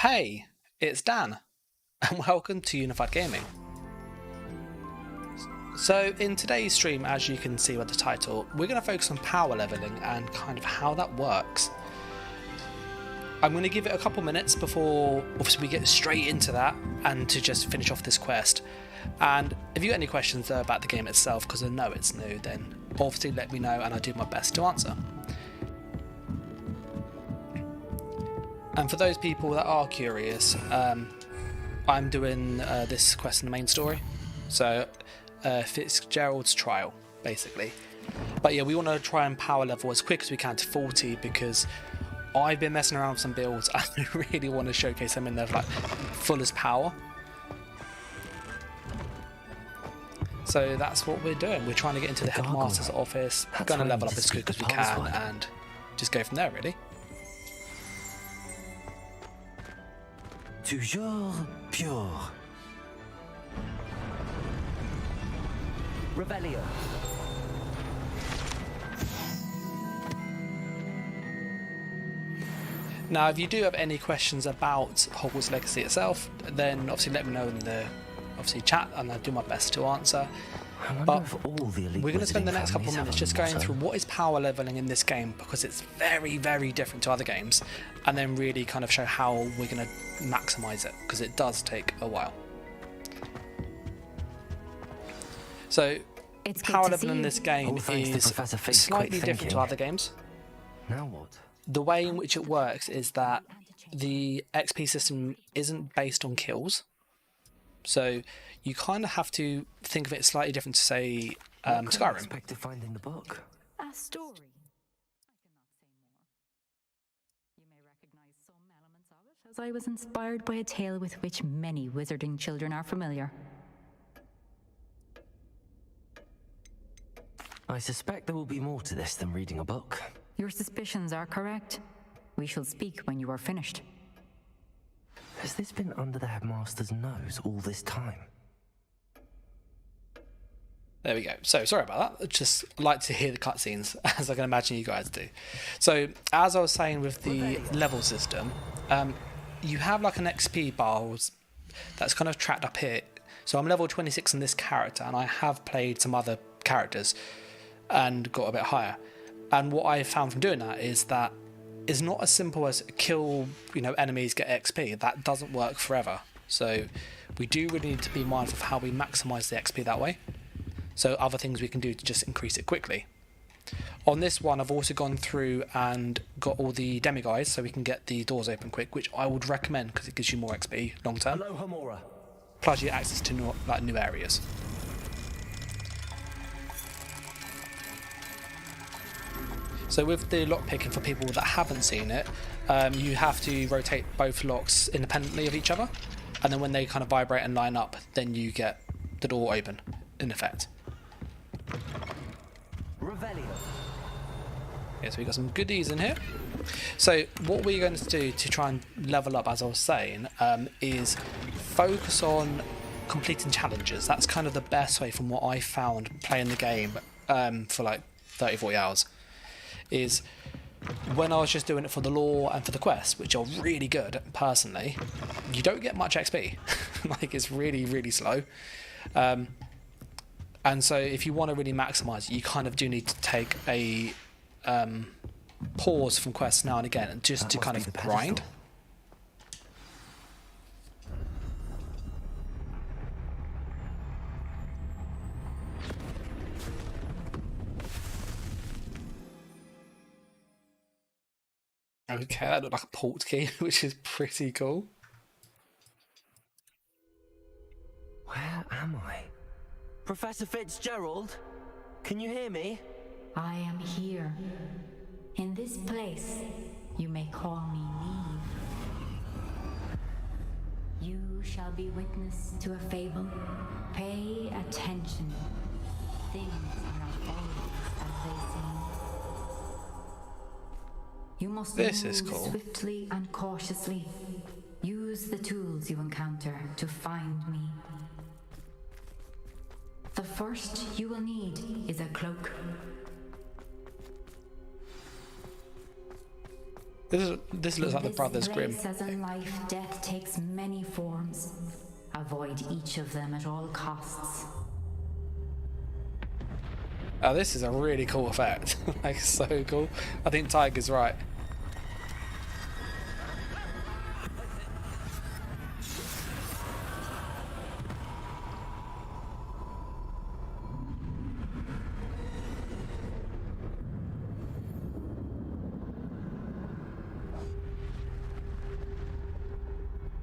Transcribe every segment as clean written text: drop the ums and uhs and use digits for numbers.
Hey, it's Dan, and welcome to Unified Gaming. So in today's stream, as you can see by the title, we're going to focus on power leveling and kind of how that works. I'm going to give it a couple minutes before obviously we get straight into that and to just finish off this quest. And if you got any questions about the game itself, because I know it's new, then obviously let me know and I'll do my best to answer. And for those people that are curious, I'm doing this quest in the main story, so Fitzgerald's trial, basically. But yeah, we want to try and power level as quick as we can to 40 because I've been messing around with some builds and I really want to showcase them in their like fullest power. So that's what we're doing. We're trying to get into the headmaster's office, going to level up as quick as we can, and just go from there, really. Toujours pure. Rebellion. Now, if you do have any questions about Hogwarts Legacy itself, then obviously let me know in the chat, and I'll do my best to answer. But we're going to spend the next couple of minutes just going through what is power leveling in this game, because it's very, very different to other games, and then really kind of show how we're going to maximize it, because it does take a while. So, power leveling in this game is slightly different to other games. Now what? The way in which it works is that the XP system isn't based on kills. So you kind of have to think of it slightly different to, say, Skyrim. Expect to find in the book. A story. I cannot say more. You may recognize some elements of it, as I was inspired by a tale with which many wizarding children are familiar. I suspect there will be more to this than reading a book. Your suspicions are correct. We shall speak when you are finished. Has this been under the headmaster's nose all this time? There we go. So, sorry about that. I'd just like to hear the cutscenes, as I can imagine you guys do. So, as I was saying with the level system, you have like an XP bar that's kind of tracked up here. So I'm level 26 in this character, and I have played some other characters and got a bit higher. And what I found from doing that is that it's not as simple as kill, enemies, get XP. That doesn't work forever. So we do really need to be mindful of how we maximize the XP that way. So other things we can do to just increase it quickly. On this one, I've also gone through and got all the demi-guys so we can get the doors open quick, which I would recommend because it gives you more XP long term. Plus you get access to new areas. So with the lock picking, for people that haven't seen it, you have to rotate both locks independently of each other, and then when they kind of vibrate and line up, then you get the door open, in effect. Revelio. Yeah, so we got some goodies in here. So what we're going to do to try and level up, as I was saying, is focus on completing challenges. That's kind of the best way from what I found playing the game for like 30-40 hours. Is when I was just doing it for the lore and for the quests, which are really good, personally, you don't get much XP. Like, it's really, really slow. And so if you want to really maximise it, you kind of do need to take a pause from quests now and again, and just to kind of grind. Okay, that looked like a port key, which is pretty cool. Where am I? Professor Fitzgerald? Can you hear me? I am here. In this place, you may call me Neve. You shall be witness to a fable. Pay attention. Things are not always as they seem. You must move swiftly and cautiously. Use the tools you encounter to find me. The first you will need is a cloak. This looks like the Brothers Grimm. As in life, death takes many forms. Avoid each of them at all costs. Oh, this is a really cool effect. Like, so cool. I think Tiger's right.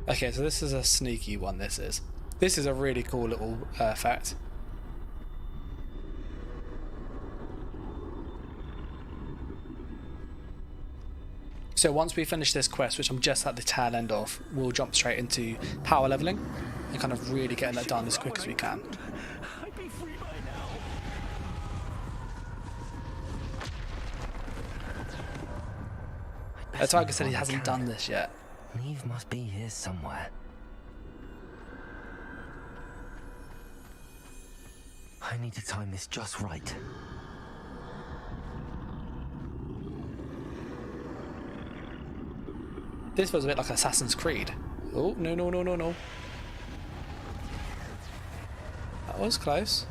Okay, so this is a sneaky one, this is. This is a really cool little effect. So once we finish this quest, which I'm just at the tail end of, we'll jump straight into power leveling and kind of really getting that done as quick as we can. I'd be free by now. Tiger said he hasn't done this yet. Neve must be here somewhere. I need to time this just right. This feels a bit like Assassin's Creed. Oh, no, no, no, no, no. That was close.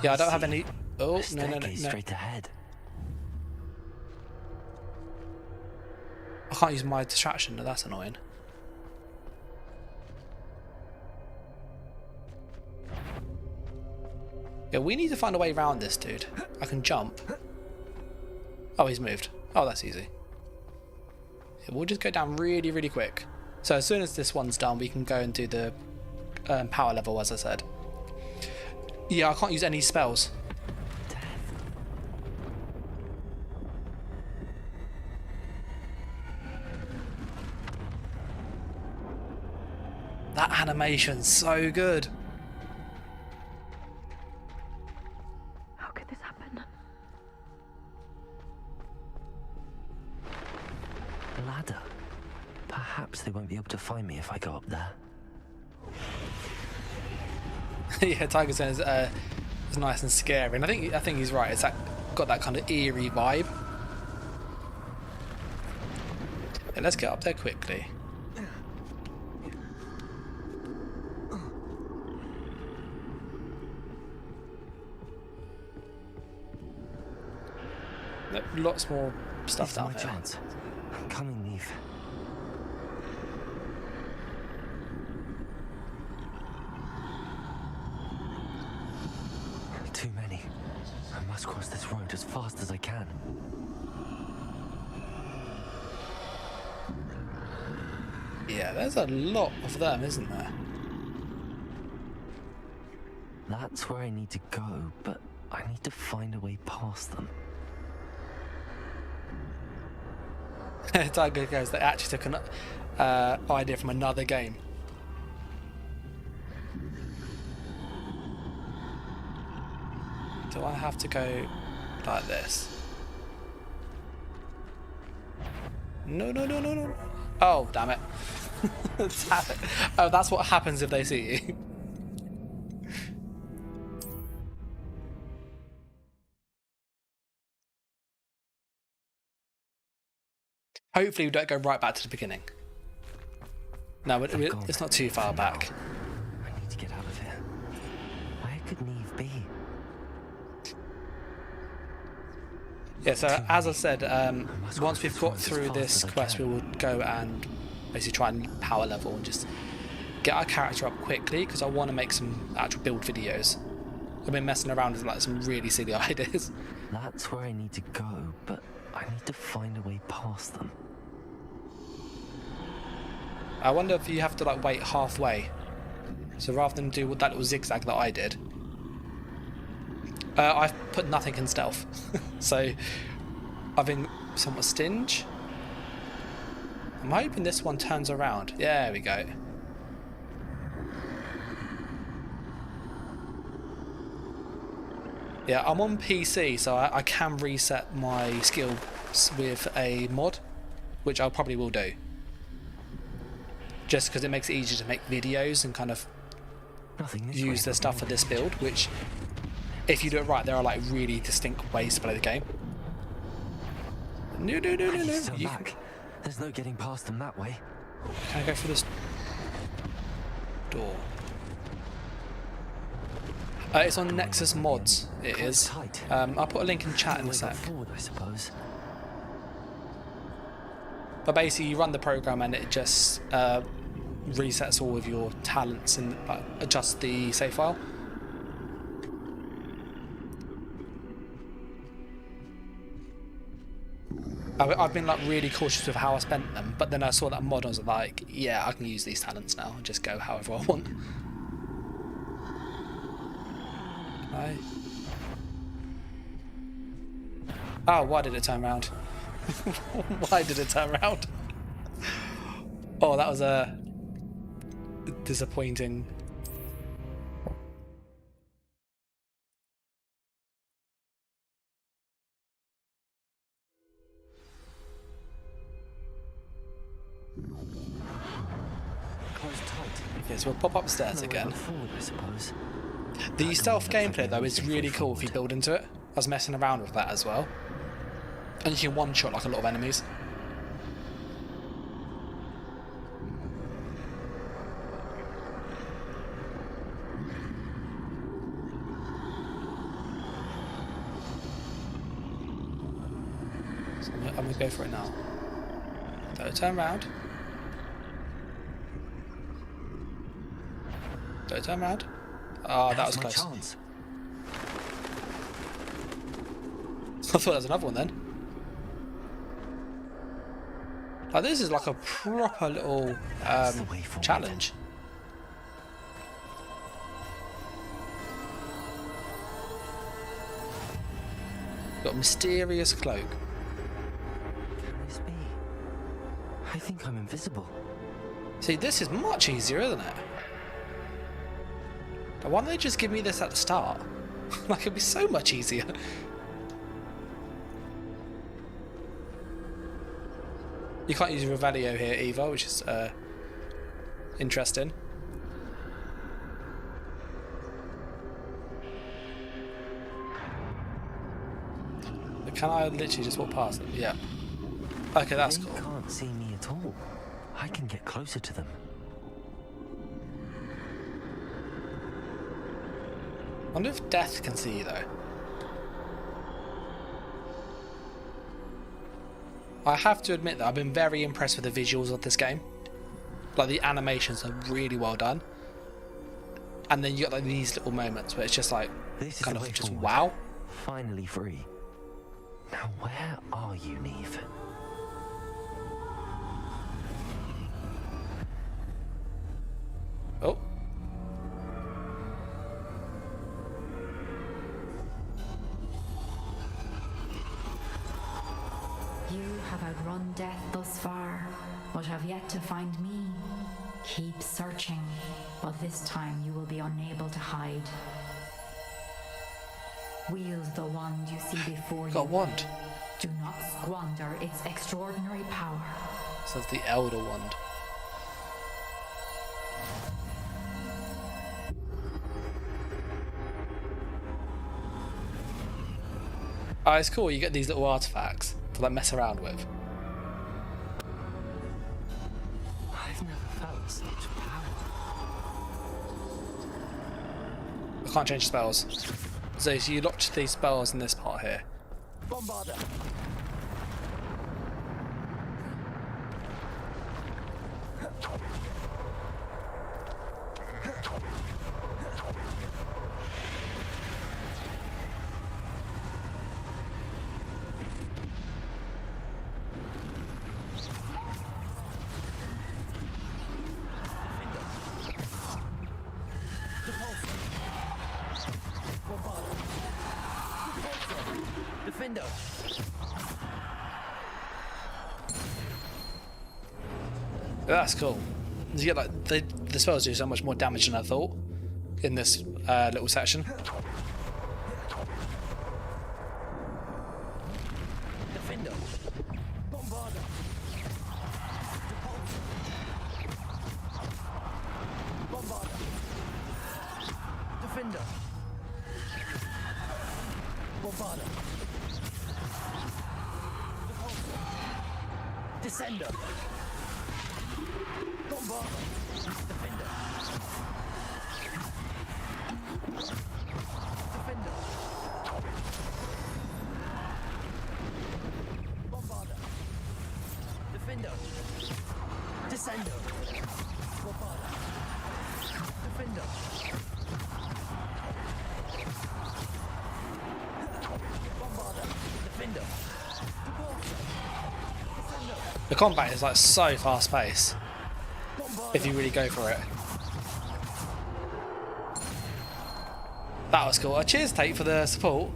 Yeah, I don't have any... Oh, no, no, no, no. Straight ahead. I can't use my distraction, no, that's annoying. Yeah, we need to find a way around this dude. I can jump. Oh, he's moved. Oh, that's easy. Yeah, we'll just go down really, really quick. So as soon as this one's done, we can go and do the power level, as I said. Yeah, I can't use any spells. That animation's so good. How could this happen? Ladder. Perhaps they won't be able to find me if I go up there. Yeah, Tiger says it's nice and scary, and I think he's right. It's got that kind of eerie vibe. Yeah, let's get up there quickly. Lots more stuff down there. Chance. I'm coming, Neve. Too many. I must cross this road as fast as I can. Yeah, there's a lot of them, isn't there? That's where I need to go, but I need to find a way past them. Tiger goes, they actually took an idea from another game. Do I have to go like this? No, no, no, no, no. Oh, damn it. Damn it. Oh, that's what happens if they see you. Hopefully we don't go right back to the beginning. No, it's not too far back. I need to get out of here. Where could Neve be? Yeah, so as I said, once we've got through this quest, we will go and basically try and power level and just get our character up quickly, because I want to make some actual build videos. I've been messing around with like some really silly ideas. That's where I need to go, but I need to find a way past them. I wonder if you have to like wait halfway. So rather than do that little zigzag that I did, I've put nothing in stealth. So I've been somewhat stingy. I'm hoping this one turns around. Yeah, there we go. Yeah, I'm on PC, so I can reset my skills with a mod, which I probably will do. Just because it makes it easier to make videos and kind of use the stuff for this build, which, if you do it right, there are like really distinct ways to play the game. No. He's so You back. There's no getting past them that way. can I go through this door? It's on Nexus Mods. It is. Tight. I'll put a link in chat in a Way sec. forward, I suppose. But basically, you run the program and it just resets all of your talents and adjusts the save file. I've been like really cautious with how I spent them, but then I saw that mod and I was like, yeah, I can use these talents now and just go however I want. Right. Oh, why did it turn around? Why did it turn around? Oh, that was a disappointing. Close tight. Okay, so we'll pop upstairs No way again. but forward, I suppose. The stealth gameplay though is really cool if you build into it. I was messing around with that as well. And you can one-shot like a lot of enemies. So I'm gonna go for it now. So turn around. So turn around. Oh, that was Now's my close. chance. I thought there was another one then. Like, this is like a proper little the way forward. challenge. Got a mysterious cloak. Can this be? I think I'm invisible. See, this is much easier, isn't it? Why don't they just give me this at the start? Like, it'd be so much easier. You can't use Revelio here either, which is interesting. But can I literally just walk past them? Yeah. Okay, that's They cool. can't see me at all. I can get closer to them. I wonder if Death can see you though. I have to admit that I've been very impressed with the visuals of this game. Like, the animations are really well done. And then you got like these little moments where it's just like This is kind the of way just forward. wow. Finally free. Now where are you, Neve? Oh. You have outrun death thus far, but have yet to find me. Keep searching, but this time you will be unable to hide. Wield the wand you see before Got a you. wand. Do not squander its extraordinary power. So it's the Elder Wand. Oh, it's cool. You get these little artifacts to like mess around with. I've never felt such power. I can't change spells. So you locked these spells in this part here. Bombarder! Defender! That's cool. You get like the spells do so much more damage than I thought in this little section. Defender! Bombarder! Bombarder! Defender! Bombarder! Descender. Bombarder. Defender. Defender. Bombarder. Defender. Descender. Bombarder. Defender. Bombarder. Defender. The combat is like so fast paced if you really go for it. That was cool. Cheers, Tate, for the support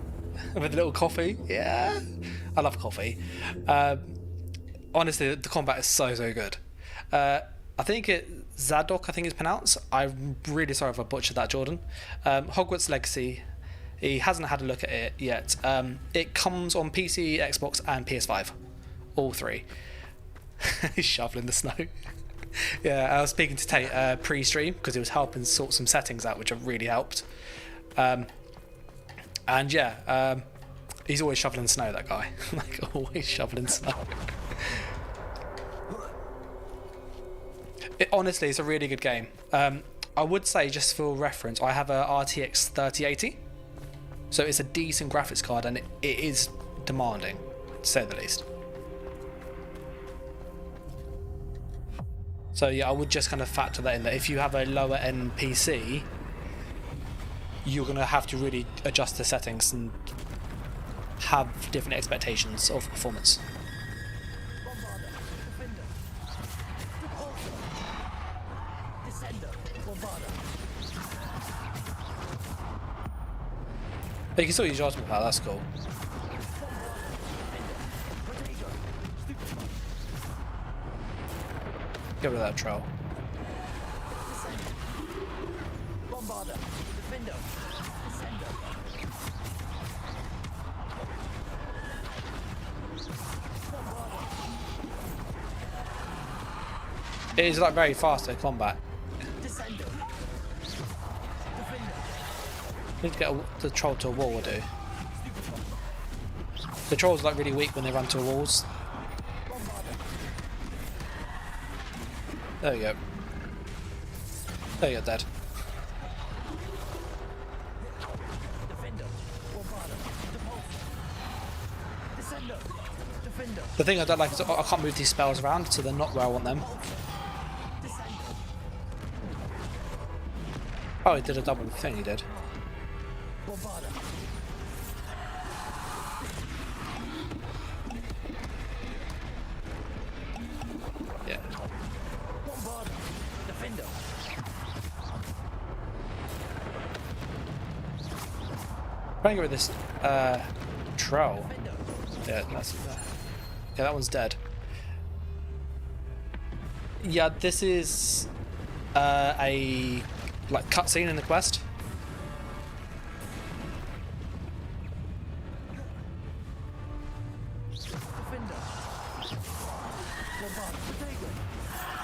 with a little coffee. Yeah, I love coffee. Honestly, the combat is so good. I think Zadok, I think it's pronounced. I'm really sorry if I butchered that, Jordan. Hogwarts Legacy. He hasn't had a look at it yet. It comes on PC, Xbox, and PS5. All three. He's shoveling the snow. Yeah, I was speaking to Tate pre-stream because he was helping sort some settings out, which have really helped. And yeah, he's always shoveling snow, that guy. Like, always shoveling snow. Honestly, it's a really good game. I would say, just for reference, I have a RTX 3080. So it's a decent graphics card, and it is demanding, to say the least. So yeah, I would just kind of factor that in, that if you have a lower end PC, you're going to have to really adjust the settings and have different expectations of performance. But you can still use your ultimate power, that's cool. Get rid of that troll. It is like very fast in combat. Need to get the troll to a wall, or do. The trolls are like really weak when they run to walls. There we go. There you go, dead. The thing I don't like is I can't move these spells around, so they're not where I want them. Oh, he did a double thing, he did. Yeah. Trying to get rid of this troll. Yeah, that's yeah, that one's dead. Yeah, this is a like cutscene in the quest.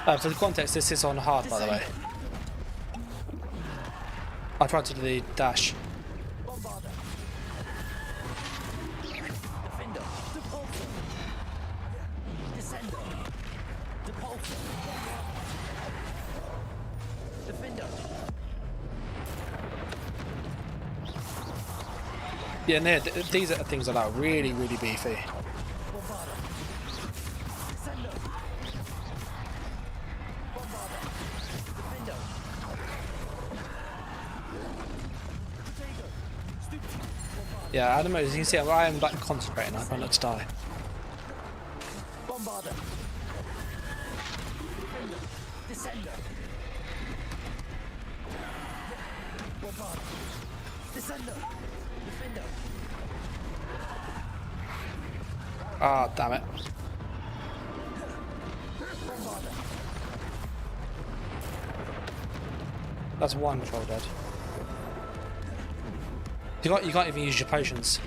For the context, this is on hard, by the way. I tried to do the dash. Yeah, no, these are things that are really, really beefy. Yeah, I don't know, as you can see, I am like concentrating, I can't let to die. Ah, damn it. That's one troll dead. You can't even use your potions.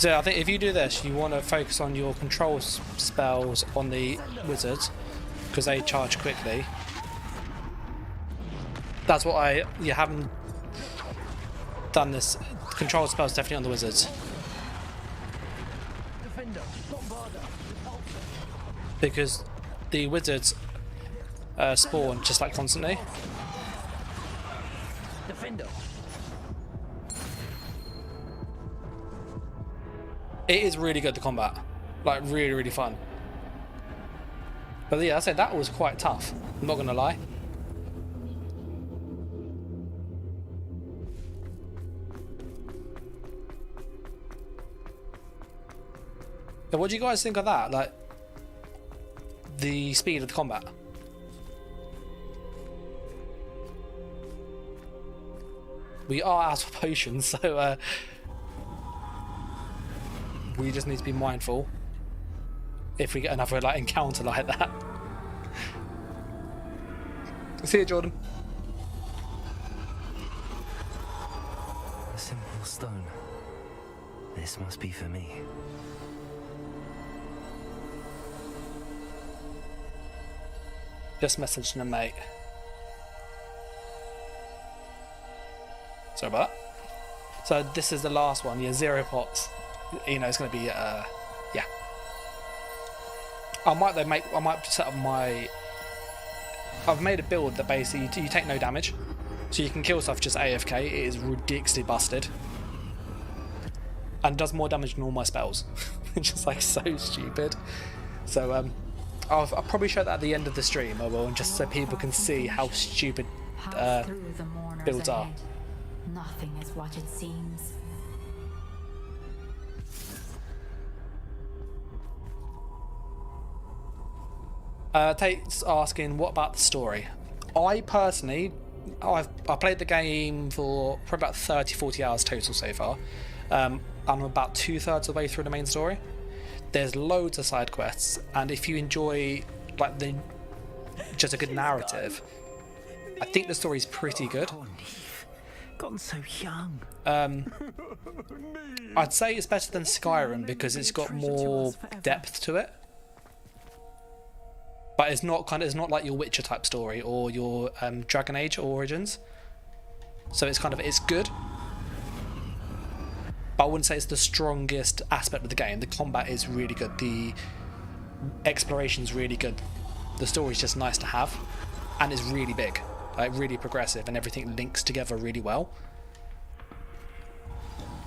So I think if you do this, you want to focus on your control spells on the wizards because they charge quickly. That's what you haven't done this. Control spells definitely on the wizards. Because the wizards spawn just like constantly. It is really good, the combat. Like, really, really fun. But yeah, I said that was quite tough. I'm not gonna lie. So what do you guys think of that? Like, the speed of the combat? We are out of potions, so we just need to be mindful if we get another like encounter like that. See you, Jordan. A simple stone. This must be for me. Just messaging a mate. Sorry about that. So this is the last one. Yeah, 0 pots. You know, it's going to be yeah. I might set up my. I've made a build that basically you take no damage, so you can kill stuff just AFK. It is ridiculously busted, and does more damage than all my spells. It's just like so stupid. So I'll probably show that at the end of the stream. I will, and just so people can see how stupid builds are. Nothing is what it seems. Tate's asking, what about the story? I personally, I played the game for probably about 30-40 hours total so far. I'm about 2/3 of the way through the main story. There's loads of side quests, and if you enjoy like just a good narrative, I think the story's pretty good. Gotten so young. I'd say it's better than Skyrim because it's got more depth to it. But it's not like your Witcher type story or your Dragon Age Origins. So it's good. But I wouldn't say it's the strongest aspect of the game. The combat is really good. The exploration's really good. The story's just nice to have, and it's really big, like really progressive, and everything links together really well.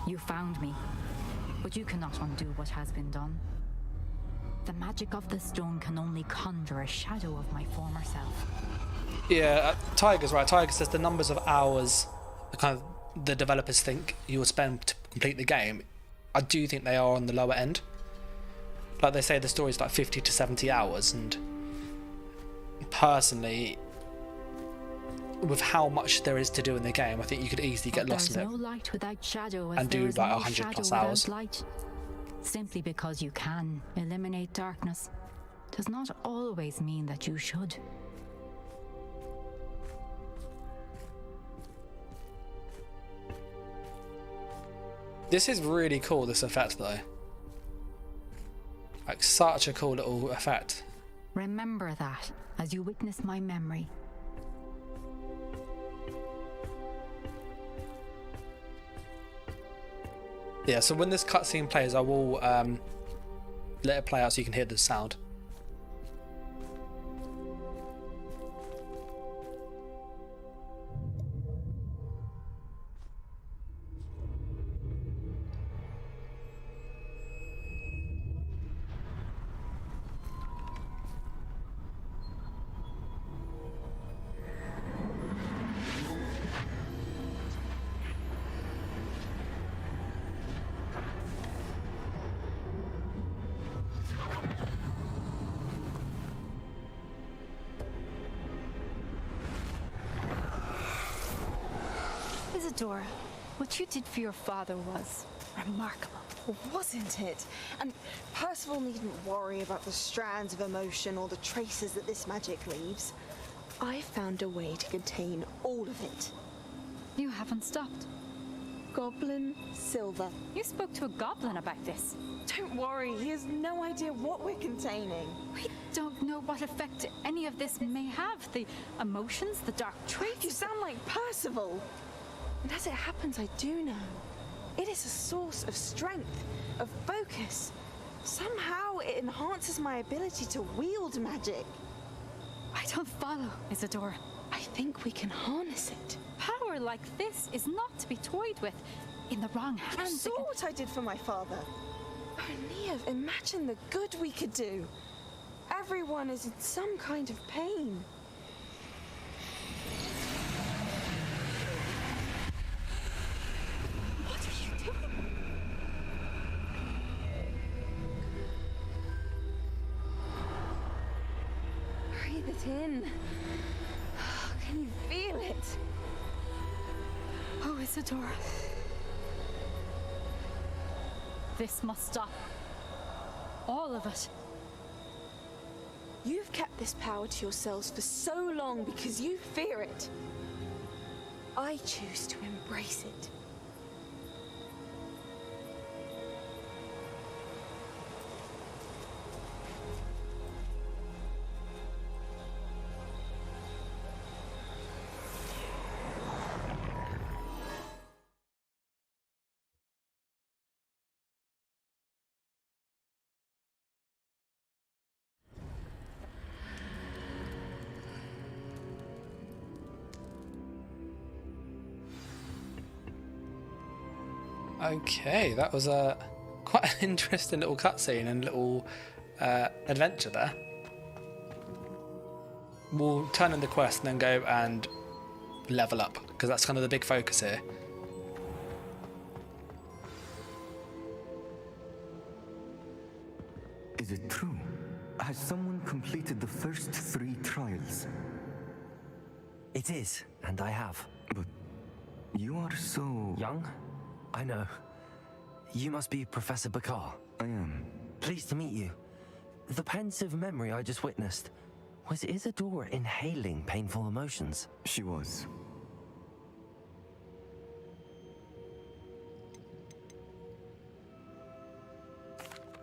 You found me, but you cannot undo what has been done. The magic of the stone can only conjure a shadow of my former self. Yeah, Tiger's right. Tiger says the numbers of hours the developers think you will spend to complete the game, I do think they are on the lower end. Like they say the story's like 50 to 70 hours, and personally, with how much there is to do in the game, I think you could easily get lost in it. No light without shadow, and do like 100+ hours. Light. Simply because you can eliminate darkness does not always mean that you should. This is really cool, this effect though. Like such a cool little effect. Remember that as you witness my memory. Yeah, so when this cutscene plays, I will let it play out so you can hear the sound. Isadora, what you did for your father was remarkable. Wasn't it? And Percival needn't worry about the strands of emotion or the traces that this magic leaves. I found a way to contain all of it. You haven't stopped. Goblin Silver. You spoke to a goblin about this. Don't worry, he has no idea what we're containing. We don't know what effect any of this may have. The emotions, the dark traits. You sound like Percival. And as it happens, I do know. It is a source of strength, of focus. Somehow it enhances my ability to wield magic. I don't follow, Isadora. I think we can harness it. Power like this is not to be toyed with. In the wrong You hands. saw what I did for my father. Oh, Neve, imagine the good we could do. Everyone is in some kind of pain. What are you doing? Breathe it in. Can you feel it? Oh, Isadora. This must stop. All of it. You've kept this power to yourselves for so long because you fear it. I choose to embrace it. Okay, that was a quite an interesting little cutscene and little adventure there. We'll turn in the quest and then go and level up, because that's kind of the big focus here. Is it true? Has someone completed the first 3 trials? It is, and I have. But you are so... Young? I know. You must be Professor Bakar. I am. Pleased to meet you. The pensive memory I just witnessed, was Isadora inhaling painful emotions? She was.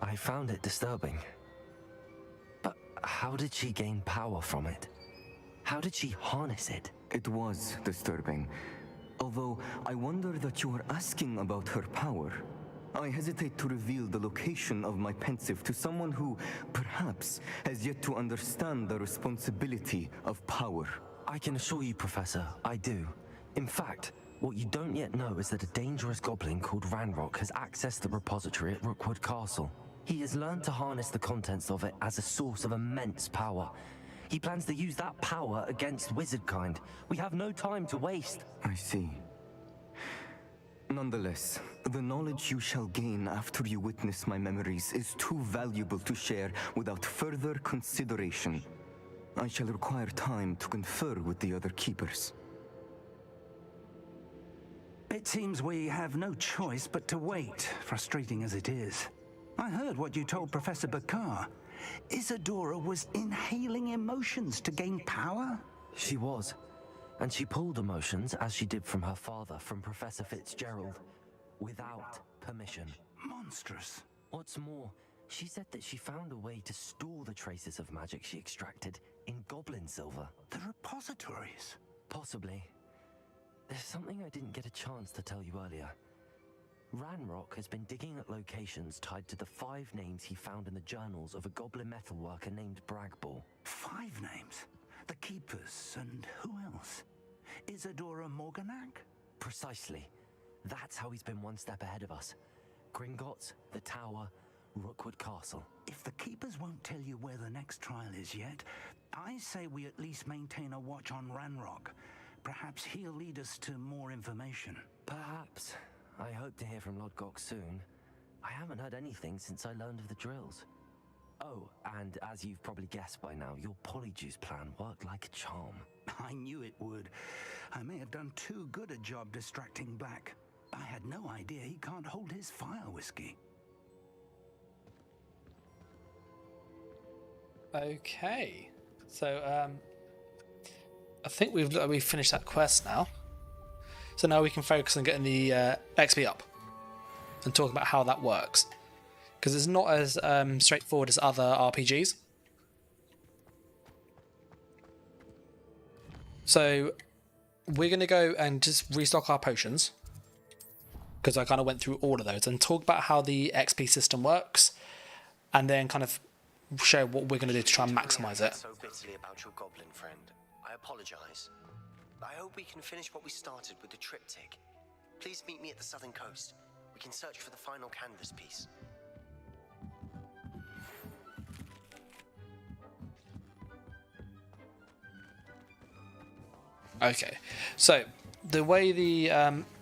I found it disturbing. But how did she gain power from it? How did she harness it? It was disturbing. Although I wonder that you are asking about her power. I hesitate to reveal the location of my pensive to someone who, perhaps, has yet to understand the responsibility of power. I can assure you, Professor, I do. In fact, what you don't yet know is that a dangerous goblin called Ranrock has accessed the repository at Rookwood Castle. He has learned to harness the contents of it as a source of immense power. He plans to use that power against wizardkind. We have no time to waste. I see. Nonetheless, the knowledge you shall gain after you witness my memories is too valuable to share without further consideration. I shall require time to confer with the other keepers. It seems we have no choice but to wait, frustrating as it is. I heard what you told Professor Bakar. Isadora was inhaling emotions to gain power? She was. And she pulled emotions, as she did from her father, from Professor Fitzgerald, without permission. Monstrous. What's more, she said that she found a way to store the traces of magic she extracted in Goblin Silver. The repositories? Possibly. There's something I didn't get a chance to tell you earlier. Ranrock has been digging at locations tied to the 5 names he found in the journals of a goblin metalworker named Bragball. 5 names? The Keepers, and who else? Isadora Morganac? Precisely. That's how he's been one step ahead of us. Gringotts, the Tower, Rookwood Castle. If the Keepers won't tell you where the next trial is yet, I say we at least maintain a watch on Ranrock. Perhaps he'll lead us to more information. Perhaps. I hope to hear from Lodgok soon. I haven't heard anything since I learned of the drills. Oh, and as you've probably guessed by now, your Polyjuice plan worked like a charm. I knew it would. I may have done too good a job distracting Black. I had no idea he can't hold his fire whiskey. Okay, so I think we've finished that quest now. So now we can focus on getting the XP up and talk about how that works. Because it's not as straightforward as other RPGs. So we're going to go and just restock our potions, because I kind of went through all of those, and talk about how the XP system works, and then kind of show what we're going to do to try and maximize it. So bitterly about your goblin friend. I apologize. I hope we can finish what we started with the triptych. Please meet me at the southern coast. We can search for the final canvas piece. Okay, so the way the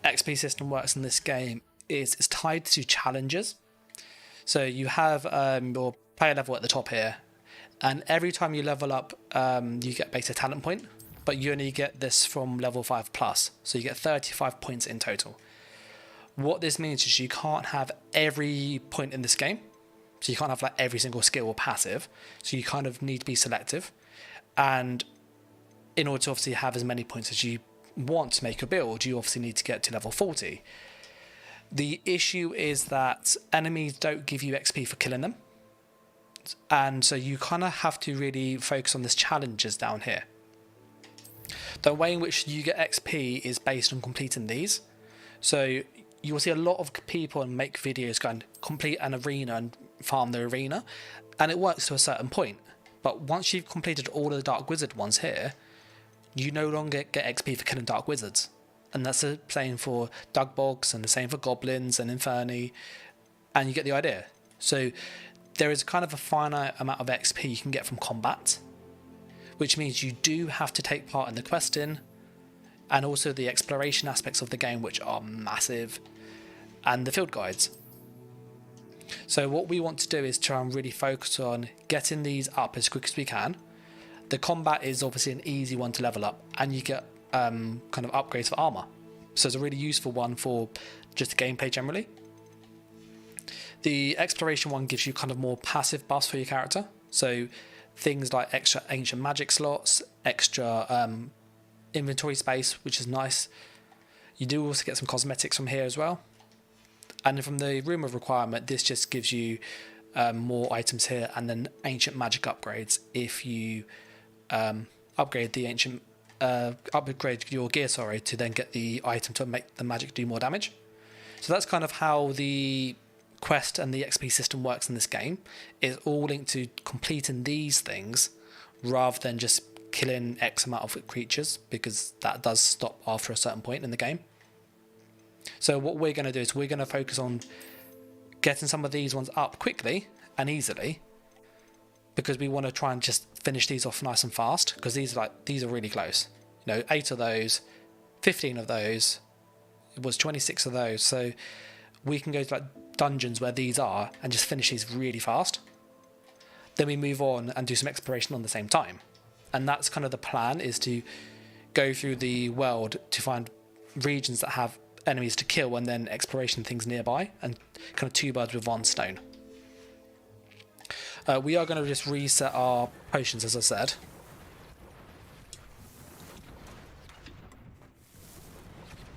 XP system works in this game is it's tied to challenges. So you have your player level at the top here, and every time you level up, you get basically a talent point, but you only get this from level 5 plus, so you get 35 points in total. What this means is you can't have every point in this game, so you can't have like every single skill or passive, so you kind of need to be selective, and in order to obviously have as many points as you want to make a build, you obviously need to get to level 40. The issue is that enemies don't give you XP for killing them, and so you kind of have to really focus on this challenges down here. The way in which you get XP is based on completing these. So you will see a lot of people make videos going complete an arena and farm the arena, and it works to a certain point. But once you've completed all of the Dark Wizard ones here, you no longer get XP for killing Dark Wizards. And that's the same for Dugbogs, and the same for Goblins and Inferni, and you get the idea. So there is kind of a finite amount of XP you can get from combat, which means you do have to take part in the questing, and also the exploration aspects of the game, which are massive, and the field guides. So what we want to do is try and really focus on getting these up as quick as we can. The combat is obviously an easy one to level up, and you get kind of upgrades for armor. So it's a really useful one for just the gameplay generally. The exploration one gives you kind of more passive buffs for your character. So things like extra ancient magic slots, extra inventory space, which is nice. You do also get some cosmetics from here as well. And from the room of requirement, this just gives you more items here, and then ancient magic upgrades if you upgrade your gear, to then get the item to make the magic do more damage. So that's kind of how the quest and the XP system works in this game. It's all linked to completing these things rather than just killing X amount of creatures, because that does stop after a certain point in the game. So what we're going to do is we're going to focus on getting some of these ones up quickly and easily, because we want to try and just finish these off nice and fast, because these are really close. 8 of those, 15 of those, it was 26 of those. So we can go to dungeons where these are and just finish these really fast. Then we move on and do some exploration on the same time. And that's kind of the plan, is to go through the world to find regions that have enemies to kill, and then exploration things nearby, and kind of 2 birds with 1 stone. We are going to just reset our potions, as I said.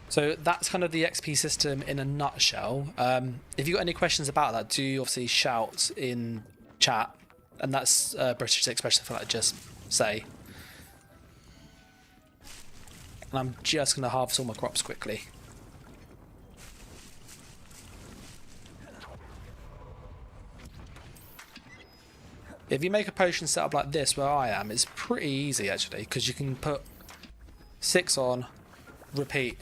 So that's kind of the XP system in a nutshell. If you've got any questions about that, do obviously shout in chat, and that's a British expression for just say. And I'm just going to harvest all my crops quickly. If you make a potion setup like this where I am, it's pretty easy actually, because you can put 6 on, repeat,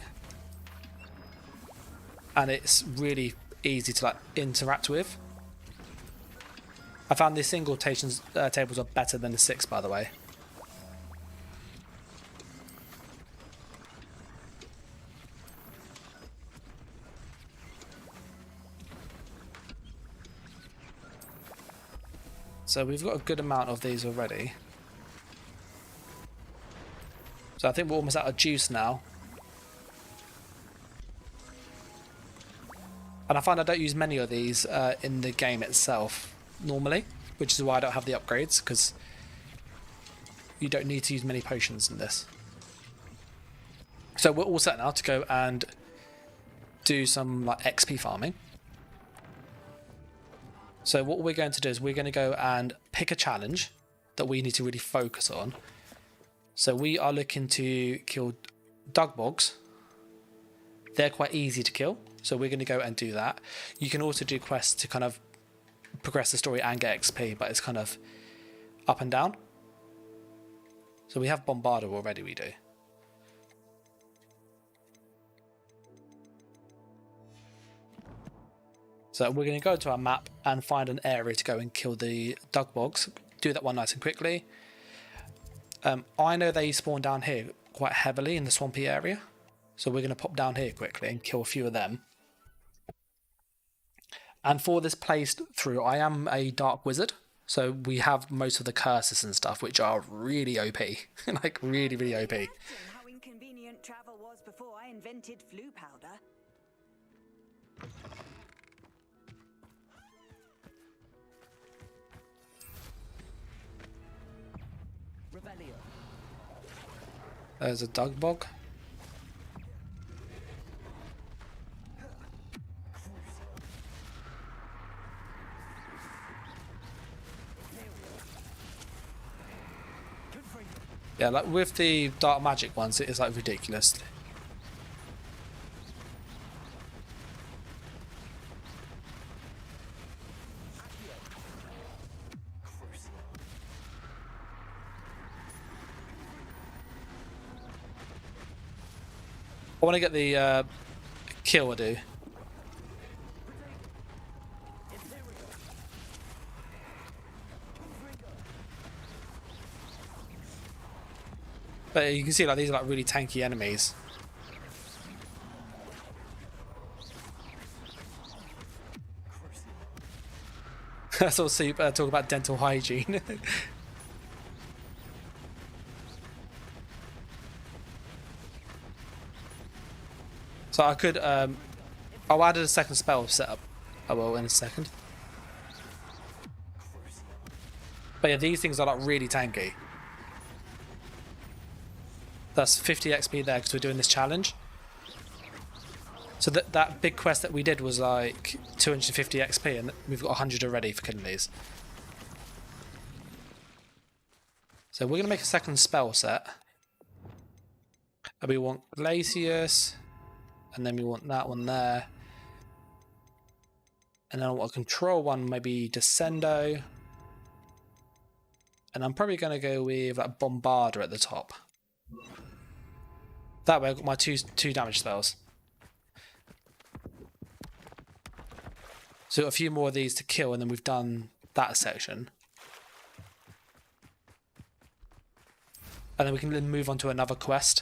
and it's really easy to interact with. I found the single tables are better than the 6, by the way. So we've got a good amount of these already. So I think we're almost out of juice now. And I find I don't use many of these in the game itself normally, which is why I don't have the upgrades, because you don't need to use many potions in this. So we're all set now to go and do some like XP farming. So what we're going to do is we're going to go and pick a challenge that we need to really focus on. So we are looking to kill Dugbogs. They're quite easy to kill, so we're going to go and do that. You can also do quests to kind of progress the story and get XP, but it's kind of up and down. So we have Bombarder already, we do. So we're going to go to our map and find an area to go and kill the Dugbogs. Do that one nice and quickly. I know they spawn down here quite heavily in the swampy area. So we're going to pop down here quickly and kill a few of them. And for this playthrough, I am a dark wizard. So we have most of the curses and stuff, which are really OP. Like really, really OP. How inconvenient travel was before I invented flu powder. There's a Dugbog. Yeah, like with the dark magic ones, it is like ridiculous. I want to get the kill, I do. But you can see like these are like really tanky enemies. That's also talk about dental hygiene. So I could, I'll add a second spell setup. I will in a second. But yeah, these things are like really tanky. That's 50 XP there because we're doing this challenge. So that big quest that we did was like 250 XP and we've got 100 already for killing these. So we're going to make a second spell set. And we want Glacius. And then we want that one there. And then I want a control one, maybe Descendo. And I'm probably going to go with like Bombarder at the top. That way I've got my two damage spells. So a few more of these to kill and then we've done that section. And then we can then move on to another quest.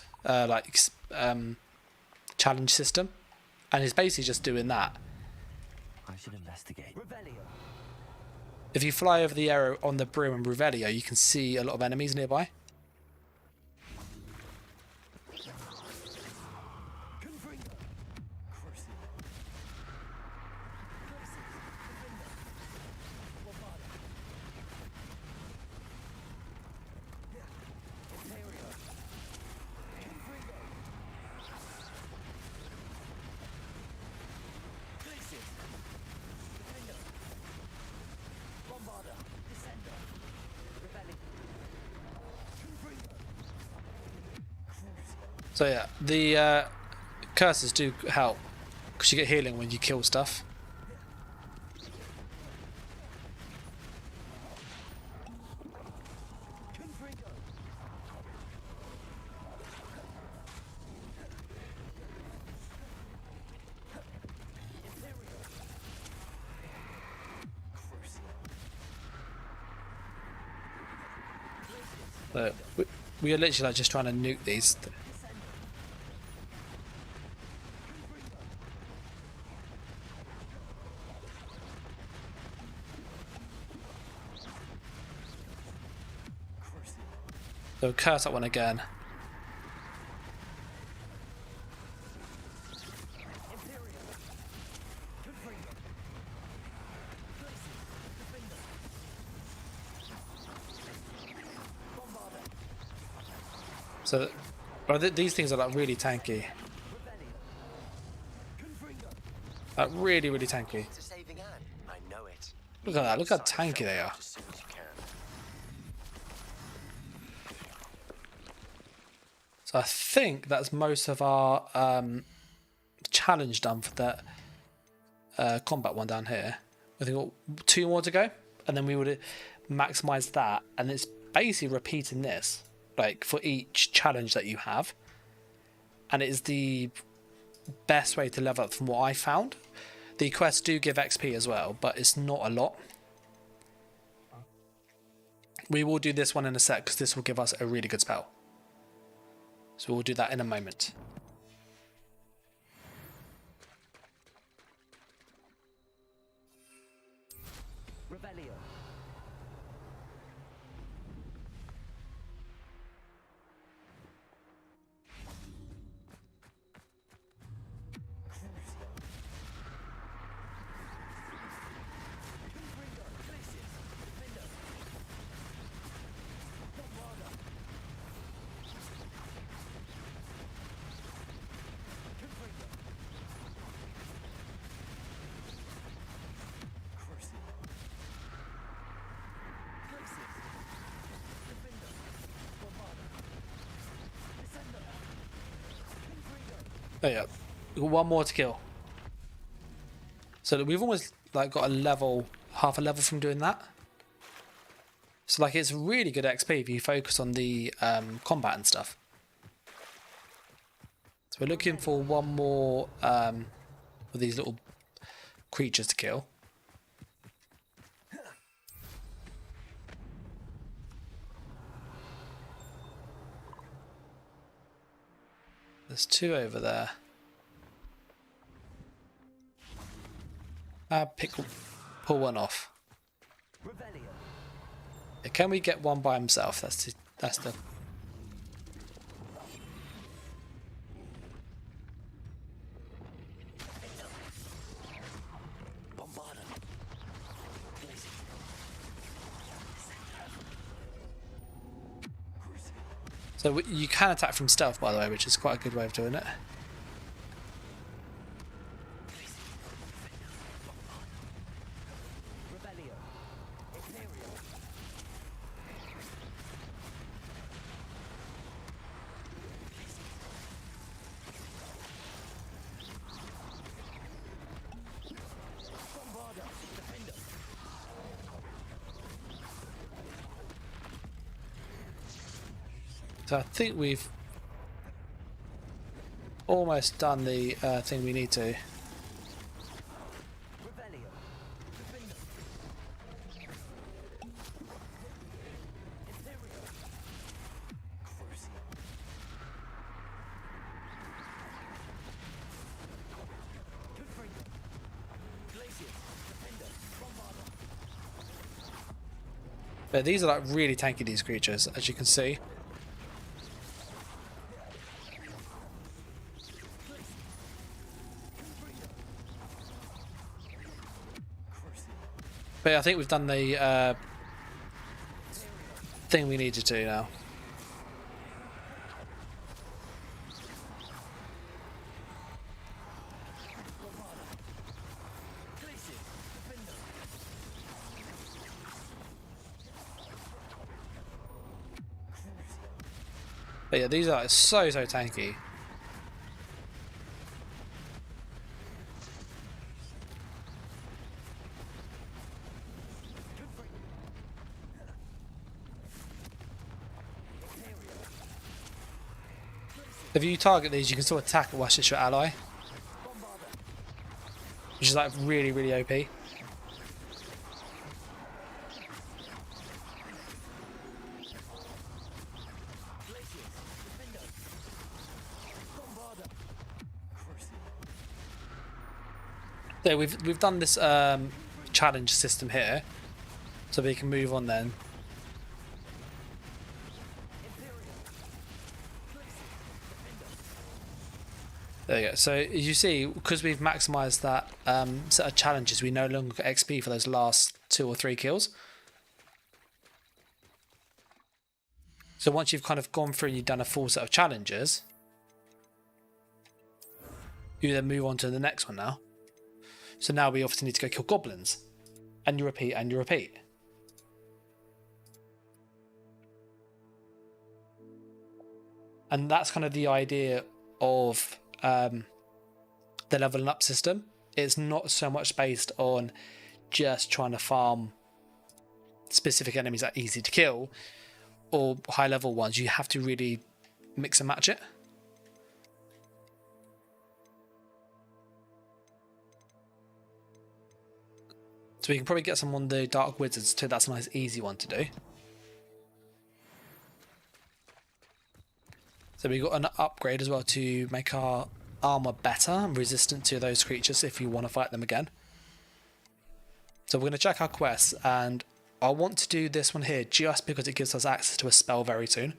Challenge system, and it's basically just doing that. I should investigate. If you fly over the area on the brim and Revelio, you can see a lot of enemies nearby. So yeah, the curses do help because you get healing when you kill stuff. So we are literally like just trying to nuke these. So curse that one again. So But these things are like really tanky. Like really, really tanky. Look at that, look how tanky they are. So I think that's most of our challenge done for that combat one down here. I think we've got 2 more to go, and then we would maximize that, and it's basically repeating this like for each challenge that you have, and it is the best way to level up from what I found. The quests do give XP as well, but it's not a lot. We will do this one in a sec because this will give us a really good spell. So we'll do that in a moment. Revelio. Oh yeah, we've got 1 more to kill. So we've almost like got a level, half a level from doing that. So like it's really good XP if you focus on the combat and stuff. So we're looking for 1 more of these little creatures to kill. There's 2 over there. Pull 1 off. Yeah, can we get 1 by himself? That's the. So you can attack from stealth, by the way, which is quite a good way of doing it. So I think we've almost done the thing we need to. But these are like really tanky, these creatures, as you can see. But I think we've done the thing we need to do now. But yeah, these are so tanky. If you target these, you can still attack it whilst it's your ally, which is like really OP. So we've done this challenge system here, so we can move on then. There you go. So as you see, because we've maximised that set of challenges, we no longer get XP for those last 2 or 3 kills. So once you've kind of gone through and you've done a full set of challenges, you then move on to the next one now. So now we obviously need to go kill goblins. And you repeat and you repeat. And that's kind of the idea of the leveling up system. It's not so much based on just trying to farm specific enemies that are easy to kill or high level ones. You have to really mix and match it. So we can probably get some on the Dark Wizards too. That's a nice easy one to do. So we got an upgrade as well to make our armor better and resistant to those creatures if you want to fight them again. So we're going to check our quests, and I want to do this one here just because it gives us access to a spell very soon.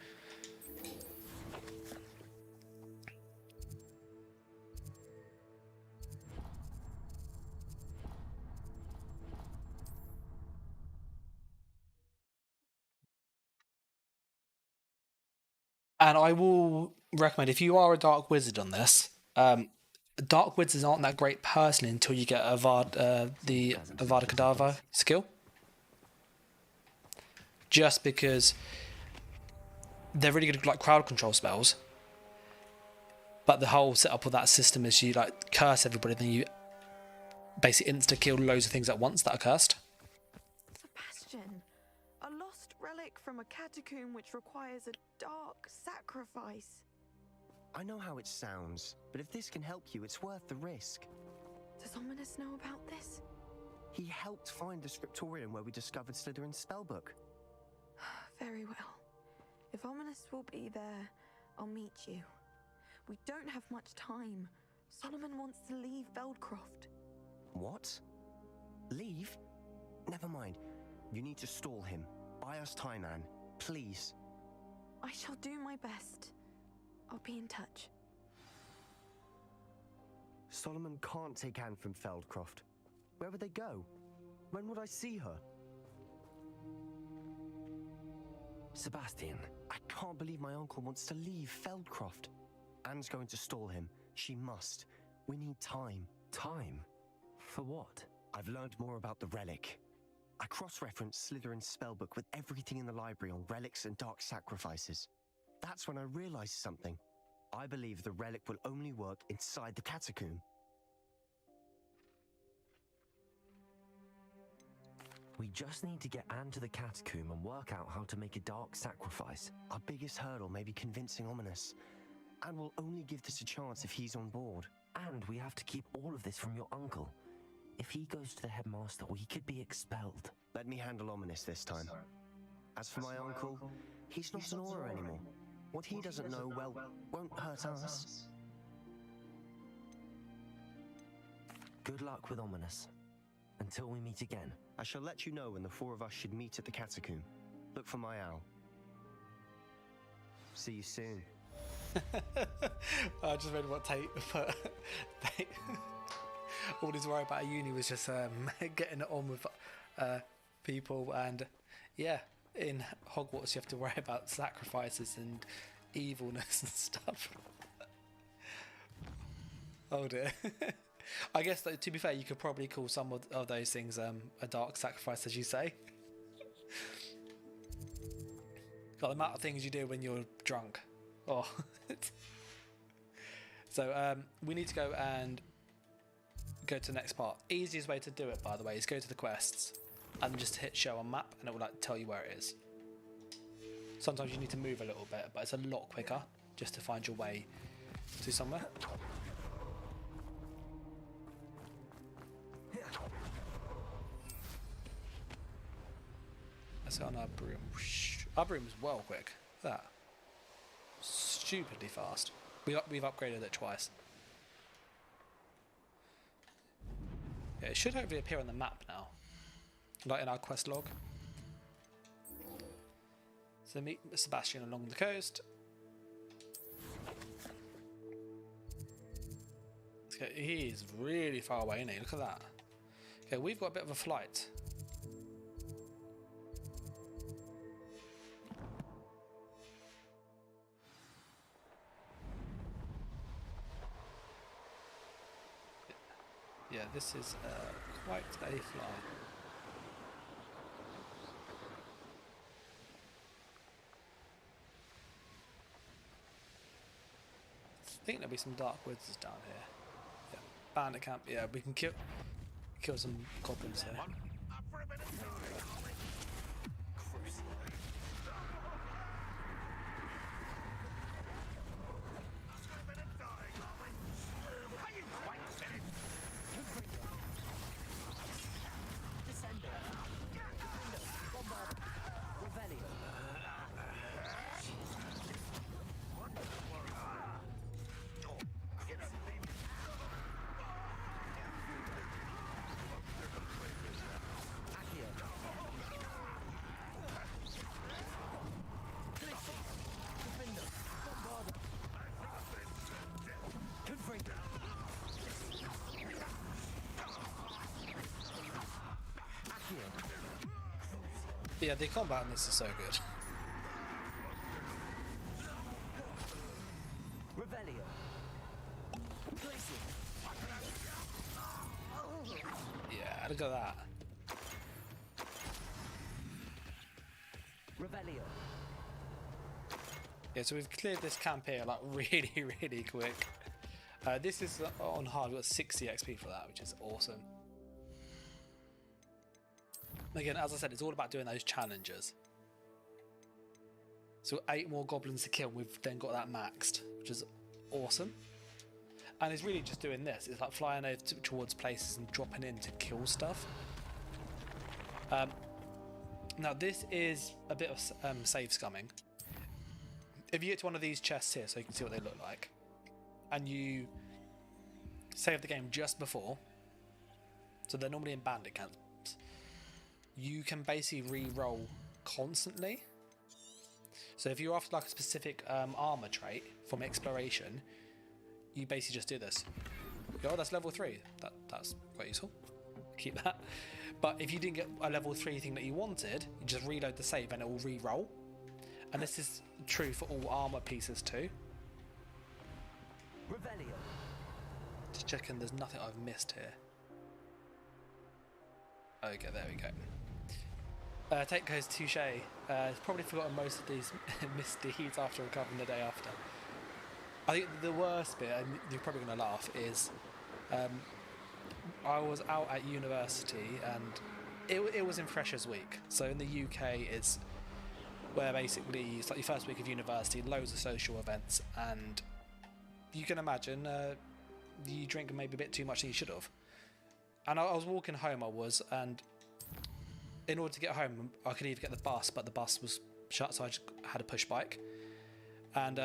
And I will recommend, if you are a Dark Wizard on this, Dark Wizards aren't that great personally until you get the Avada Kedavra skill. Just because they're really good at like crowd control spells. But the whole setup of that system is you like curse everybody, then you basically insta-kill loads of things at once that are cursed. Sebastian, a lost relic from a catacomb which requires a dark sacrifice. I know how it sounds, but if this can help you, it's worth the risk. Does Ominous know about this? He helped find the scriptorium where we discovered Slytherin's spellbook. Very well. If Ominous will be there, I'll meet you. We don't have much time. Solomon wants to leave Feldcroft. What? Leave? Never mind. You need to stall him. Buy us time, Anne. Please. I shall do my best. I'll be in touch. Solomon can't take Anne from Feldcroft. Where would they go? When would I see her? Sebastian, I can't believe my uncle wants to leave Feldcroft. Anne's going to stall him. She must. We need time. Time? For what? I've learned more about the relic. I cross-referenced Slytherin's spellbook with everything in the library on relics and dark sacrifices. That's when I realized something. I believe the relic will only work inside the catacomb. We just need to get Anne to the catacomb and work out how to make a dark sacrifice. Our biggest hurdle may be convincing Ominous. Anne will only give this a chance if he's on board. And we have to keep all of this from your uncle. If he goes to the headmaster, we could be expelled. Let me handle Ominous this time. As for my uncle, he's not an Auror anymore. What he doesn't know, well, won't hurt us. Good luck with Ominous. Until we meet again. I shall let you know when the four of us should meet at the catacomb. Look for my owl. See you soon. I just read what Tate put. All his worry about uni was just getting it on with people, and yeah, in Hogwarts you have to worry about sacrifices and evilness and stuff. Oh dear. I guess, though, to be fair, you could probably call some of those things a dark sacrifice, as you say. Got the amount of things you do when you're drunk. Oh. So we need to go and go to the next part. Easiest way to do it, by the way, is go to the quests and just hit show on map, and it will like tell you where it is. Sometimes you need to move a little bit, but it's a lot quicker just to find your way to somewhere. Let's go on our broom. Our broom is well quick. Look at that. Stupidly fast. We've upgraded it twice. Yeah, it should hopefully appear on the map now, like in our quest log. So meet Sebastian along the coast. Okay, he is really far away, isn't he? Look at that. Okay, we've got a bit of a flight. this is quite a fly. I think there'll be some dark woods down here. Yeah, bandit camp. Yeah, we can kill some goblins here. Yeah, the combat in this is so good. Yeah, look at that. Yeah, so we've cleared this camp here like really quick. This is on hard. We've got 60 XP for that, which is awesome. Again, as I said, it's all about doing those challenges. So 8 more goblins to kill, we've then got that maxed, which is awesome. And it's really just doing this. It's like flying over towards places and dropping in to kill stuff. Now this is a bit of save scumming. If you get to one of these chests here, so you can see what they look like, and you save the game just before, so they're normally in bandit camps, you can basically re-roll constantly. So if you're after like a specific armor trait from exploration, you basically just do this. Oh, that's level 3. That's quite useful. Keep that. But if you didn't get a level 3 thing that you wanted, you just reload the save and it will re-roll. And this is true for all armor pieces too. Just checking there's nothing I've missed here. Okay, there we go. Take goes touche. He's probably forgotten most of these misdeeds after recovering the day after. I think the worst bit, and you're probably going to laugh, is I was out at university and it was in Freshers Week. So in the UK, it's where basically it's like your first week of university, loads of social events, and you can imagine you drink maybe a bit too much than you should have. And I was walking home, and in order to get home, I could either get the bus, but the bus was shut, so I just had a push bike. And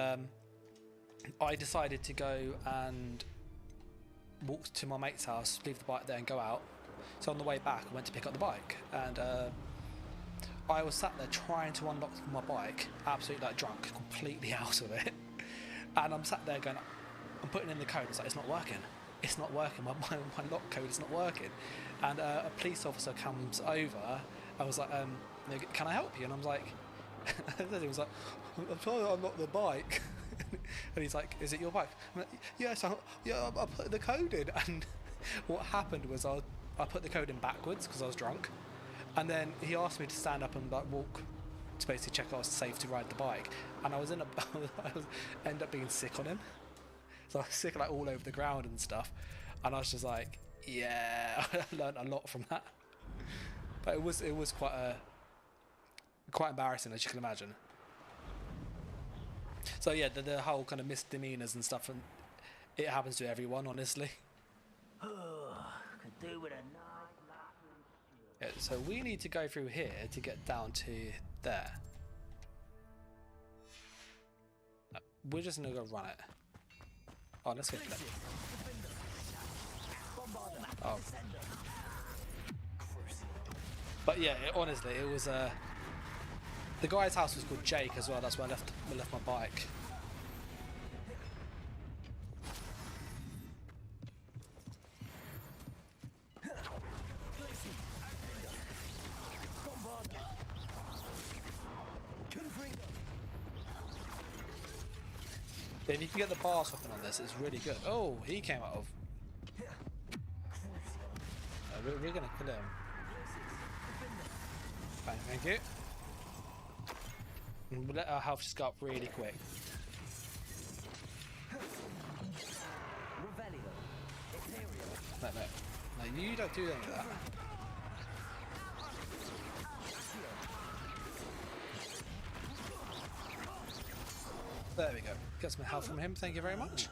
I decided to go and walk to my mate's house, leave the bike there and go out. So on the way back, I went to pick up the bike, and I was sat there trying to unlock my bike, absolutely like drunk, completely out of it. And I'm sat there going, I'm putting in the code, it's like, it's not working. It's not working, my lock code is not working. And a police officer comes over, I was like, can I help you? And I was like, he was like, I'm trying to unlock the bike. And he's like, is it your bike? I'm like, yes, I put the code in. And what happened was I put the code in backwards because I was drunk. And then he asked me to stand up and like walk to basically check I was safe to ride the bike. And I ended up being sick on him. So I was sick like all over the ground and stuff. And I was just like, yeah, I learned a lot from that. But it was quite embarrassing, as you can imagine. So yeah, the whole kind of misdemeanors and stuff, and it happens to everyone, honestly. Could do with a Yeah, so we need to go through here to get down to there. We're just gonna go run it. Oh, let's go. Oh. But yeah, honestly, it was the guy's house was called Jake as well. That's where I left my bike. If you can get the bar swapping on this, it's really good. Oh, he came out of. we're gonna kill him. Fine, thank you. And we'll let our health just go up really quick. No, you don't do any of that. There we go. Get some health from him, thank you very much.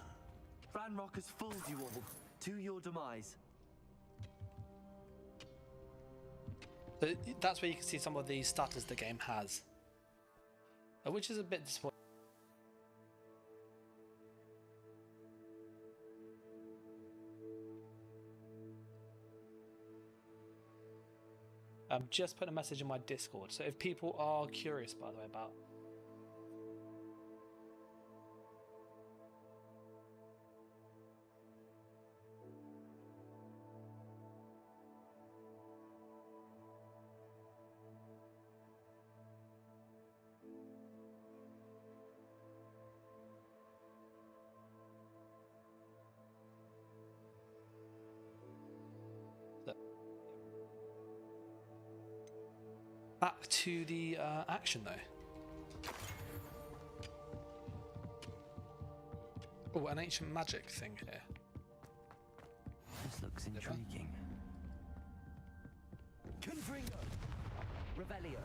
Ranrock has fooled you all to your demise. So that's where you can see some of the stutters the game has, which is a bit disappointing. Just put a message in my Discord, so if people are curious, by the way, about back to the action though. Oh, an ancient magic thing here. This looks intriguing. Confringo! Revelio!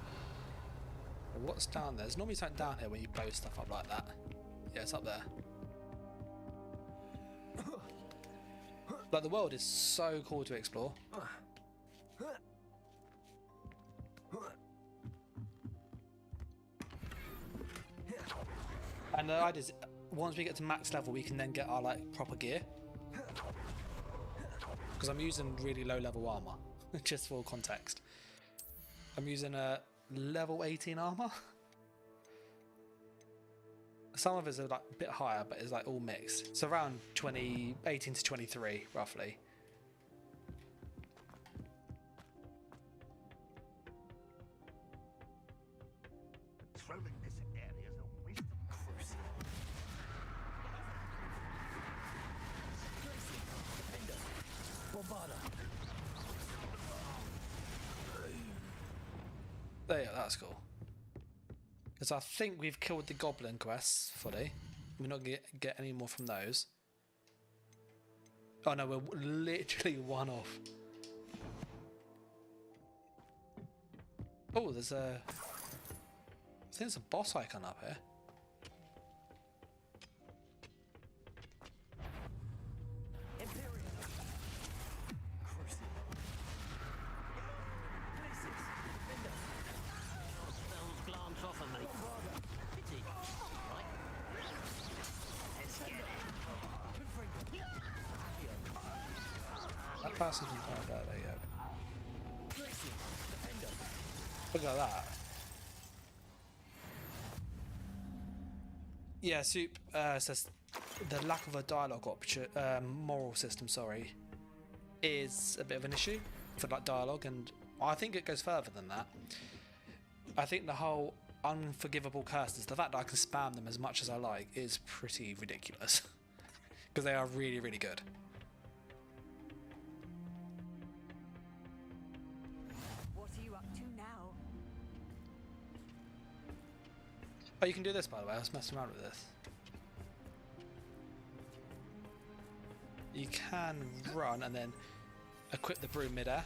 What's down there? There's normally something down here when you blow stuff up like that. Yeah, it's up there. Like, the world is so cool to explore. And the idea is, once we get to max level, we can then get our like proper gear. Because I'm using really low level armor, just for context. I'm using a level 18 armor. Some of it's like a bit higher, but it's like all mixed. It's around 18 to 23, roughly. Patrolling this area is a waste of cruising. There you go, that's cool. Because I think we've killed the goblin quests fully. We're not going to get any more from those. Oh no, we're literally one off. Oh, there's a... I think there's a boss icon up here. That passage is right there, there you go. Look at that. Yeah, Soup says the lack of a dialogue moral system, sorry, is a bit of an issue for like dialogue, and I think it goes further than that. I think the whole unforgivable curses, the fact that I can spam them as much as I like, is pretty ridiculous. Because they are really, really good. What are you up to now? Oh, you can do this, by the way. I was messing around with this. You can run and then equip the broom midair.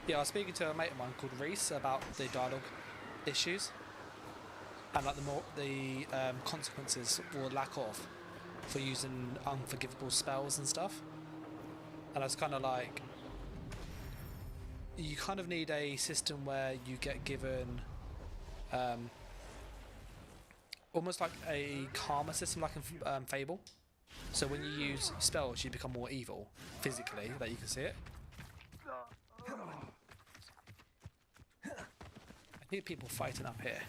Yeah, I was speaking to a mate of mine called Reese about the dialogue issues and like the consequences or lack of for using unforgivable spells and stuff. And I was kind of like, you kind of need a system where you get given almost like a karma system, like in Fable. So when you use spells, you become more evil physically, that you can see it. I hear people fighting up here.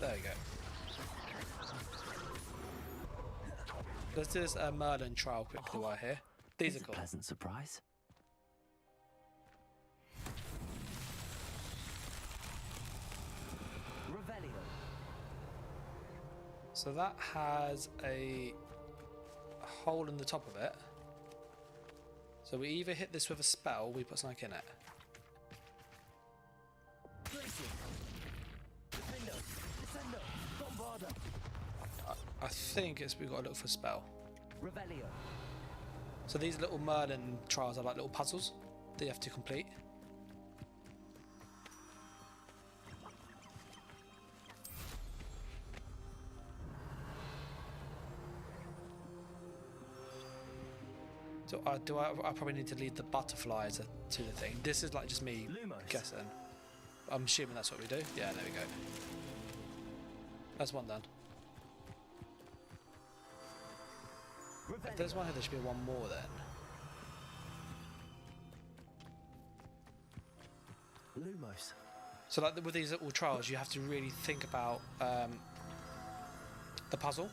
There we go. Let's do this Merlin trial quickly while here. These are It's a cool. pleasant surprise. Revelio. So that has a hole in the top of it. So we either hit this with a spell, or we put something in it. I think we've got to look for a spell. Revelio. So these little Merlin trials are like little puzzles that you have to complete. So I probably need to lead the butterflies to the thing. This is like just me Lumos. guessing. I'm assuming that's what we do. Yeah, there we go. That's one done. If there's one here, there should be one more then. Lumos. So like with these little trials, you have to really think about the puzzle.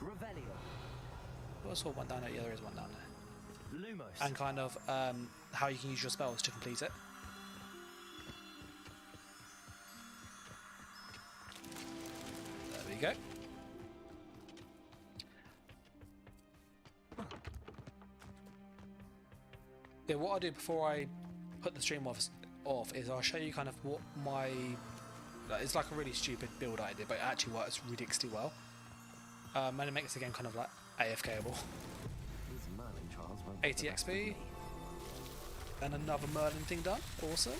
Revelio. I saw one down there. Yeah, there is one down there. Lumos. And kind of how you can use your spells to complete it. There we go. Yeah, what I do before I put the stream off is I'll show you kind of what my... it's like a really stupid build I did, but it actually works ridiculously well. And it makes the game kind of like AFKable. 80 XP. And another Merlin thing done. Awesome.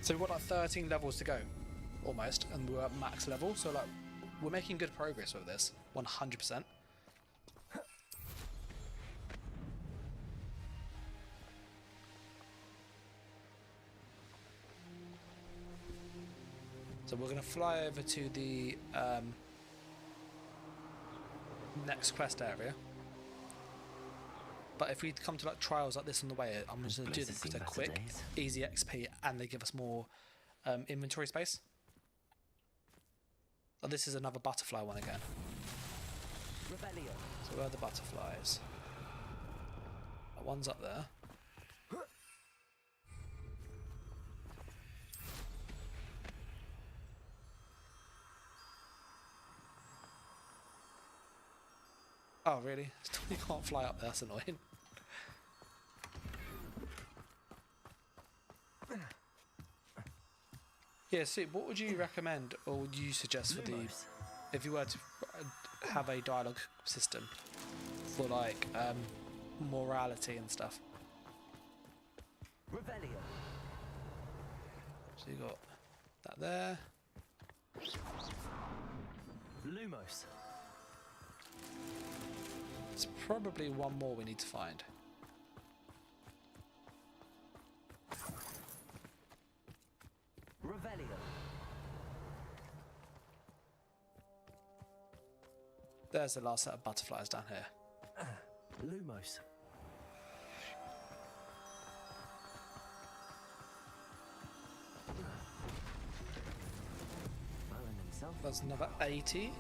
So we've got like 13 levels to go. Almost. And we're at max level. So like we're making good progress with this. 100%. So we're going to fly over to the next quest area. But if we come to like trials like this on the way, I'm just going to do them because they're quick, easy XP, and they give us more inventory space. Oh, this is another butterfly one again. Revelio. So where are the butterflies? That one's up there. Oh really? You can't fly up there, that's annoying. Yeah, so what would you recommend or would you suggest for the... if you were to have a dialogue system for like morality and stuff? Revelio. So you got that there. Lumos. There's probably one more we need to find. Revelio. There's the last set of butterflies down here. Lumos. Merlin himself. There's another 80.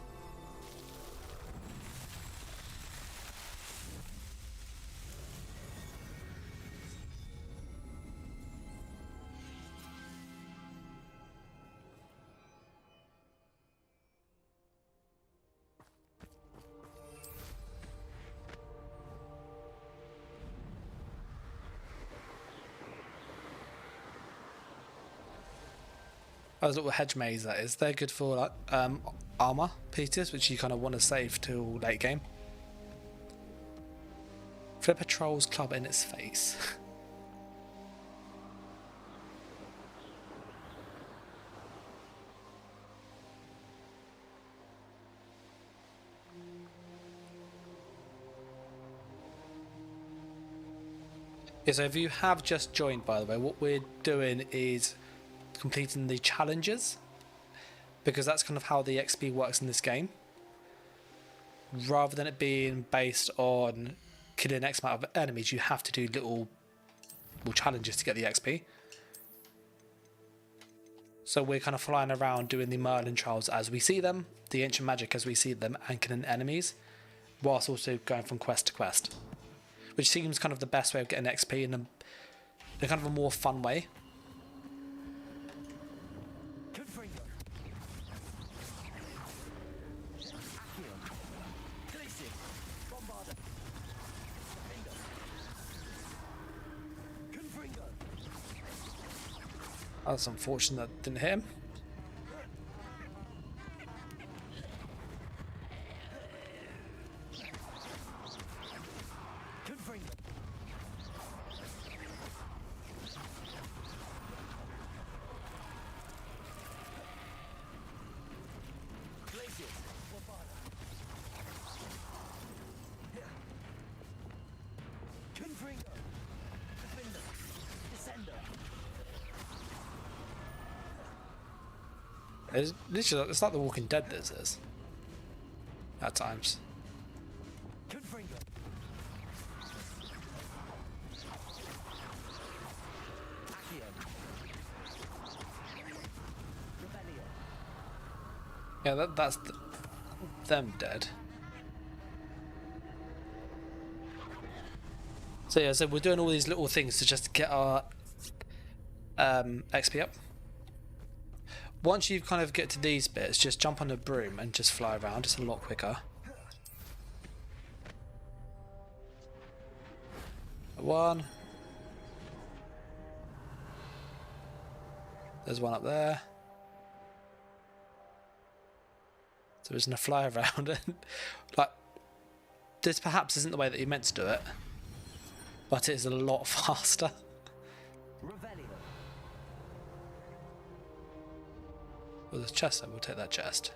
Those little hedge maze that is, they're good for like armor pieces, which you kind of want to save till late game. Flip a troll's club in its face. Yeah, so if you have just joined, by the way, what we're doing is completing the challenges, because that's kind of how the XP works in this game. Rather than it being based on killing X amount of enemies, you have to do little challenges to get the XP. So we're kind of flying around doing the Merlin trials as we see them, the ancient magic as we see them, and killing enemies, whilst also going from quest to quest. Which seems kind of the best way of getting XP in a kind of a more fun way. That's unfortunate that didn't hit him. It's literally, it's like The Walking Dead, this is. At times. Yeah, that's them dead. So yeah, so we're doing all these little things to just get our XP up. Once you kind of get to these bits, just jump on a broom and just fly around. It's a lot quicker. One. There's one up there. So we're just gonna fly around and like this perhaps isn't the way that you meant to do it, but it is a lot faster. Well, there's a chest there, we'll take that chest.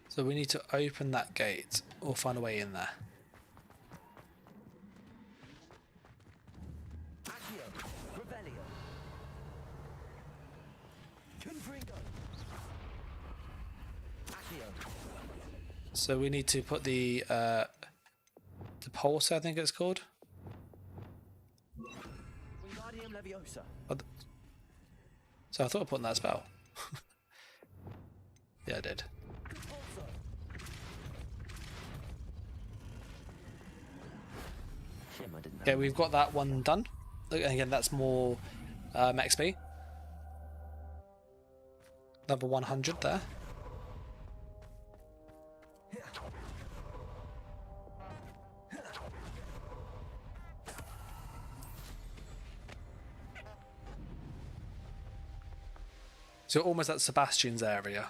So we need to open that gate or find a way in there. So we need to put the pulse, I think it's called. So I thought I put in that spell. Yeah, I did. Okay, we've got that one done. Again, that's more XP. Level 100 there. So almost at Sebastian's area.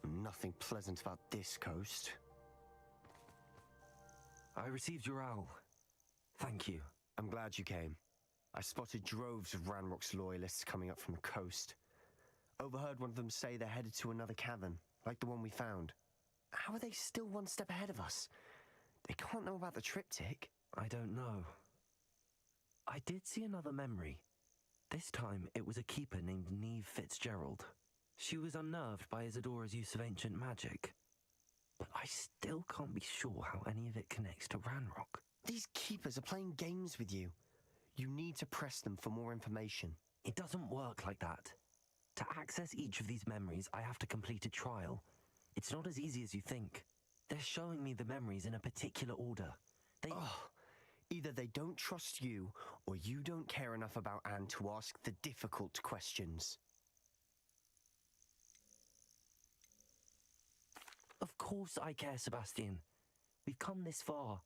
Nothing pleasant about this coast. I received your owl. Thank you. I'm glad you came. I spotted droves of Ranrock's loyalists coming up from the coast. Overheard one of them say they're headed to another cavern, like the one we found. How are they still one step ahead of us? They can't know about the triptych. I don't know. I did see another memory. This time it was a keeper named Neve Fitzgerald. She was unnerved by Isadora's use of ancient magic. But I still can't be sure how any of it connects to Ranrock. These keepers are playing games with you. You need to press them for more information. It doesn't work like that. To access each of these memories, I have to complete a trial. It's not as easy as you think. They're showing me the memories in a particular order. Either they don't trust you, or you don't care enough about Anne to ask the difficult questions. Of course I care, Sebastian. We've come this far.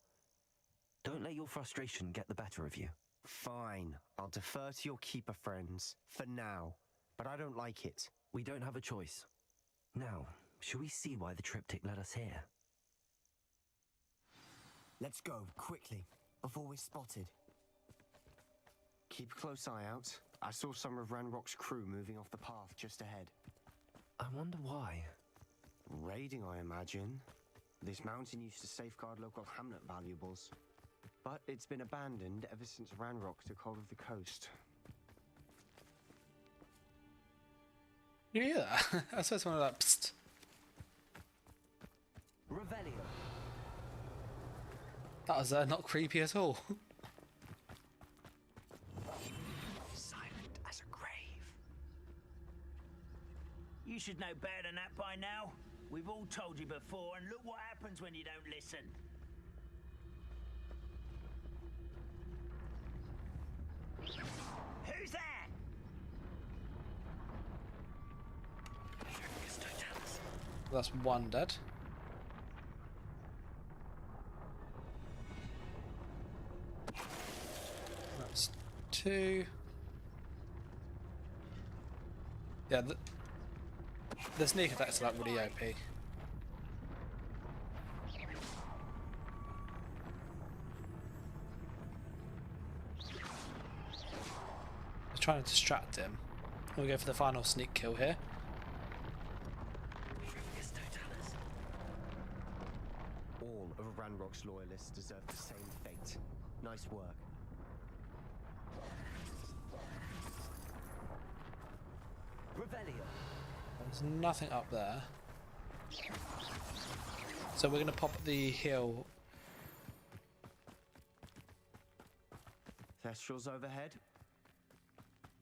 Don't let your frustration get the better of you. Fine. I'll defer to your keeper friends, for now. But I don't like it. We don't have a choice. Now, shall we see why the triptych led us here? Let's go, quickly, before we're spotted. Keep a close eye out. I saw some of Ranrock's crew moving off the path just ahead. I wonder why. Raiding, I imagine. This mountain used to safeguard local hamlet valuables, but it's been abandoned ever since Ranrock took hold of the coast. You hear that? I saw someone like, psst. Revelio. That was not creepy at all. Silent as a grave. You should know better than that by now. We've all told you before, and look what happens when you don't listen. Who's there? That's one dead. That's two. Yeah, the sneak attacks are like really OP. I'm trying to distract him. We'll go for the final sneak kill here. All of Ranrock's loyalists deserve the same fate. Nice work. Revelio. There's nothing up there. So we're going to pop the hill. Thestrals overhead.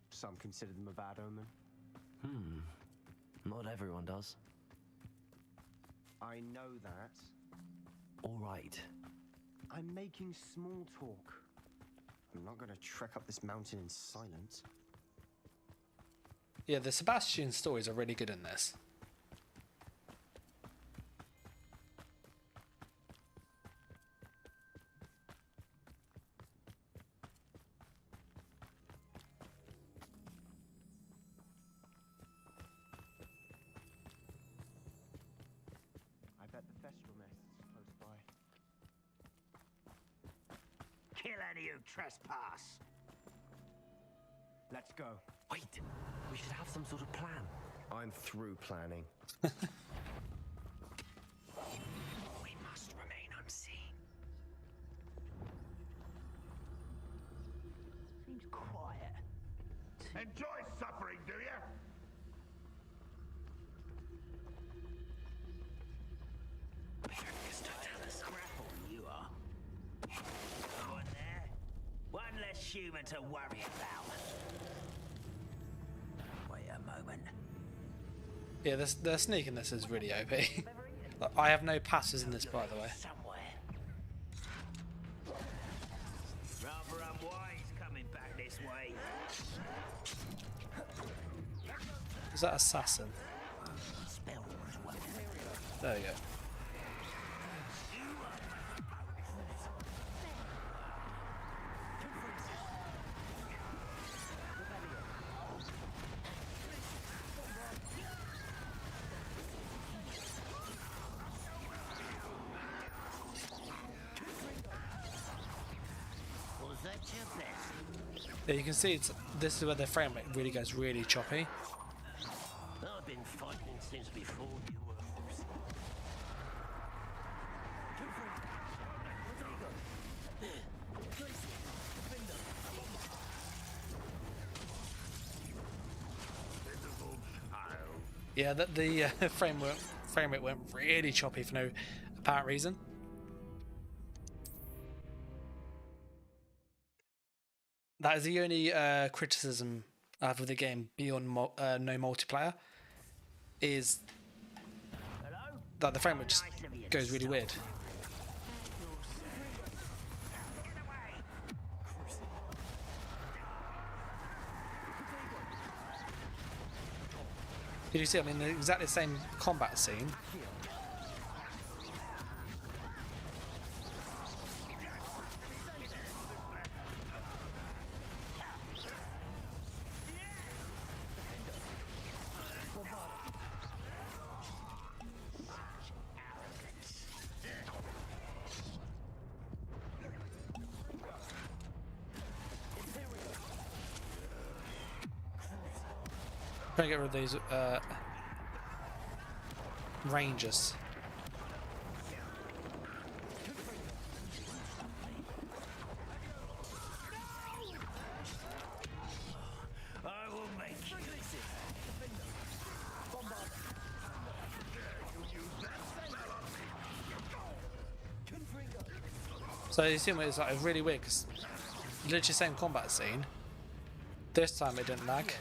Some consider them a bad omen. Not everyone does. I know that. All right. I'm making small talk. I'm not going to trek up this mountain in silence. Yeah, the Sebastian stories are really good in this. I bet the Thestral nest is close by. Kill any who trespass. Let's go. Wait. We should have some sort of plan. I'm through planning. We must remain unseen. Seems quiet. Enjoy suffering, do you? Grapple, you are. No one there. One less human to worry about. Wait a moment. Yeah, the sneak in this is really OP. I have no passes in this, by the way. Somewhere. Rather unwise coming back this way. Is that assassin? Spell work. There you go. Was that your best? Yeah, you can see this is where the frame rate really goes really choppy. I've been fighting since before you were. Yeah, the frame rate went really choppy for no apparent reason. That is the only criticism I have of the game beyond no multiplayer, is that the frame rate just goes really weird. Did you see? I mean, exactly the same combat scene. Trying to get rid of these rangers. So you see, it's like really weird because literally same combat scene. This time it didn't lag.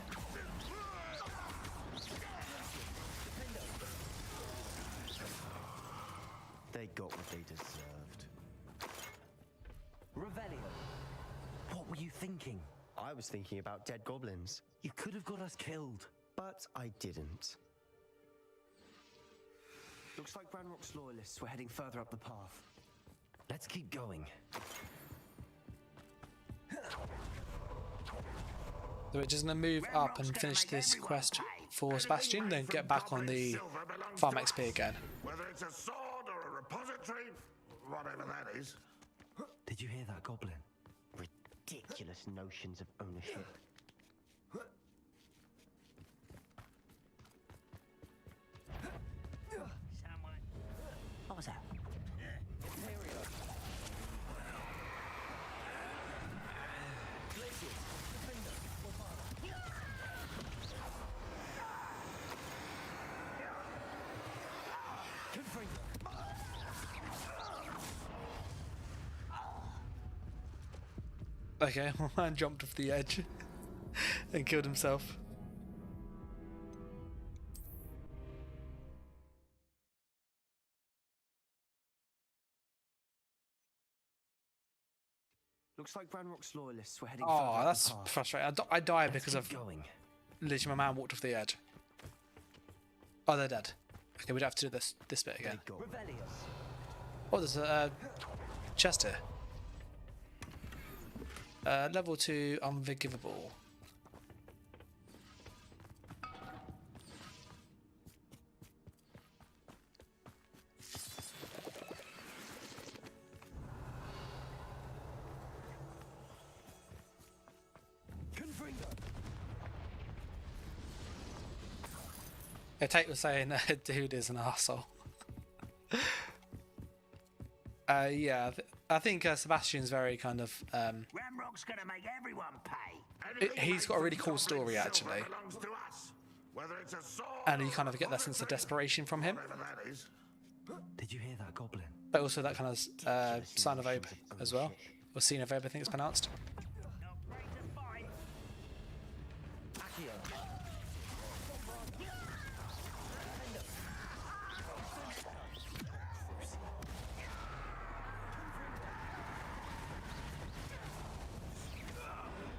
They got what they deserved. Revelio. What were you thinking? I was thinking about dead goblins. You could have got us killed. But I didn't. Looks like Ranrock's loyalists were heading further up the path. Let's keep going. So we're just going to move up and finish this quest for Sebastian, then get back on the farm XP again. Whether it's a sword or a repository, whatever that is. Did you hear that, Goblin? Ridiculous notions of ownership. Someone. What was that? Okay, my man jumped off the edge and killed himself. Looks like Ranrock's loyalists were heading Oh, further up that's the path. frustrating. I died because of literally my man walked off the edge. Oh, they're dead. Okay, we'd have to do this bit again. Oh, there's a chest here. Level 2, unforgivable. Yeah, Tate was saying, dude is an arsehole. Yeah, I think Sebastian's very kind of. Ranrock's gonna make everyone pay. He's got a really cool story actually, and you kind of get that sense of desperation from him. Did you hear that, Goblin? But also that kind of sign of Obe as well, or scene of Obe, I think it's pronounced.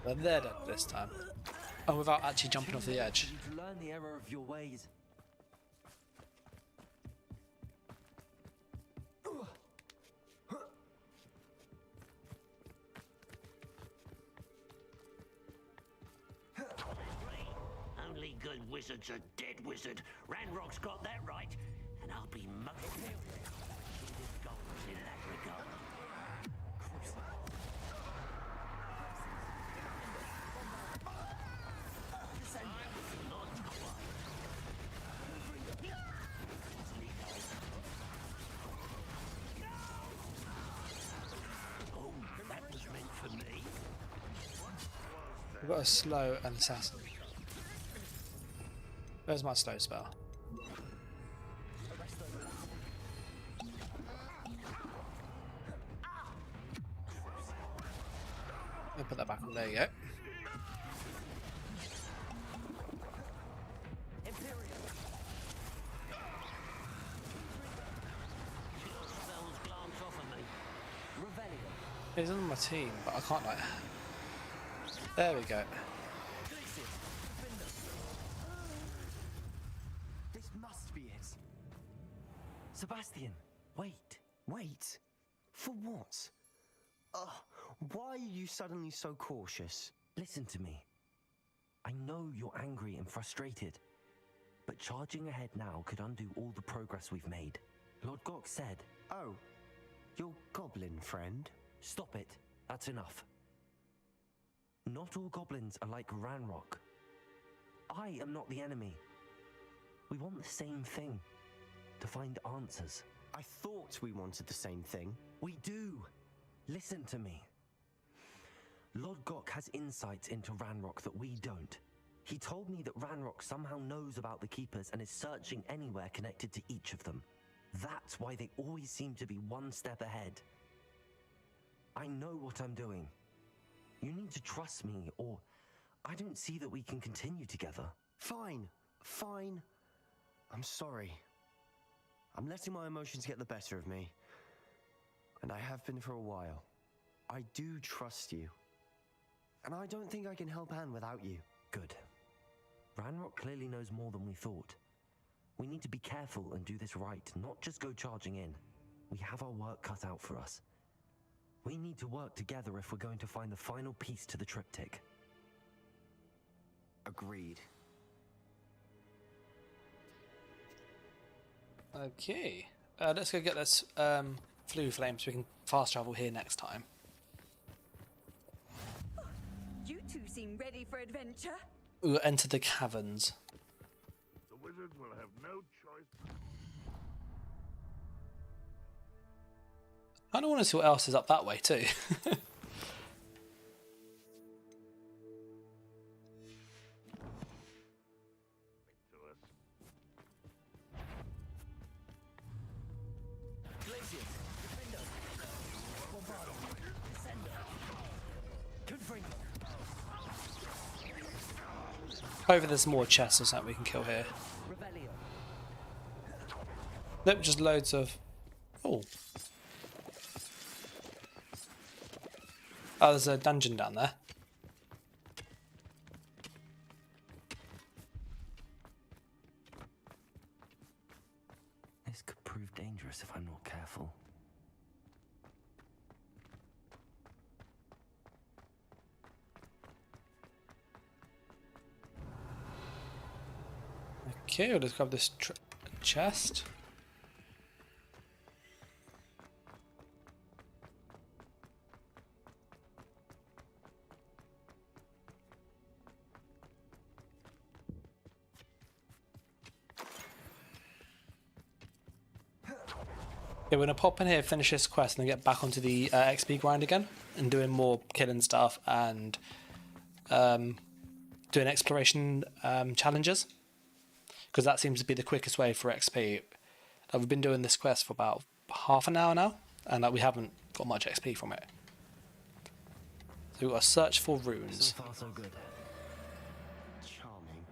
But they're dead this time. Oh, without actually jumping off the edge. You learn the error of your ways. Only good wizards are dead wizard. Ranrock's got that right, and I'll be most goals in that regard. We've got a slow and assassin. Where's my slow spell? I'll put that back on. There you go. He's on my team, but I can't like. There we go. This must be it. Sebastian, wait. Wait? For what? Why are you suddenly so cautious? Listen to me. I know you're angry and frustrated, but charging ahead now could undo all the progress we've made. Lord Gok said... Oh, your goblin friend? Stop it. That's enough. Not all goblins are like Ranrock. I am not the enemy. We want the same thing. To find answers. I thought we wanted the same thing. We do. Listen to me. Lord Gok has insights into Ranrock that we don't. He told me that Ranrock somehow knows about the Keepers and is searching anywhere connected to each of them. That's why they always seem to be one step ahead. I know what I'm doing. You need to trust me, or I don't see that we can continue together. Fine, fine. I'm sorry. I'm letting my emotions get the better of me. And I have been for a while. I do trust you. And I don't think I can help Anne without you. Good. Ranrock clearly knows more than we thought. We need to be careful and do this right, not just go charging in. We have our work cut out for us. We need to work together if we're going to find the final piece to the triptych. Agreed. Okay. Let's go get this flue flame so we can fast travel here next time. You two seem ready for adventure. We'll enter the caverns. The wizard will have no choice. I don't want to see what else is up that way too. Hopefully there's more chests or something we can kill here. Nope, just loads of... Oh. Oh, there's a dungeon down there. This could prove dangerous if I'm not careful. Okay, we'll just grab this chest. Okay, we're going to pop in here, finish this quest, and then get back onto the XP grind again, and doing more killing stuff and doing exploration challenges. Because that seems to be the quickest way for XP. We've been doing this quest for about half an hour now, and we haven't got much XP from it. So we've got to search for runes. So far, so good. Charming.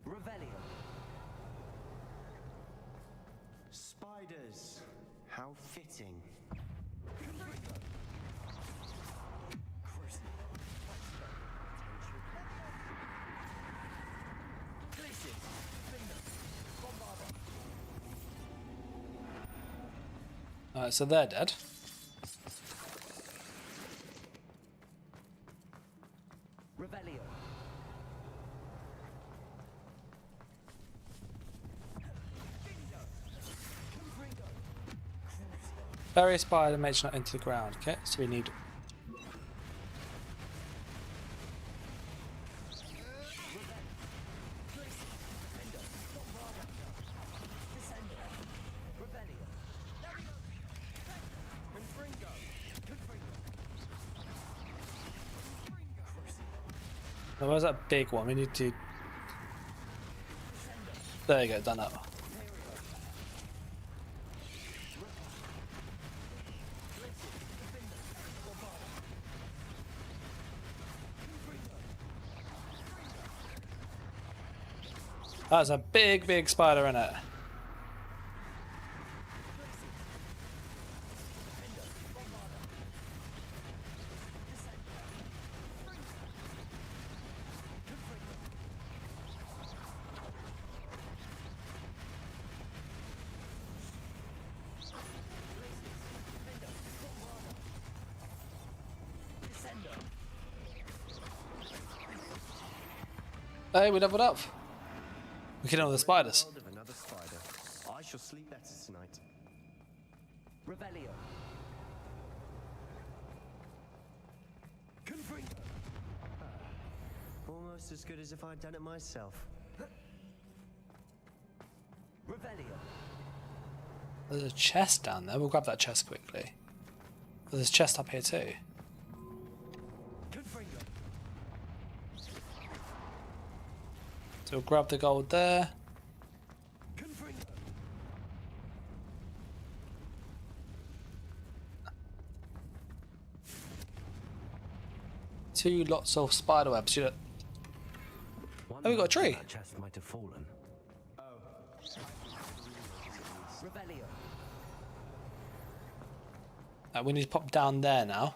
Revelio. Spiders. How fitting. Alright, so they're dead. Revelio. Bury a spider, mage not into the ground. Okay, so we need... Oh, where's that big one? We need to... There you go, done up. That's a big, big spider in it. Hey, we leveled up. We killed all the spiders. Another spider. I shall sleep better tonight. Revelio. Almost as good as if I'd done it myself. Revelio. There's a chest down there. We'll grab that chest quickly. There's a chest up here too. So we'll grab the gold there. 2 lots of spider webs. Oh, we got a tree. That chest might have fallen. We need to pop down there now.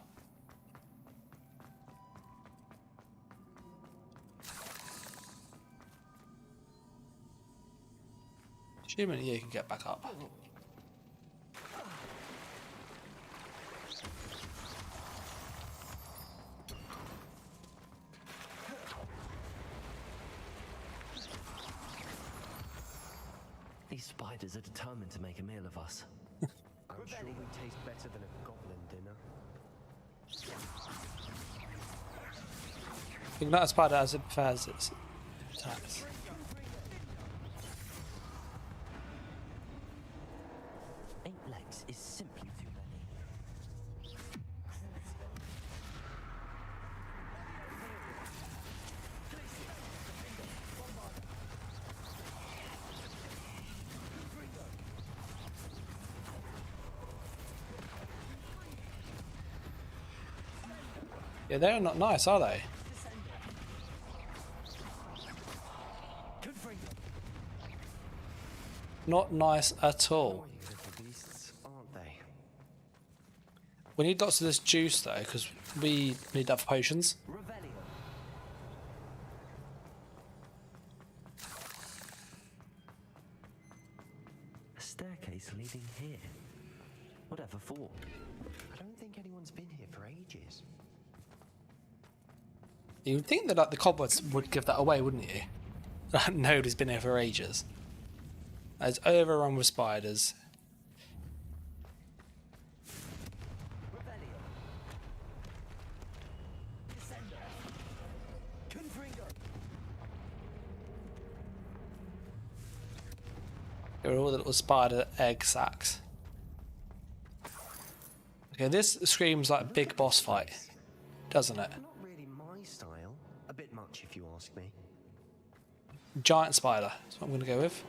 Assuming you can get back up. These spiders are determined to make a meal of us. I'm sure we taste better than a goblin dinner. Ignite a spider as it prefers its attacks. Eight legs is simply too many. Yeah, they're not nice, are they? Not nice at all. Beasts, aren't they? We need lots of this juice though, because we need that for potions. A staircase leading here. Whatever for? I don't think anyone's been here for ages. You'd think that like the cobwebs would give that away, wouldn't you? Nobody's been here for ages. It's overrun with spiders. Here are all the little spider egg sacs. Okay, this screams like big boss fight, doesn't it? Not really my style. A bit much, if you ask me. Giant spider. That's what I'm going to go with.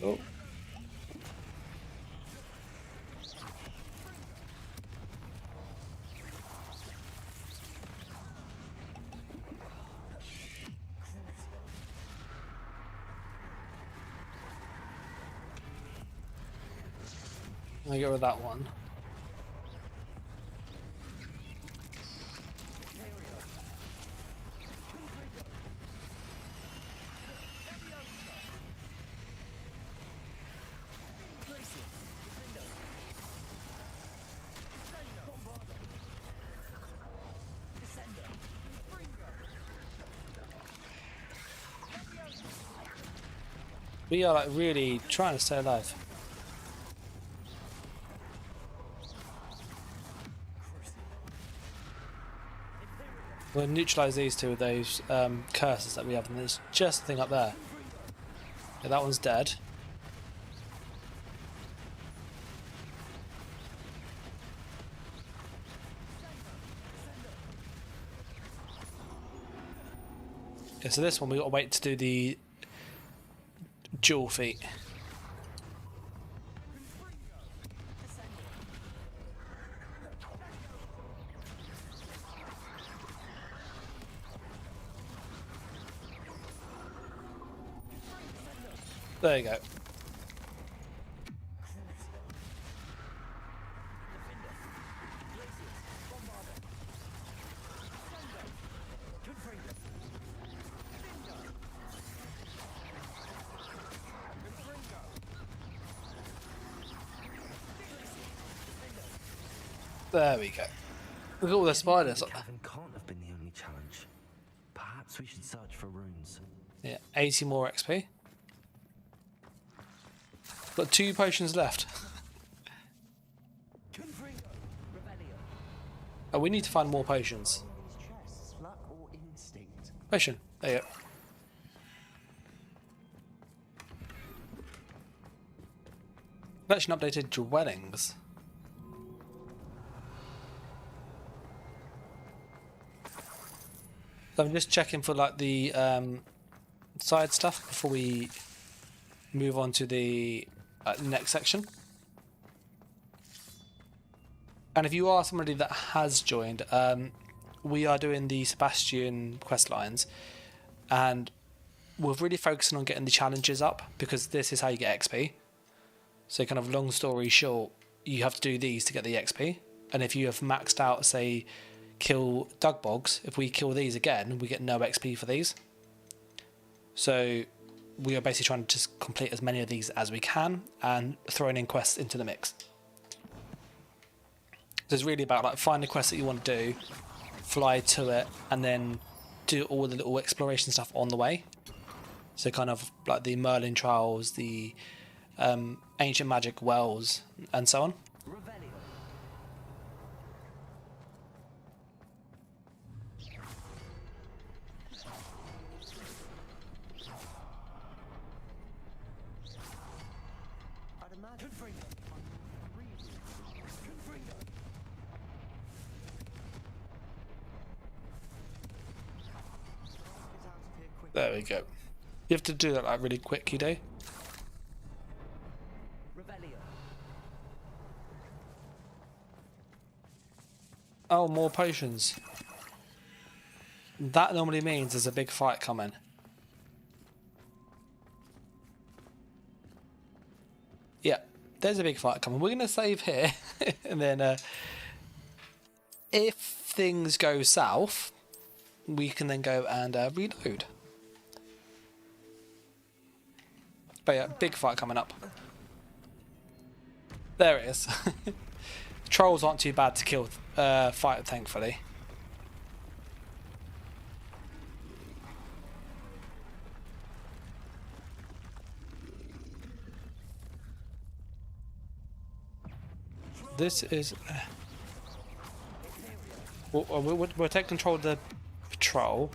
Oh. I'll get rid of that one. We are like really trying to stay alive. We'll neutralise these two with those curses that we have, and there's just the thing up there. Yeah, that one's dead. Okay, so this one we got to wait to do the dual feet. There you go. There we go. Look at all the spiders. Cavern can't have been the only challenge. Perhaps we should search for runes. Yeah, 80 more XP. Got 2 potions left. Oh, we need to find more potions. Potion. There you go. Collection updated dwellings. So I'm just checking for like the side stuff before we move on to the next section. And if you are somebody that has joined, we are doing the Sebastian quest lines, and we're really focusing on getting the challenges up because this is how you get XP. So kind of long story short, you have to do these to get the XP. And if you have maxed out, say, kill Dugbogs, if we kill these again, we get no XP for these. So we are basically trying to just complete as many of these as we can and throwing in quests into the mix. So it's really about like find the quest that you want to do, fly to it, and then do all the little exploration stuff on the way. So kind of like the Merlin trials, the ancient magic wells, and so on. There we go. You have to do that like really quick, you do. Oh, more potions. That normally means there's a big fight coming. Yeah, there's a big fight coming. We're going to save here. And then if things go south, we can then go and reload. But yeah, big fight coming up. There it is. Trolls aren't too bad to kill, fight, thankfully. This is... we'll take control of the patrol.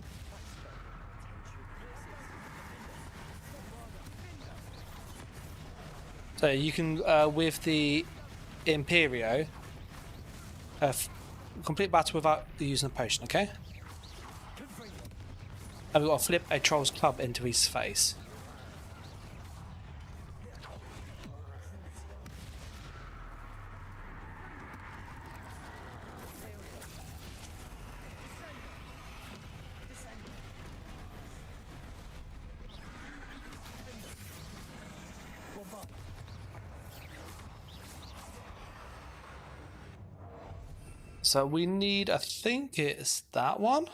So you can, with the Imperio, complete battle without using a potion, okay? And we've got to flip a troll's club into his face. So we need, I think it's that one.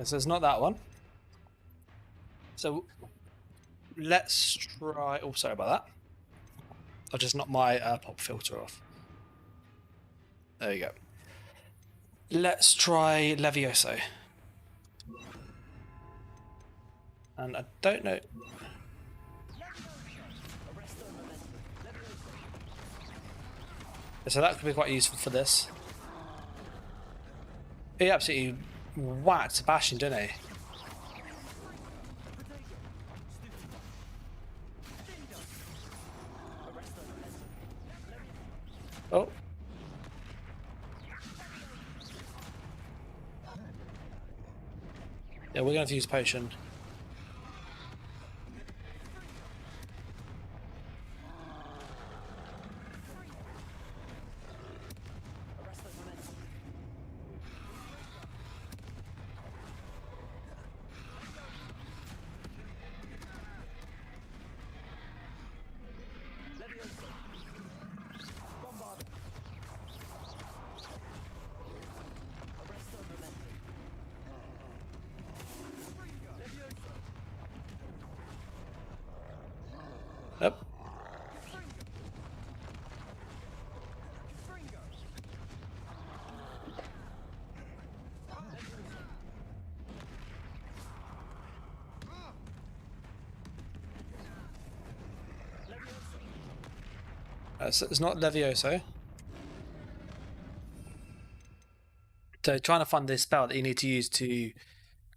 So it's not that one. So let's try. Oh, sorry about that. I'll just knock my pop filter off. There you go. Let's try Levioso. And I don't know. So that could be quite useful for this. He absolutely whacked Sebastian, didn't he? Oh. Yeah, we're going to have to use potion. So it's not Levioso. So trying to find this spell that you need to use to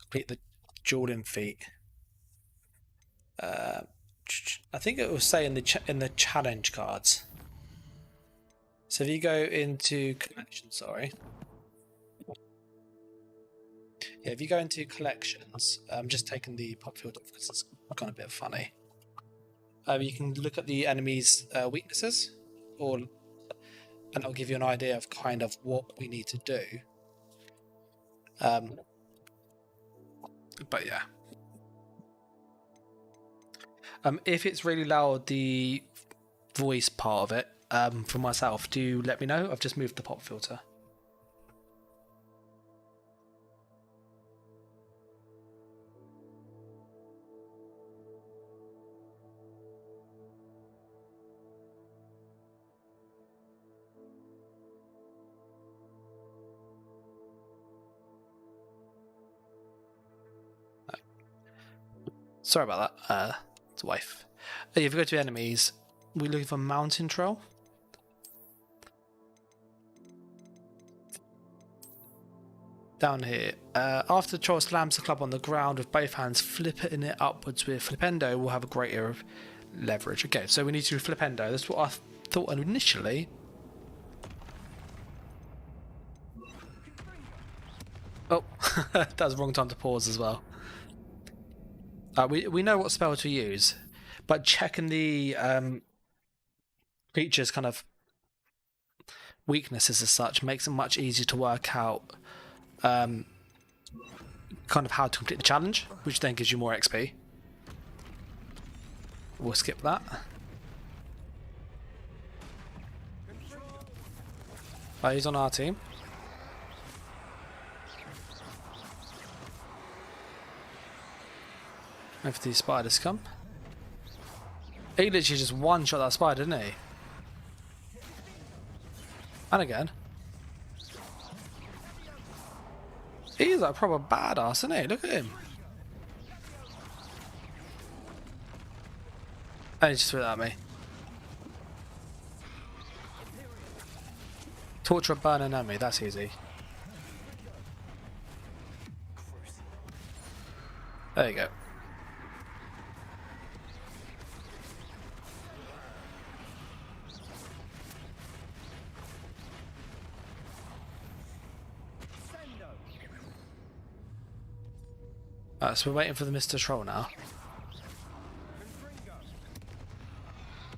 complete the Jordan feat. I think it will say in the challenge cards. So if you go into collection, sorry. Yeah, if you go into collections, I'm just taking the pop filter off because it's gone a bit funny. You can look at the enemy's weaknesses, and it'll give you an idea of kind of what we need to do. But yeah. If it's really loud, the voice part of it, for myself, do let me know. I've just moved the pop filter. Sorry about that. It's wife. If you go to enemies, we're looking for mountain troll. Down here. After the troll slams the club on the ground with both hands, flipping it upwards with Flipendo will have a greater leverage. Okay, so we need to do Flipendo. That's what I thought initially. Oh, that was the wrong time to pause as well. We know what spell to use, but checking the creature's kind of weaknesses as such makes it much easier to work out kind of how to complete the challenge, which then gives you more XP. We'll skip that. He's on our team. Wait for these spiders to come. He literally just one-shot that spider, didn't he? And again. He's like a proper badass, isn't he? Look at him. And he just threw it at me. Torture a burning enemy, that's easy. There you go. So we're waiting for the Mr. Troll now.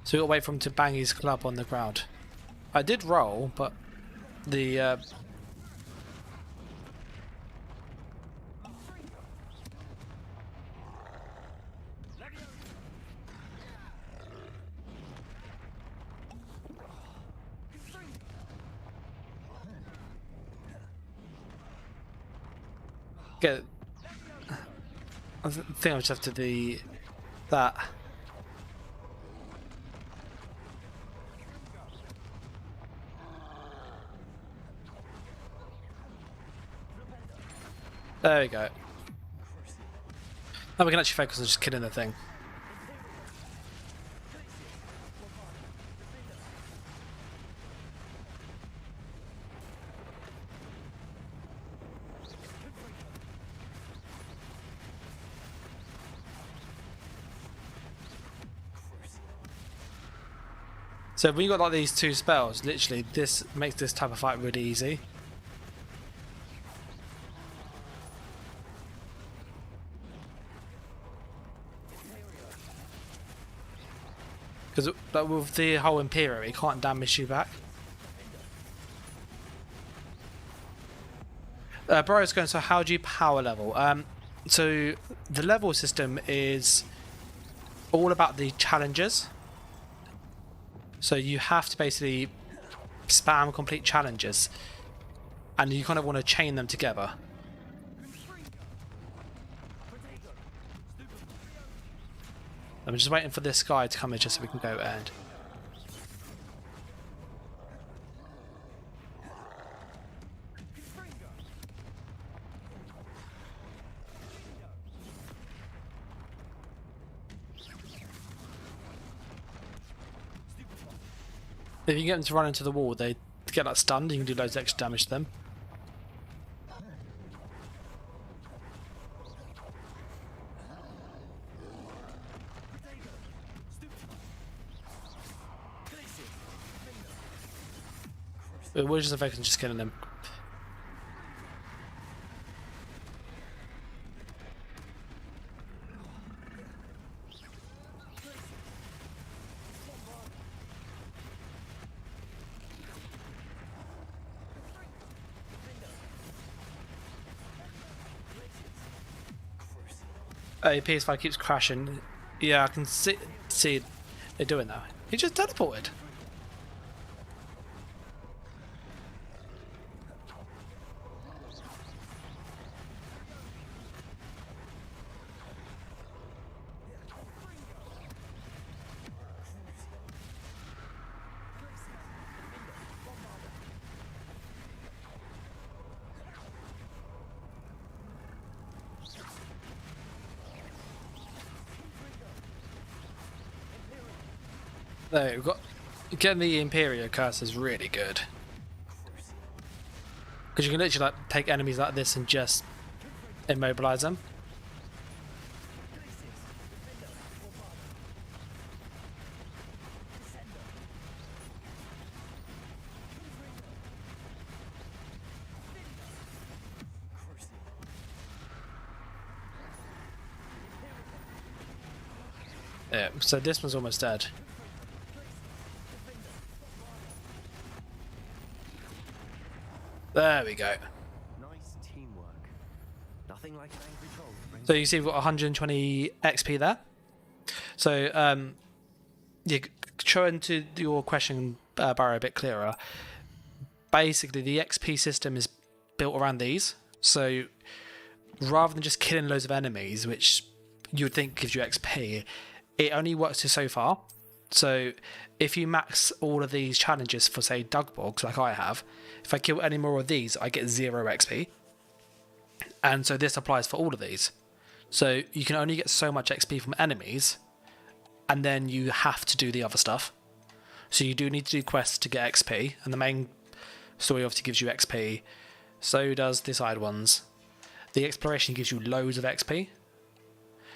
So we'll wait for him to bang his club on the ground. I did roll, but the get. I think I just have to do that. There we go. Now we can actually focus on just killing the thing. So when you got like these two spells, literally this makes this type of fight really easy. Because with the whole Imperial, it can't damage you back. Burrow's going, so how do you power level? So the level system is all about the challenges. So you have to basically spam complete challenges, and you kind of want to chain them together. I'm just waiting for this guy to come in just so we can go and. If you get them to run into the wall, they get like stunned. You can do loads of extra damage to them. But we're just effectively just killing them. PS5 keeps crashing. Yeah, I can see they're doing that. He just teleported. There, we've got getting the Imperial curse is really good because you can literally like take enemies like this and just immobilize them. Yeah, so this one's almost dead. There we go. Nice teamwork. Nothing like an angry troll. So you see we've got 120 XP there. So you're trying to your question, Barrow, a bit clearer. Basically, the XP system is built around these. So rather than just killing loads of enemies, which you would think gives you XP, it only works to so far. So if you max all of these challenges for, say, Dugbogs, like I have, if I kill any more of these, I get 0 XP. And so this applies for all of these. So you can only get so much XP from enemies, and then you have to do the other stuff. So you do need to do quests to get XP, and the main story obviously gives you XP. So does the side ones. The exploration gives you loads of XP.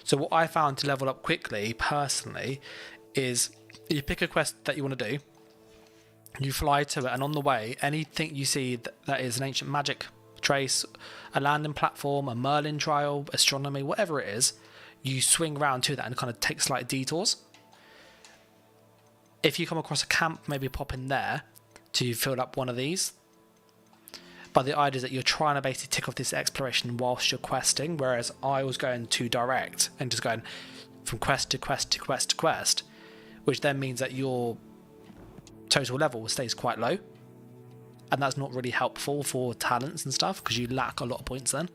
So what I found to level up quickly, personally, is you pick a quest that you want to do, you fly to it, and on the way, anything you see that is an ancient magic trace, a landing platform, a Merlin trial, astronomy, whatever it is, you swing around to that and kind of take slight detours. If you come across a camp, maybe pop in there to fill up one of these. But the idea is that you're trying to basically tick off this exploration whilst you're questing, whereas I was going too direct and just going from quest to quest to quest to quest, which then means that your total level stays quite low, and that's not really helpful for talents and stuff because you lack a lot of points then.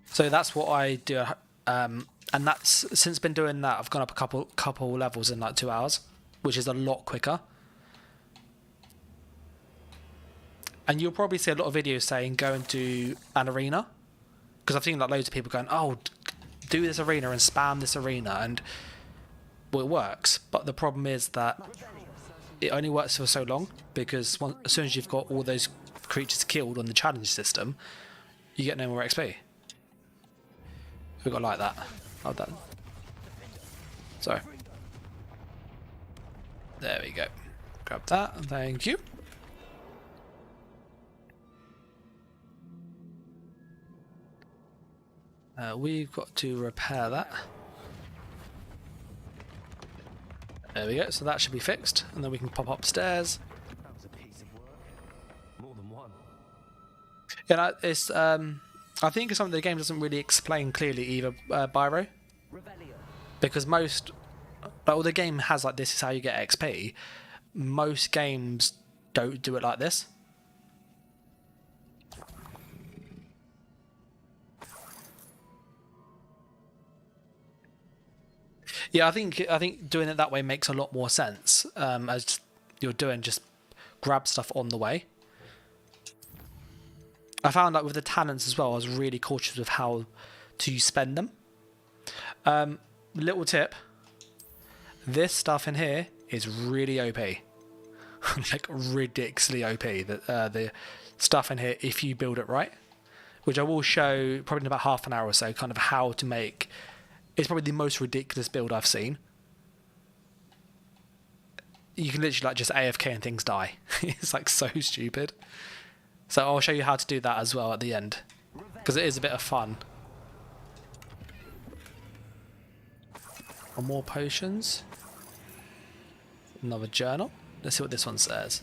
So that's what I do, and that's since been doing that, I've gone up a couple levels in like 2 hours, which is a lot quicker. And you'll probably see a lot of videos saying go and do an arena, because I've seen like loads of people going, oh, do this arena and spam this arena, and well, it works. But the problem is that it only works for so long, because as soon as you've got all those creatures killed on the challenge system, you get no more XP. We got like that. Like that. Sorry. There we go. Grab that. Thank you. We've got to repair that. There we go. So that should be fixed, and then we can pop upstairs. That was a piece of work. More than one. Yeah, it's I think it's something the game doesn't really explain clearly either, Byro. Because most, like, all the game has like this is how you get XP. Most games don't do it like this. Yeah, I think doing it that way makes a lot more sense. As you're doing, just grab stuff on the way. I found like with the talents as well, I was really cautious with how to spend them, Little tip. This stuff in here is really OP. Like ridiculously OP. The stuff in here, if you build it right, which I will show probably in about half an hour or so, kind of how to make. It's probably the most ridiculous build I've seen. You can literally like just AFK and things die. It's like so stupid. So I'll show you how to do that as well at the end, because it is a bit of fun. And more potions. Another journal. Let's see what this one says.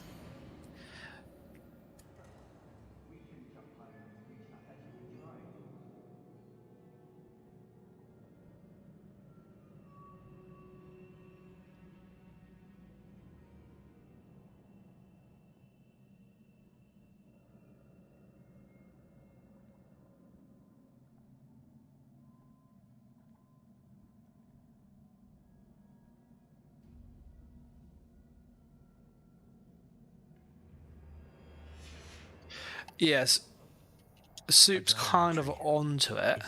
Yes, Soup's kind of onto it,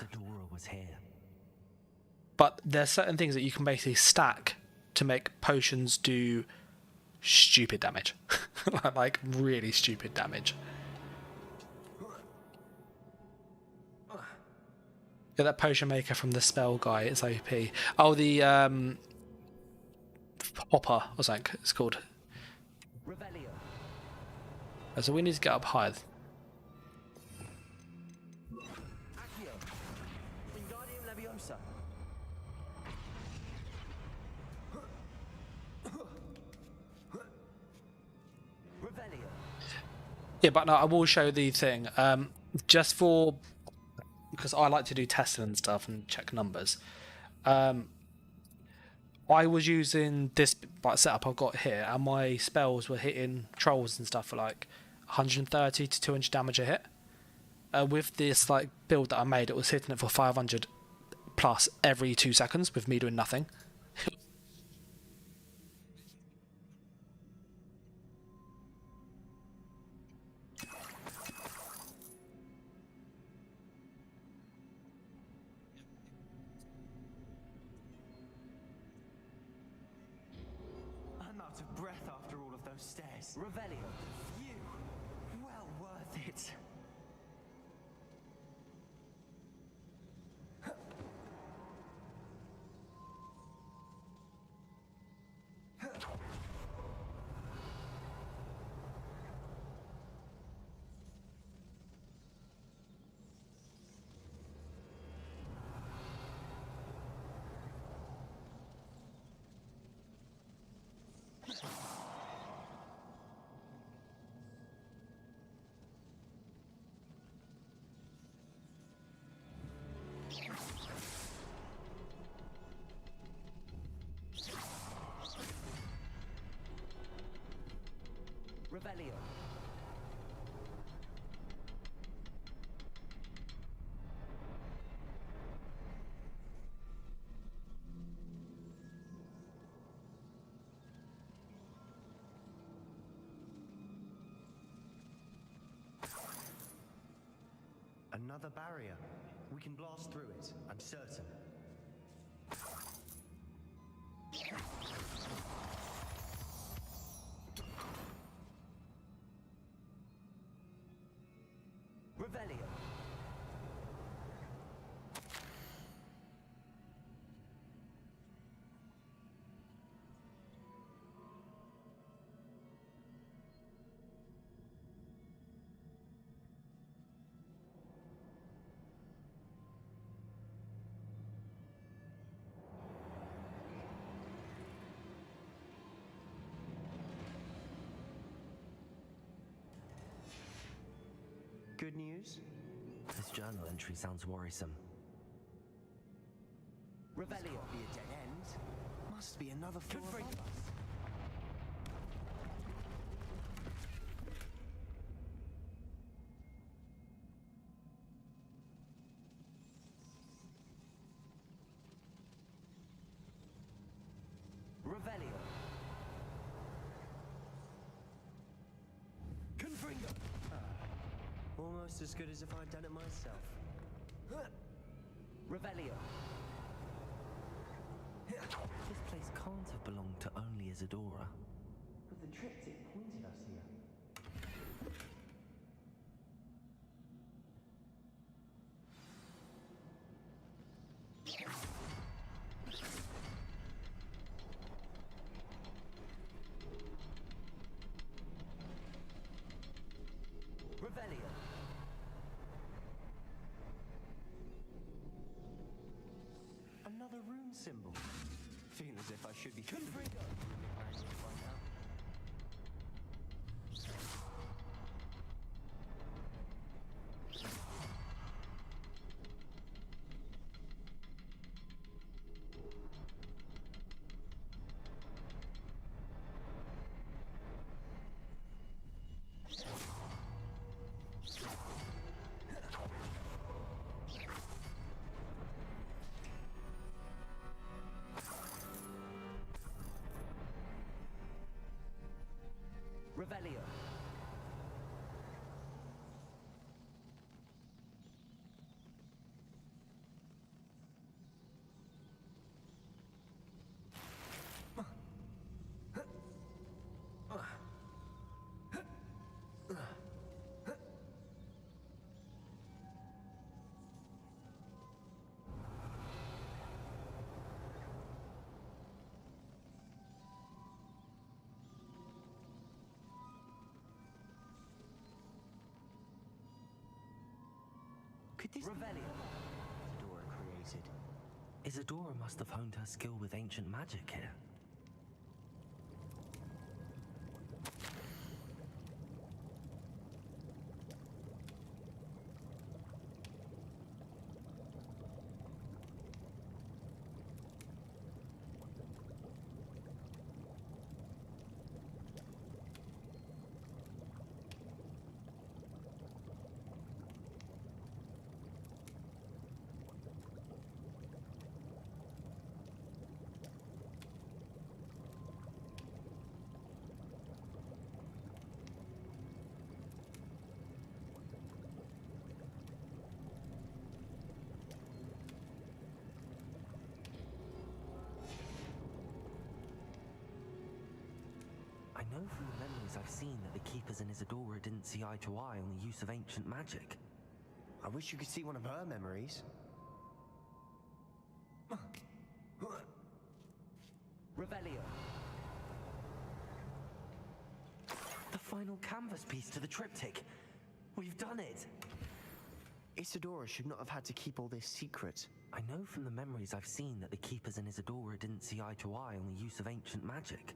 but there's certain things that you can basically stack to make potions do stupid damage. Like really stupid damage. Yeah, that potion maker from the spell guy is OP. Oh, the hopper or something it's called. So we need to get up high. Yeah, but no, I will show the thing. Just for, because I like to do testing and stuff and check numbers. I was using this setup I've got here, and my spells were hitting trolls and stuff for like 130 to 200 damage a hit. With this like build that I made, it was hitting it for 500 plus every 2 seconds with me doing nothing. Revelio, you, well worth it. Revelio. Another barrier. We can blast through it, I'm certain. Revelio. Good news? This journal entry sounds worrisome. Revelio. Be a dead end. Must be another floor above us. Revelio. Confringo. Almost as good as if I'd done it myself. Revelio. This place can't have belonged to only Isadora. But the triptych pointed us here. Revelio. Another rune symbol. Feel as if I should be Confringo. Nice to find out. Revelio. Could this Revelio. Isadora created. Isadora must have honed her skill with ancient magic here. I know from the memories I've seen that the Keepers and Isadora didn't see eye to eye on the use of ancient magic. I wish you could see one of her memories. Revelio. The final canvas piece to the triptych. We've done it! Isadora should not have had to keep all this secret. I know from the memories I've seen that the Keepers and Isadora didn't see eye to eye on the use of ancient magic.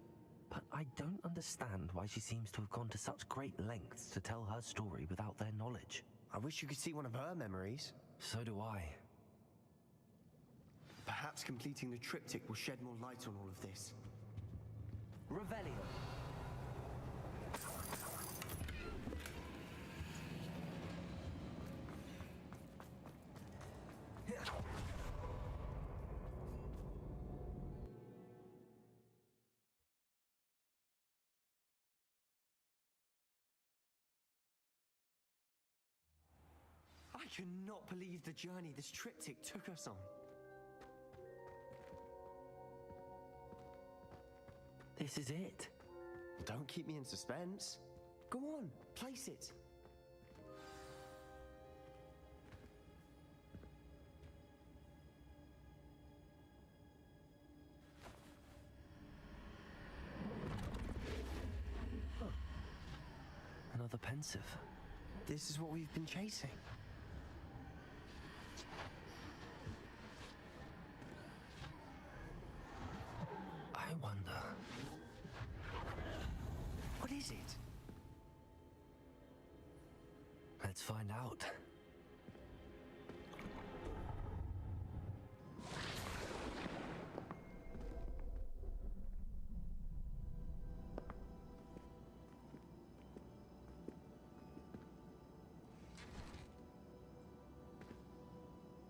But I don't understand why she seems to have gone to such great lengths to tell her story without their knowledge. I wish you could see one of her memories. So do I. Perhaps completing the triptych will shed more light on all of this. Revelio. I cannot believe the journey this triptych took us on. This is it. Don't keep me in suspense. Go on, place it. Another pensive. This is what we've been chasing. I wonder. What is it? Let's find out.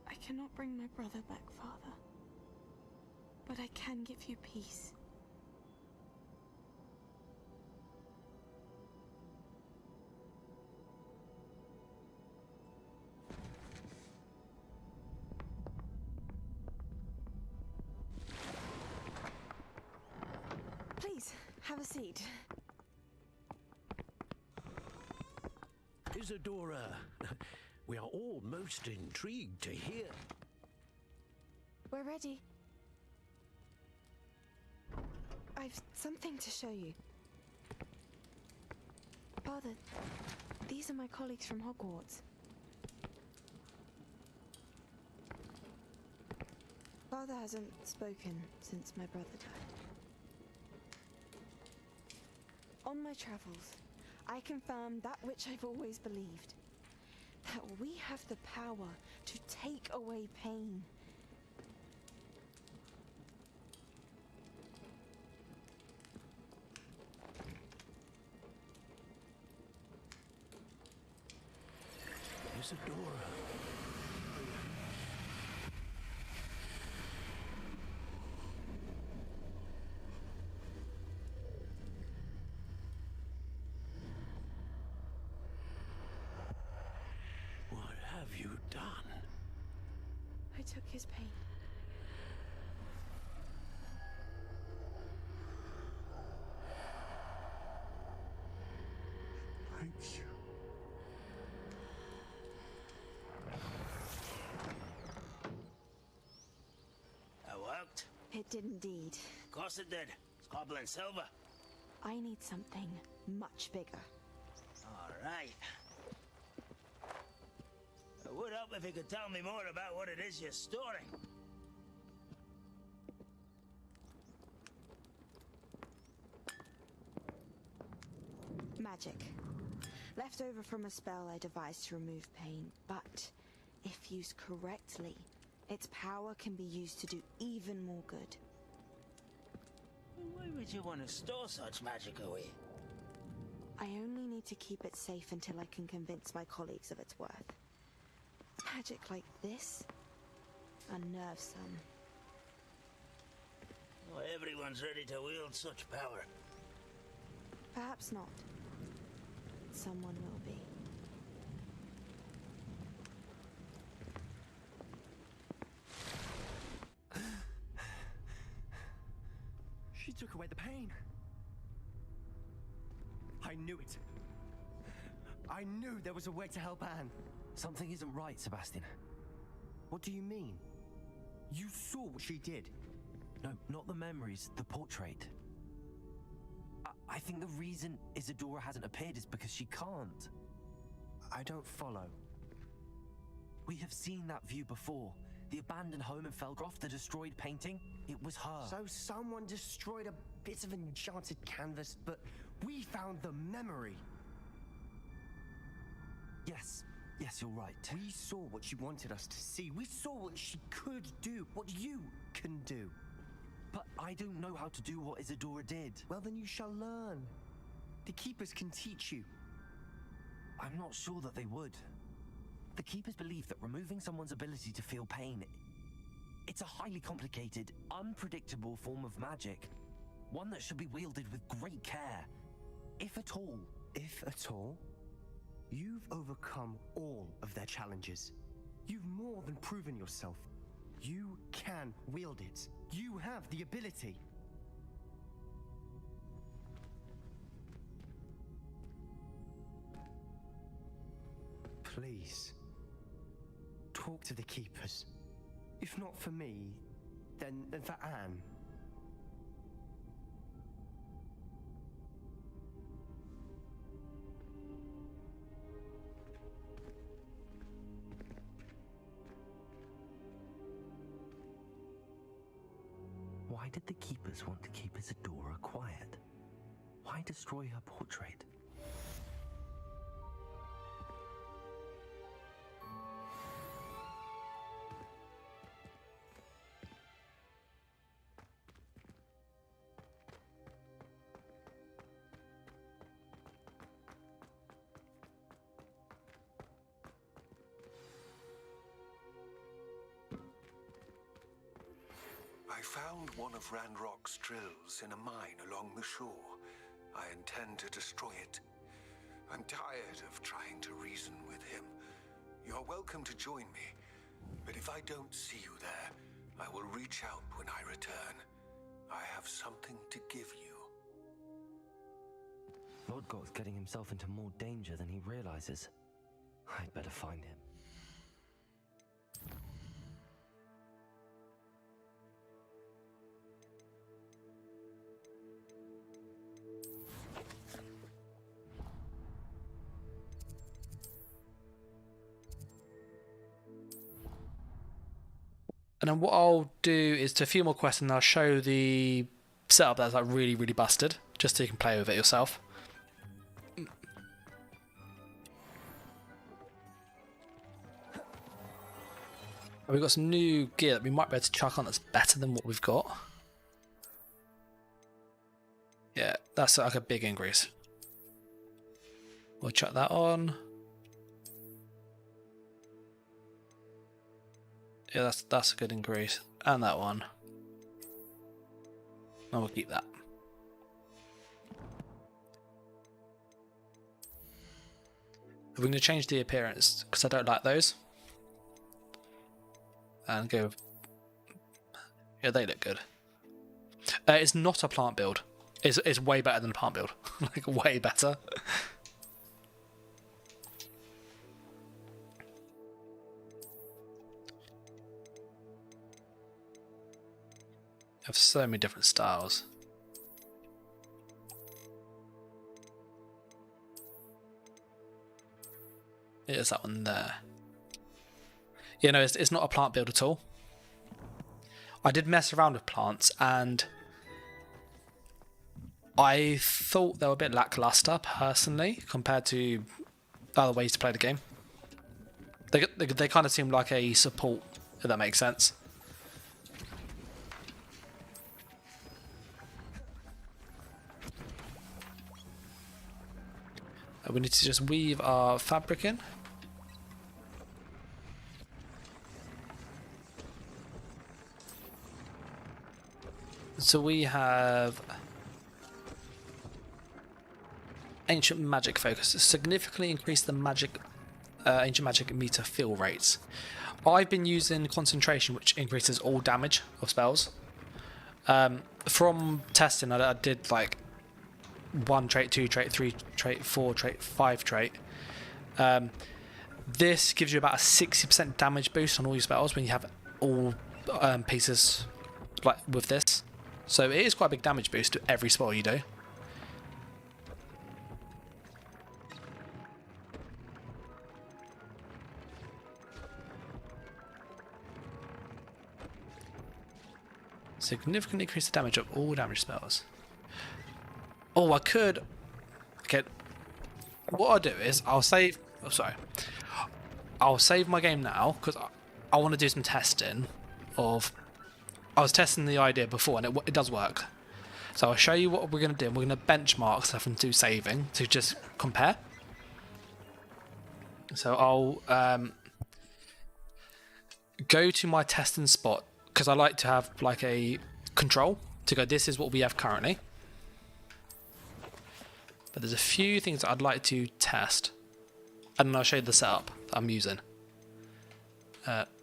I cannot bring my brother back, Father. But I can give you peace. Have a seat. Isadora, we are all most intrigued to hear. We're ready. I've something to show you. Father, these are my colleagues from Hogwarts. Father hasn't spoken since my brother died. On my travels, I confirm that which I've always believed. That we have the power to take away pain. Isadora. What have you done? I took his pain. Thank you. That worked? It did indeed. Of course it did. It's Goblin Silver. I need something much bigger. All right. It would help if you could tell me more about what it is you're storing. Magic. Left over from a spell I devised to remove pain, but if used correctly, its power can be used to do even more good. Why would you want to store such magic away? I only need to keep it safe until I can convince my colleagues of its worth. Magic like this unnerves some. Well, everyone's ready to wield such power. Perhaps not. Someone will be. She took away the pain. I knew it. I knew there was a way to help Anne. Something isn't right, Sebastian. What do you mean? You saw what she did. No, not the memories, the portrait. I think the reason Isadora hasn't appeared is because she can't. I don't follow. We have seen that view before. The abandoned home in Felgroth, the destroyed painting, it was her. So someone destroyed a bit of enchanted canvas, but we found the memory. Yes, you're right. We saw what she wanted us to see. We saw what she could do, what you can do. But I don't know how to do what Isadora did. Well, then you shall learn. The Keepers can teach you. I'm not sure that they would. The Keepers believe that removing someone's ability to feel pain, it's a highly complicated, unpredictable form of magic. One that should be wielded with great care. If at all. If at all? You've overcome all of their challenges. You've more than proven yourself. You can wield it. You have the ability. Please, talk to the Keepers. If not for me, then for Anne. Why did the Keepers want to keep Isadora quiet? Why destroy her portrait? I found one of Ranrock's drills in a mine along the shore. I intend to destroy it. I'm tired of trying to reason with him. You're welcome to join me, but if I don't see you there, I will reach out when I return. I have something to give you. Lodgok's getting himself into more danger than he realizes. I'd better find him. And then what I'll do is to a few more quests and I'll show the setup that's like really, really busted, just so you can play with it yourself. We've got some new gear that we might be able to chuck on that's better than what we've got. Yeah, that's like a big increase. We'll chuck that on. Yeah, that's a good increase. And that one. And we'll keep that. We're going to change the appearance because I don't like those. And go. Yeah, they look good. It's not a plant build. It's way better than a plant build. Like way better. Have so many different styles. Here's that one there. You know, it's not a plant build at all. I did mess around with plants and I thought they were a bit lackluster personally compared to other ways to play the game. They kind of seem like a support, if that makes sense. We need to just weave our fabric in. So we have ancient magic focus. Significantly increase the magic, ancient magic meter fill rates. I've been using concentration, which increases all damage of spells. From testing, I did like 1 trait, 2 trait, 3 trait, 4 trait, 5 trait. This gives you about a 60% damage boost on all your spells when you have all pieces like with this. So it is quite a big damage boost to every spell you do. Significantly increase the damage of all damage spells. Oh, I could. Okay. What I'll do is I'll save. Oh, sorry. I'll save my game now because I want to do some testing of. I was testing the idea before and it does work. So I'll show you what we're going to do. We're going to benchmark stuff and do saving to just compare. So I'll go to my testing spot because I like to have like a control to go, this is what we have currently. But there's a few things that I'd like to test. And then I'll show you the setup that I'm using.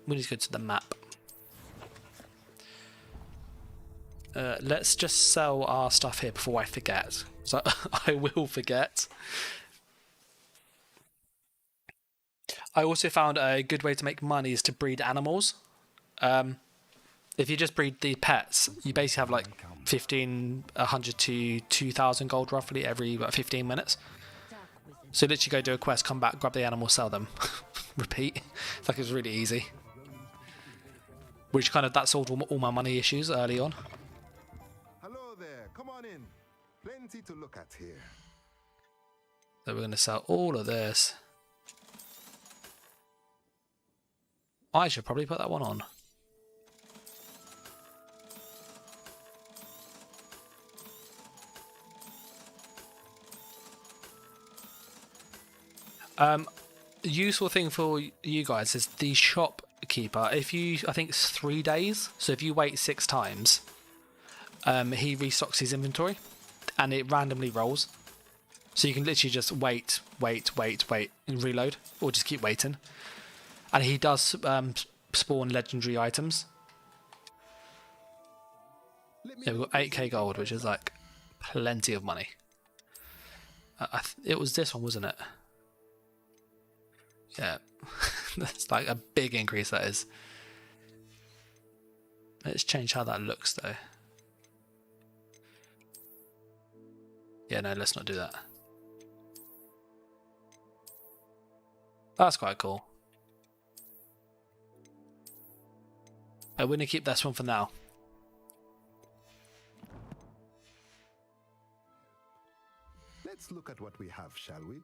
We need to go to the map. Let's just sell our stuff here before I forget. So I will forget. I also found a good way to make money is to breed animals. If you just breed the pets, you basically have like 1,500 to 2,000 gold roughly every 15 minutes. So literally go do a quest, come back, grab the animal, sell them. Repeat. It's like it's really easy. Which kind of, that solved all my money issues early on. Hello there, come on in. Plenty to look at here. So we're going to sell all of this. I should probably put that one on. Useful thing for you guys is the shopkeeper. If you, I think it's 3 days. So if you wait 6 times, he restocks his inventory, and it randomly rolls. So you can literally just wait, and reload, or just keep waiting. And he does spawn legendary items. Yeah, we've got 8k gold, which is like plenty of money. It was this one, wasn't it? Yeah. That's like a big increase, that is. Let's change how that looks, though. Yeah, no, let's not do that. That's quite cool. We're going to keep this one for now. Let's look at what we have, shall we?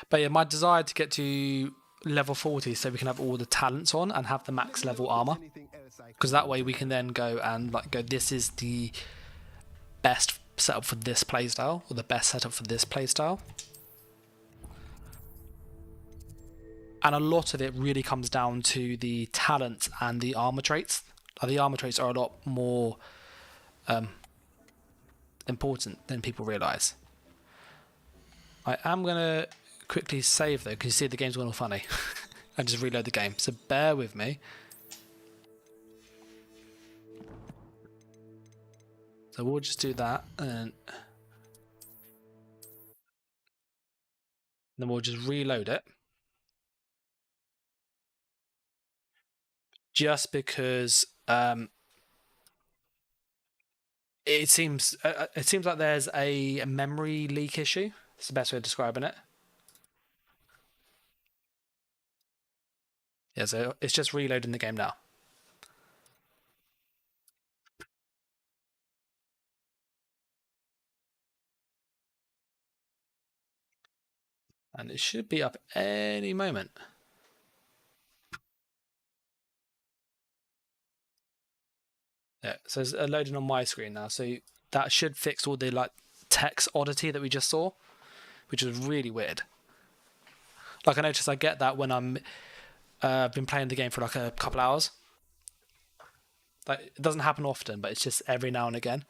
But yeah, my desire to get to level 40 so we can have all the talents on and have the max level armor. Because that way we can then go and like go, this is the best setup for this playstyle, or the best setup for this playstyle. And a lot of it really comes down to the talents and the armor traits. The armor traits are a lot more important than people realise. I am going to quickly save though, because you see the game's gone all funny. And just reload the game, so bear with me. So we'll just do that, and then we'll just reload it. Just because it seems like there's a memory leak issue. It's the best way of describing it. Yeah, so it's just reloading the game now. And it should be up any moment. Yeah, so it's loading on my screen now. So that should fix all the like text oddity that we just saw, which is really weird. Like I notice I get that when I'm been playing the game for like a couple hours. Like it doesn't happen often, but it's just every now and again.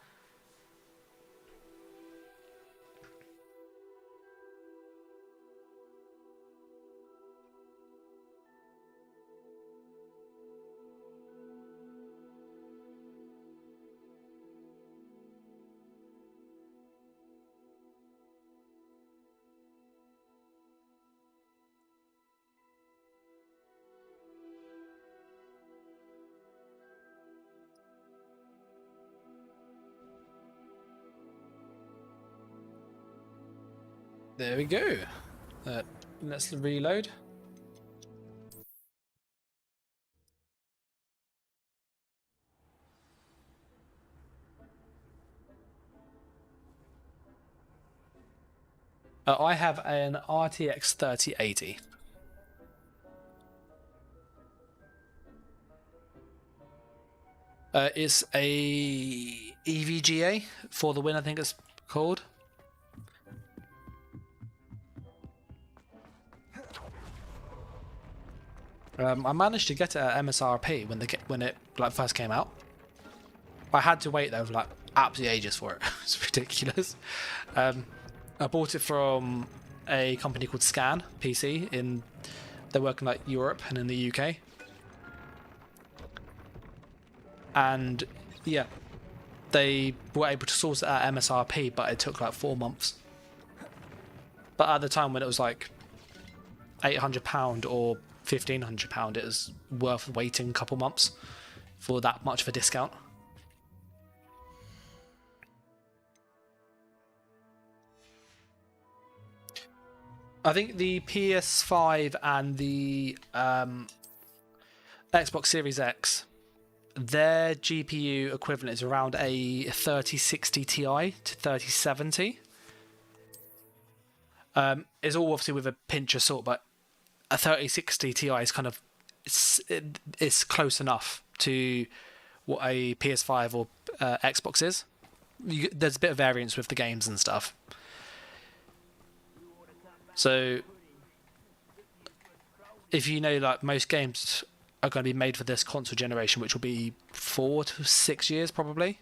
There we go. Let's reload. I have an RTX 3080. It's a EVGA for the win, I think it's called. I managed to get it at MSRP when it like first came out. I had to wait though for like absolute ages for it. It's ridiculous. I bought it from a company called Scan PC they work in like Europe and in the UK. And yeah, they were able to source it at MSRP, but it took like 4 months. But at the time when it was like £800 or £1,500, it was worth waiting a couple months for that much of a discount. I think the PS5 and the Xbox Series X, their GPU equivalent is around a 3060 Ti to 3070. It's all obviously with a pinch of salt, but a 3060 Ti is kind of it's close enough to what a PS5 or Xbox is. There's a bit of variance with the games and stuff. So if you know, like most games are going to be made for this console generation, which will be 4 to 6 years probably.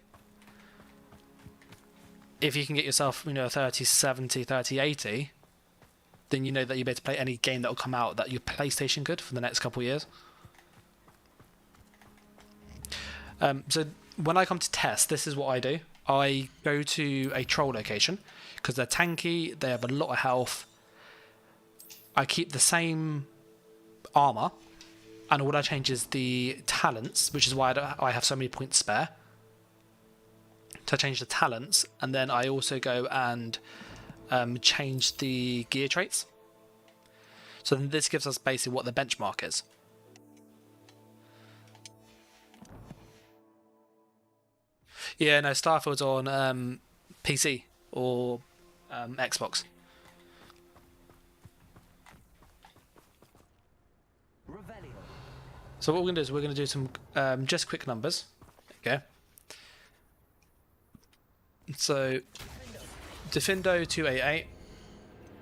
If you can get yourself, a 3070, 3080, then you know that you'll be able to play any game that will come out that your PlayStation could for the next couple of years. So when I come to test, this is what I do. I go to a troll location because they're tanky, they have a lot of health. I keep the same armor, and all I change is the talents, which is why I have so many points spare. So I change the talents, and then I also go and change the gear traits. So then this gives us basically what the benchmark is. Yeah, no, Starfield's on PC or Xbox. So what we're going to do is we're going to do some just quick numbers. Okay. So, Defindo 288.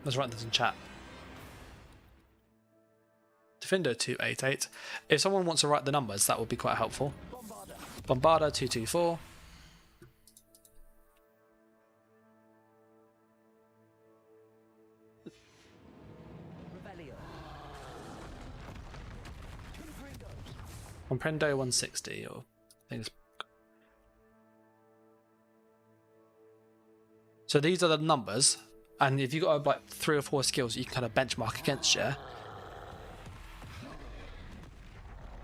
Let's write this in chat. Defindo 288. If someone wants to write the numbers, that would be quite helpful. Bombarda 224. Comprendo 160, or things. So these are the numbers, and if you've got like 3 or 4 skills you can kind of benchmark against, yeah.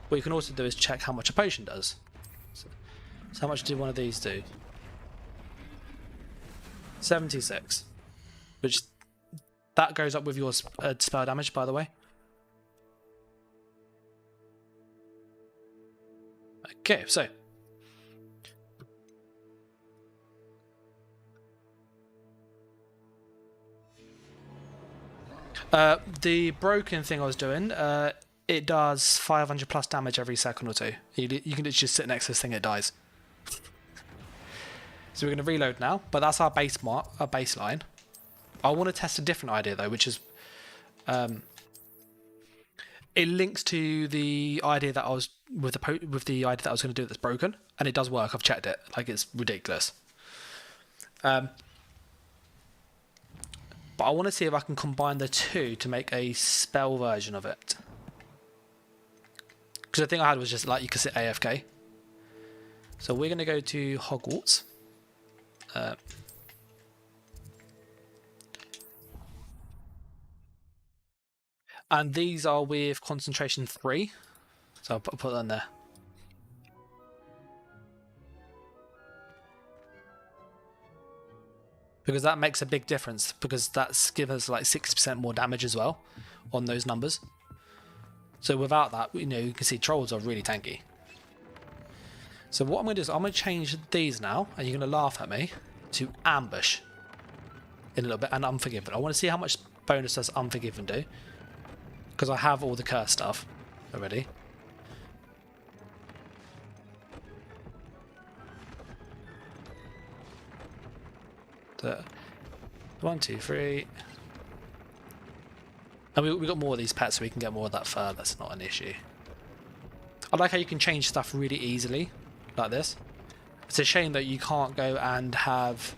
What you can also do is check how much a potion does. So how much do one of these do? 76, which that goes up with your spell damage, by the way. Okay, so the broken thing I was doing, it does 500 plus damage every second or two. You can just sit next to this thing, it dies. So we're going to reload now, but that's our baseline. I want to test a different idea though, which is it links to the idea that I was with the idea that I was going to do that's broken, and it does work. I've checked it. Like, it's ridiculous. But I want to see if I can combine the two to make a spell version of it. Because the thing I had was just like you could sit AFK. So we're going to go to Hogwarts. And these are with concentration 3. So I'll put that in there. Because that makes a big difference, because that's gives us like 6% more damage as well on those numbers. So without that, you know, you can see trolls are really tanky. So what I'm going to do is I'm going to change these now, and you're going to laugh at me, to ambush in a little bit, and unforgiven. I want to see how much bonus does unforgiven do, because I have all the curse stuff already. So, 1, 2, 3. And we got more of these pets, so we can get more of that fur. That's not an issue. I like how you can change stuff really easily, like this. It's a shame that you can't go and have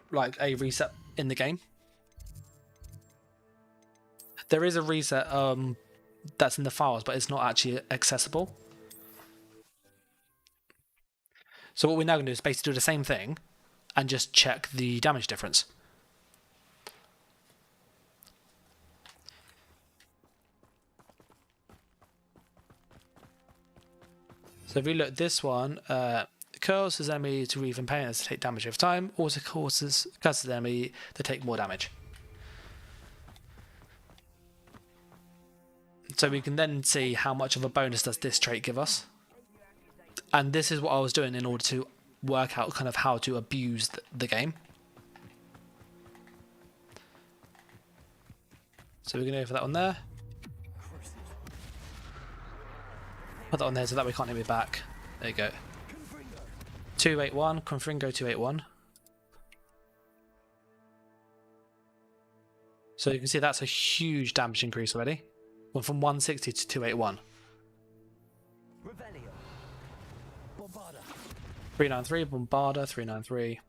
like a reset in the game. There is a reset that's in the files, but it's not actually accessible. So what we're now going to do is basically do the same thing and just check the damage difference. So if we look at this one, causes enemy to wreathe in pain as to take damage over time, also curses the enemy to take more damage. So we can then see how much of a bonus does this trait give us. And this is what I was doing in order to work out kind of how to abuse the game. So we're going to go for that one there. Put that on there so that we can't hit me back. There you go. 281, Confringo 281. So you can see that's a huge damage increase already. Went from 160 to 281. 393, Bombarda, 393.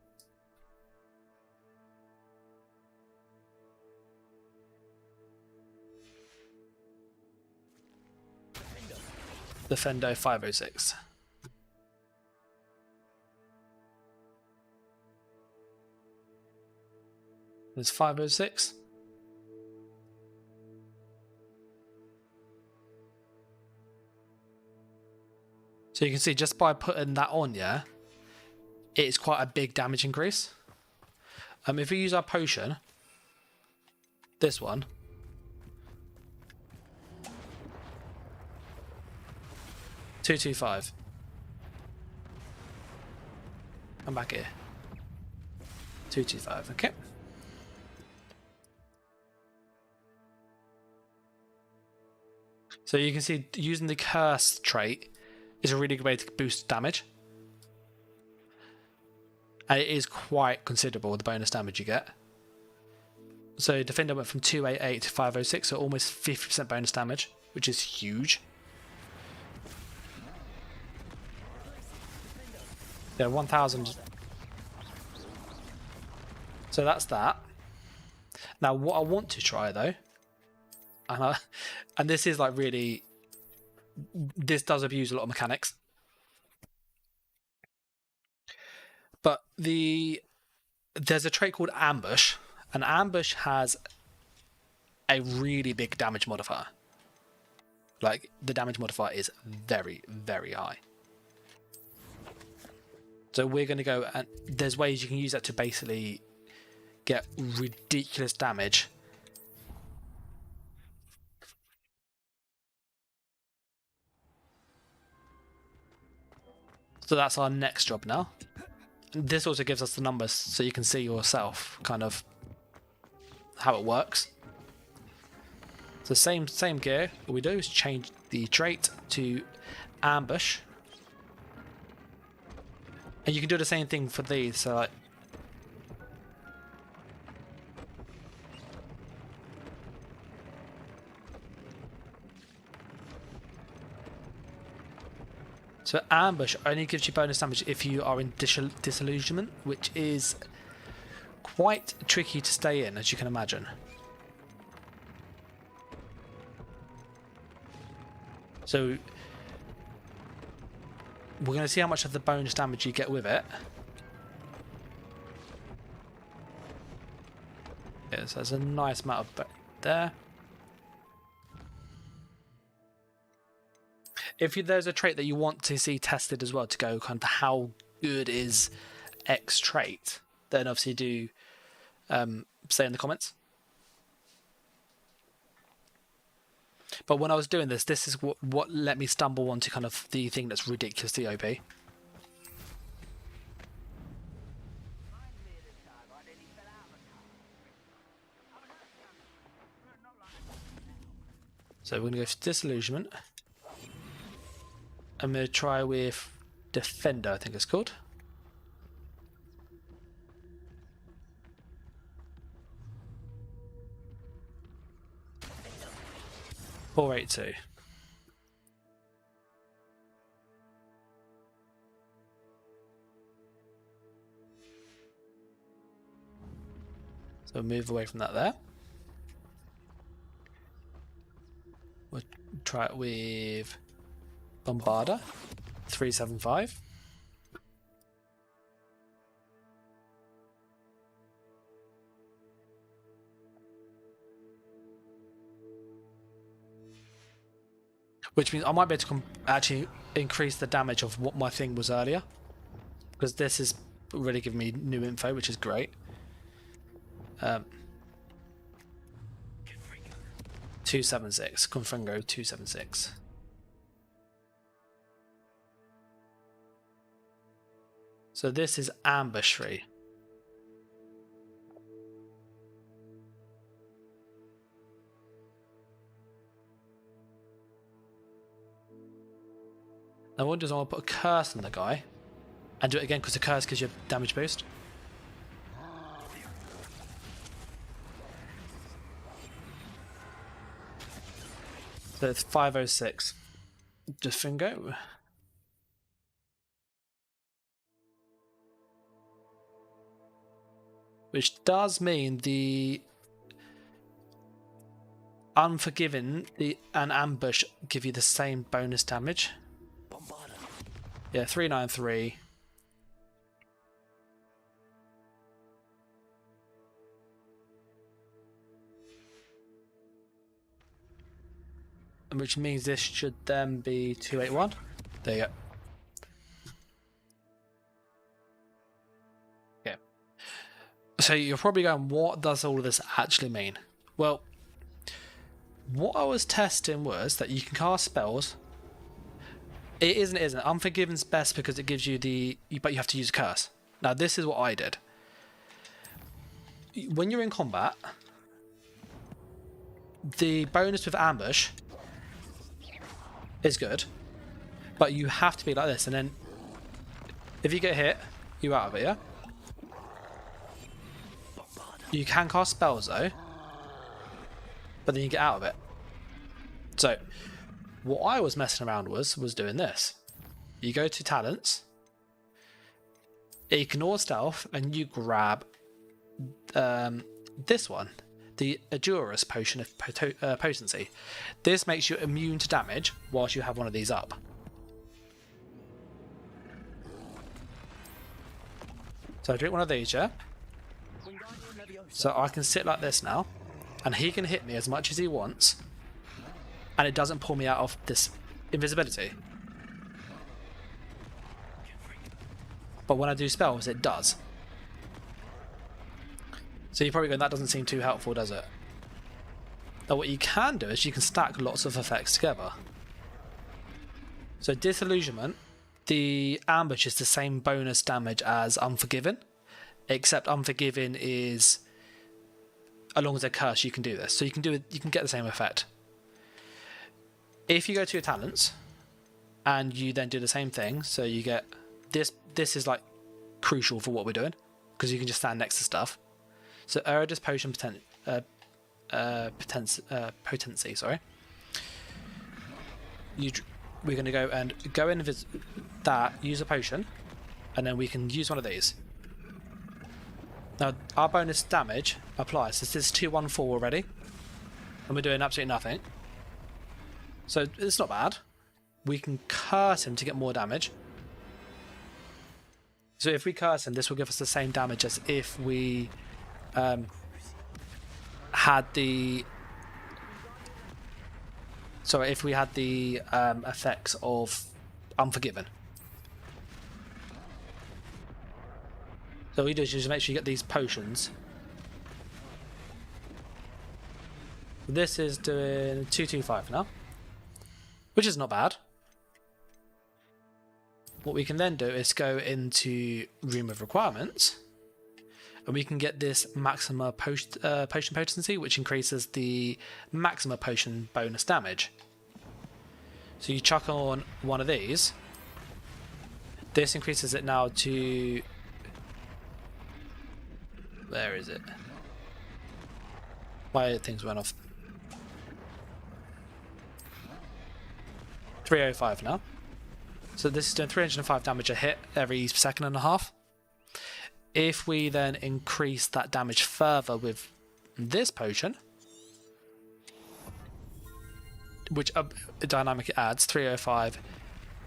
Defendo 506. It's 506. So you can see just by putting that on, yeah, it's quite a big damage increase. If we use our potion, this one, $225. I'm back here. 225. Okay. So you can see using the curse trait is a really good way to boost damage. And it is quite considerable, the bonus damage you get. So Defender went from 288 to 506, so almost 50% bonus damage, which is huge. Yeah, 1000. So that's that. Now what I want to try though, and this is like really, this does abuse a lot of mechanics. But there's a trait called Ambush, and Ambush has a really big damage modifier. Like, the damage modifier is very, very high. So we're going to go, and there's ways you can use that to basically get ridiculous damage. So that's our next job now. This also gives us the numbers so you can see yourself kind of how it works. So same gear. What we do is change the trait to Ambush. And you can do the same thing for these. So like, so Ambush only gives you bonus damage if you are in Disillusionment, which is quite tricky to stay in, as you can imagine. So we're going to see how much of the bonus damage you get with it. Yeah, so there's a nice amount of there. If there's a trait that you want to see tested as well, to go kind of how good is X trait, then obviously do say in the comments. But when I was doing this is what let me stumble onto kind of the thing that's ridiculously OP. So we're going to go for Disillusionment. I'm going to try with Defender, I think it's called. $482. So move away from that there. We'll try it with Bombarder, 375. Which means I might be able to actually increase the damage of what my thing was earlier, because this is really giving me new info, which is great. 276, Confringo 276. So this is Ambush free. Now what does I want to put a curse on the guy and do it again, because the curse gives you a damage boost. So it's 506. Just Fingo. Which does mean the Unforgiven and Ambush give you the same bonus damage. Yeah, 393. which means this should then be 281. There you go. Okay. So you're probably going, what does all of this actually mean? Well, what I was testing was that you can cast spells. It isn't. Unforgiven's best because it gives you but you have to use a curse. Now this is what I did. When you're in combat, the bonus with ambush is good, but you have to be like this, and then if you get hit, you're out of it, yeah? You can cast spells though, but then you get out of it. So what I was messing around was doing this. You go to talents, ignore stealth, and you grab this one, the Adurus potion of potency. This makes you immune to damage whilst you have one of these up. So I drink one of these, yeah? So I can sit like this now, and he can hit me as much as he wants, and it doesn't pull me out of this invisibility. But when I do spells, it does. So you're probably going, that doesn't seem too helpful, does it? Now what you can do is you can stack lots of effects together. So Disillusionment, the ambush is the same bonus damage as Unforgiven, except Unforgiven is, along with a curse, you can do this. So you can get the same effect. If you go to your talents and you then do the same thing, so you get this is like crucial for what we're doing because you can just stand next to stuff. So Eridus Potion potency, sorry. We're going to go and in that, use a potion, and then we can use one of these. Now our bonus damage applies. So this is 214 already, and we're doing absolutely nothing. So it's not bad. We can curse him to get more damage. So if we curse him, this will give us the same damage as if we had the effects of Unforgiven. So what we do is just make sure you get these potions. This is doing 225 now, which is not bad. What we can then do is go into Room of Requirements, and we can get this Maxima Potion Potency, which increases the Maxima Potion bonus damage. So you chuck on one of these. This increases it now to... Where is it? My things went off. 305 now. So this is doing 305 damage a hit every second and a half. If we then increase that damage further with this potion, which dynamic it adds, 305,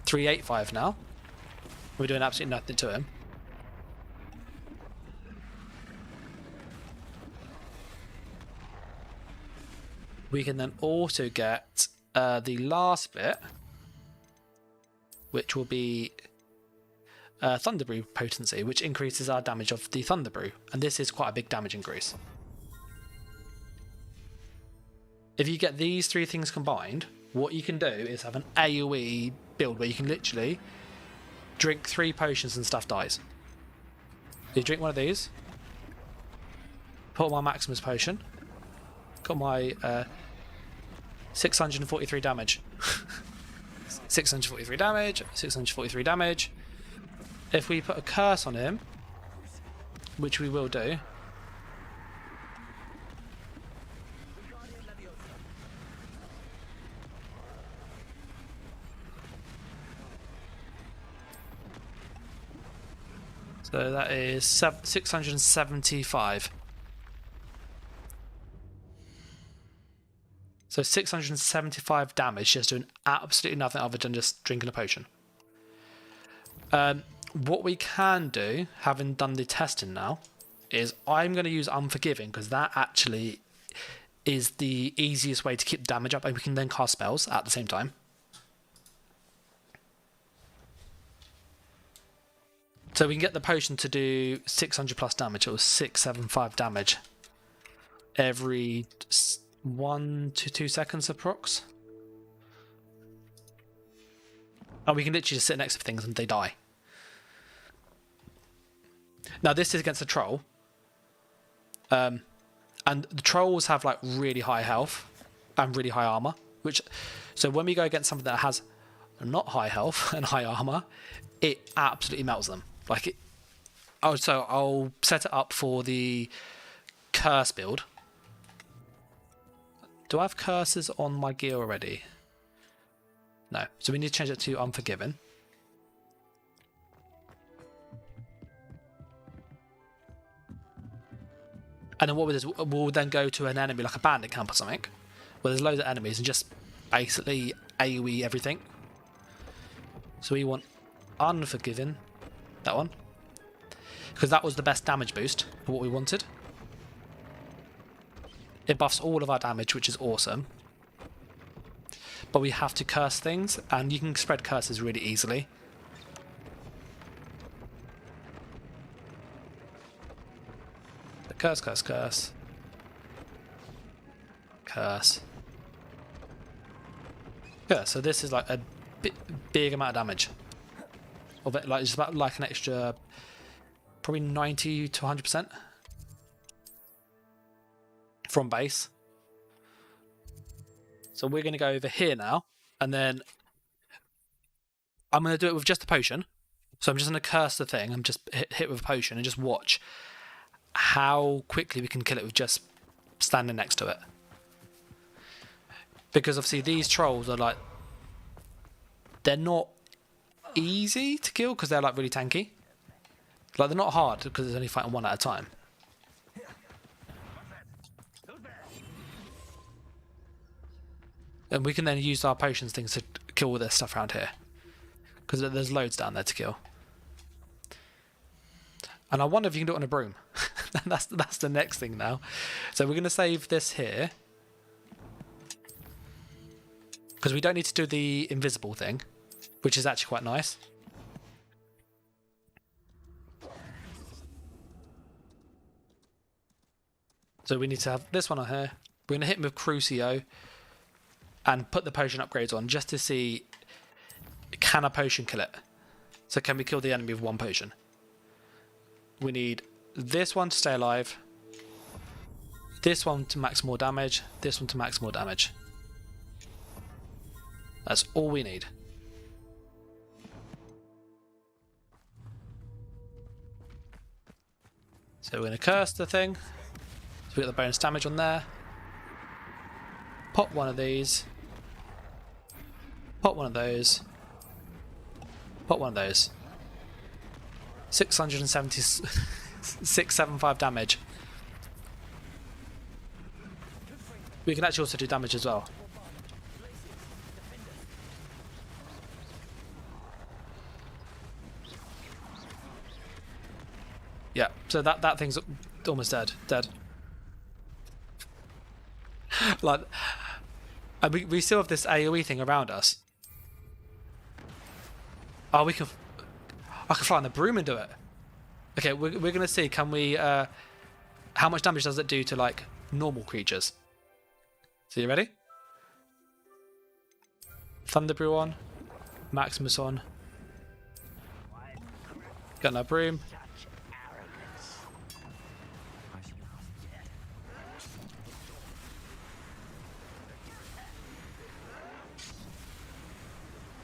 385 now. We're doing absolutely nothing to him. We can then also get the last bit, which will be Thunderbrew Potency, which increases our damage of the Thunderbrew, and this is quite a big damage increase. If you get these three things combined, what you can do is have an AoE build where you can literally drink 3 potions and stuff dies. You drink one of these, put on my Maximus Potion, got my 643 damage. 643 damage, 643 damage. If we put a curse on him, which we will do, so that is 675. So 675 damage, just doing absolutely nothing other than just drinking a potion. What we can do, having done the testing now, is I'm going to use Unforgiving, because that actually is the easiest way to keep damage up, and we can then cast spells at the same time. So we can get the potion to do 600 plus damage. It was 675 damage every 1 to 2 seconds approx. And we can literally just sit next to things and they die. Now this is against a troll. And the trolls have like really high health and really high armor. So when we go against something that has not high health and high armor, it absolutely melts them. Like it. Oh, so I'll set it up for the curse build. Do I have curses on my gear already? No. So we need to change it to Unforgiven. And then what we'll do is we'll then go to an enemy like a bandit camp or something, where there's loads of enemies and just basically AoE everything. So we want Unforgiven, that one, because that was the best damage boost for what we wanted. It buffs all of our damage, which is awesome. But we have to curse things, and you can spread curses really easily. Curse, curse, curse. Curse. Yeah, so this is like a big amount of damage. Of it, like it's about like an extra, probably 90 to 100% from base. So we're going to go over here now, and then I'm going to do it with just a potion. So I'm just going to curse the thing. I'm just hit with a potion and just watch how quickly we can kill it with just standing next to it. Because obviously these trolls are like, they're not easy to kill because they're like really tanky. Like they're not hard because it's only fighting one at a time. And we can then use our potions things to kill all this stuff around here. Because there's loads down there to kill. And I wonder if you can do it on a broom. that's the next thing now. So we're going to save this here. Because we don't need to do the invisible thing. Which is actually quite nice. So we need to have this one on here. We're going to hit him with Crucio. And put the potion upgrades on just to see, can a potion kill it? So can we kill the enemy with one potion? We need this one to stay alive, this one to max more damage, this one to max more damage. That's all we need. So we're going to curse the thing. So we got the bonus damage on there. Pop one of these. Pop one of those. Pop one of those. 675 damage. We can actually also do damage as well. Yeah, so that thing's almost dead. Like, and we still have this AoE thing around us. Oh, I can fly on the broom and do it. Okay, we're gonna see. Can we? How much damage does it do to like normal creatures? So you ready? Thunderbrew on, Maximus on. Got no broom.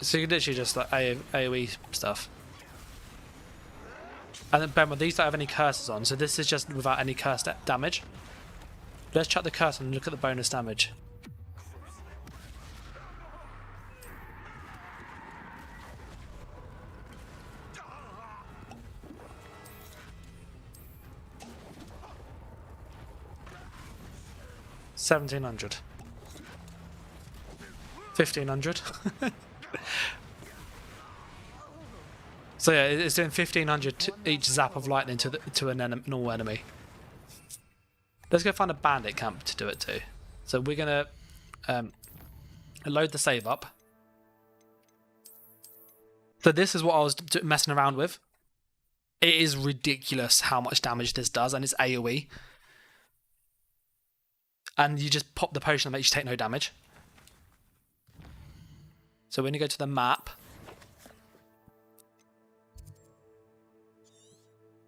So you can literally just like AoE stuff. And then remember, these don't have any curses on, so this is just without any curse damage. Let's chuck the curse and look at the bonus damage. $1,700. $1,500. So yeah, it's doing 1,500 to each zap of lightning to a normal enemy. Let's go find a bandit camp to do it to. So we're going to load the save up. So this is what I was messing around with. It is ridiculous how much damage this does, and it's AoE. And you just pop the potion that makes you take no damage. So when you go to the map,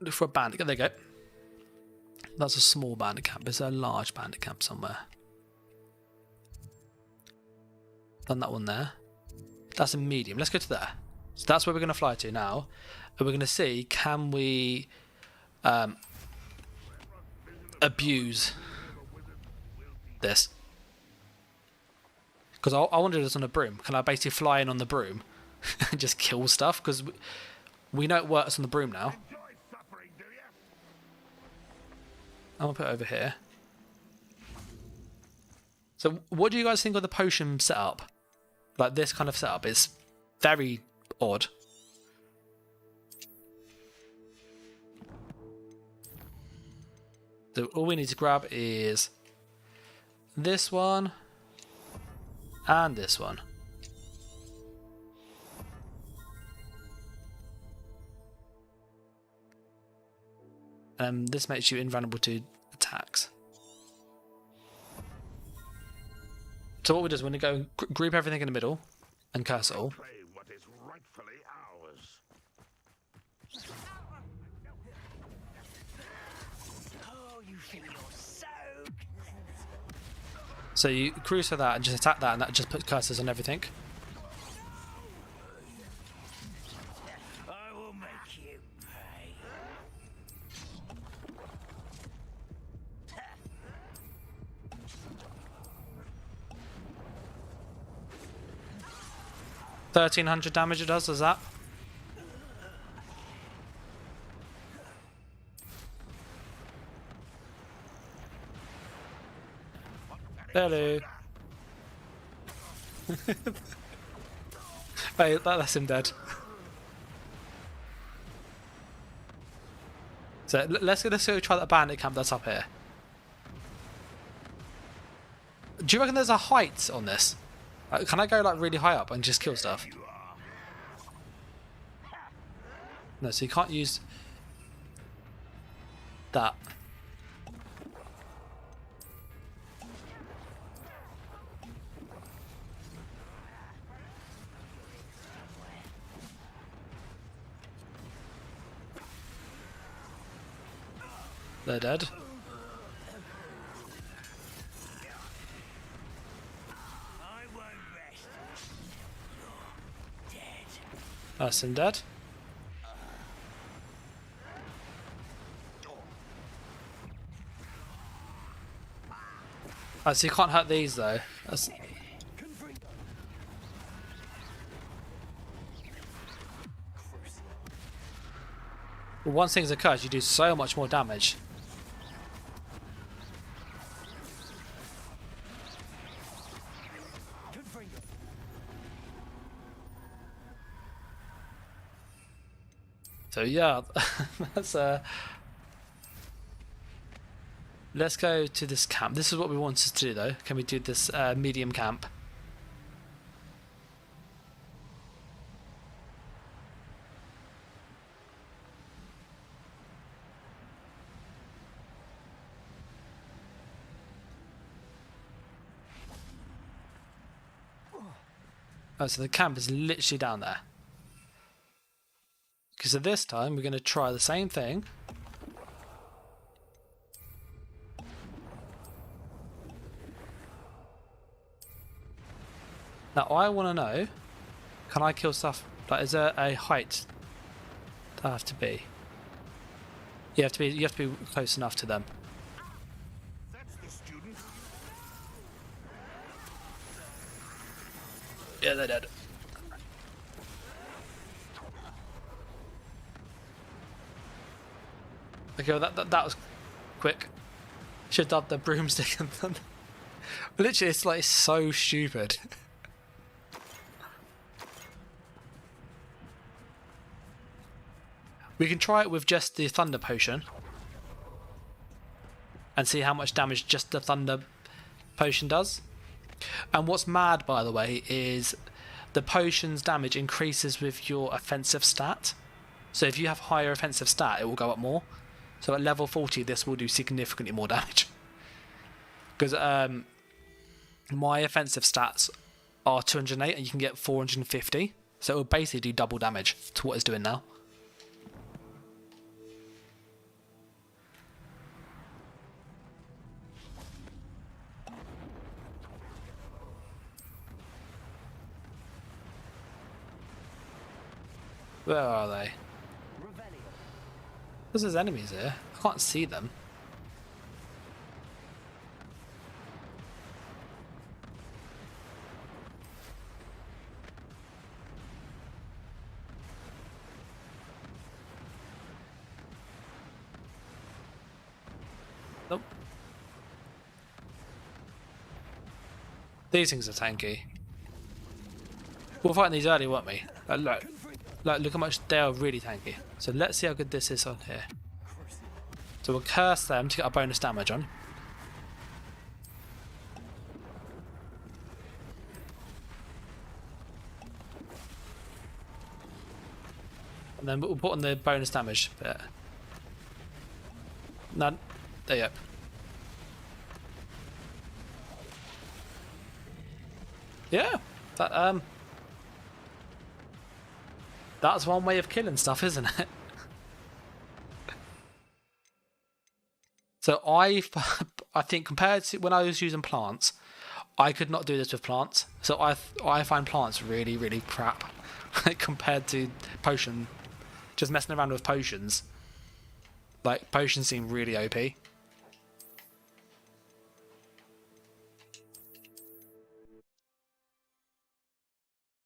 look for a bandit. There you go. That's a small bandit camp. There's a large bandit camp somewhere. Done that one there. That's a medium. Let's go to there. So that's where we're going to fly to now. And we're going to see, can we abuse this? Because I want to do this on a broom. Can I basically fly in on the broom and just kill stuff? Because we know it works on the broom now. I'm going to put it over here. So what do you guys think of the potion setup? Like this kind of setup is very odd. So all we need to grab is this one and this one. This makes you invulnerable to attacks. So what we do is we're going to go group everything in the middle and curse it all. What is rightfully ours. Oh, you feel you're so So you cruise for that and just attack that, and that just puts curses on everything. I will make you pay. 1300 damage it does that. Hello. Hey, that's him dead. So let's go try that bandit camp that's up here. Do you reckon there's a height on this? Can I go like really high up and just kill stuff? No, so you can't use that. They're dead. That's him dead. Oh, so you can't hurt these though. That's... Well, once things occur, you do so much more damage. So yeah, that's let's go to this camp. This is what we wanted to do though. Can we do this medium camp? Oh, so the camp is literally down there. Because at this time, we're going to try the same thing. Now, I want to know, can I kill stuff? Like, is there a height that I have to be? You have to be close enough to them. That's the student. Yeah, they're dead. Okay, well that was quick. Should have done the broomstick and thunder. Literally, it's like so stupid. We can try it with just the thunder potion and see how much damage just the thunder potion does. And what's mad, by the way, is the potion's damage increases with your offensive stat. So if you have higher offensive stat, it will go up more. So at level 40, this will do significantly more damage. Because my offensive stats are 208 and you can get 450. So it will basically do double damage to what it's doing now. Where are they? There's enemies here. I can't see them. Nope. These things are tanky. We'll fight these early, won't we? Look how much they are really tanky. So let's see how good this is on here. So we'll curse them to get our bonus damage on. And then we'll put on the bonus damage bit. None. There you go. Yeah. That's one way of killing stuff, isn't it? So I think compared to when I was using plants, I could not do this with plants. So I find plants really, really crap compared to potion. Just messing around with potions. Like, potions seem really OP.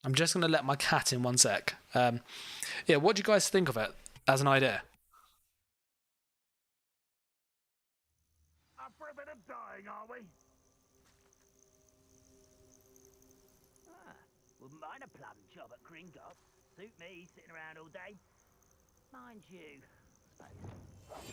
I'm just going to let my cat in 1 sec. Yeah, what do you guys think of it as an idea? Up for a bit of dying, are we? Wouldn't mind a plum job at Gringotts. Suit me, sitting around all day. Mind you, I suppose.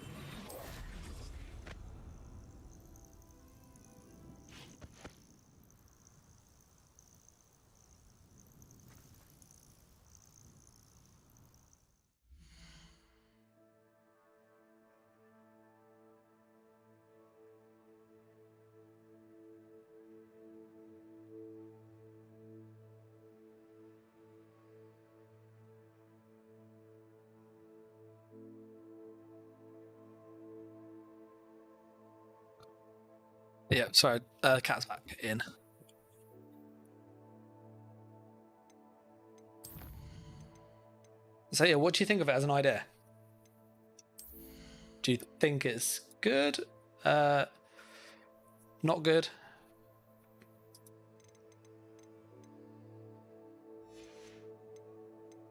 Yeah, sorry, cat's back in. So yeah, what do you think of it as an idea? Do you think it's good? Not good?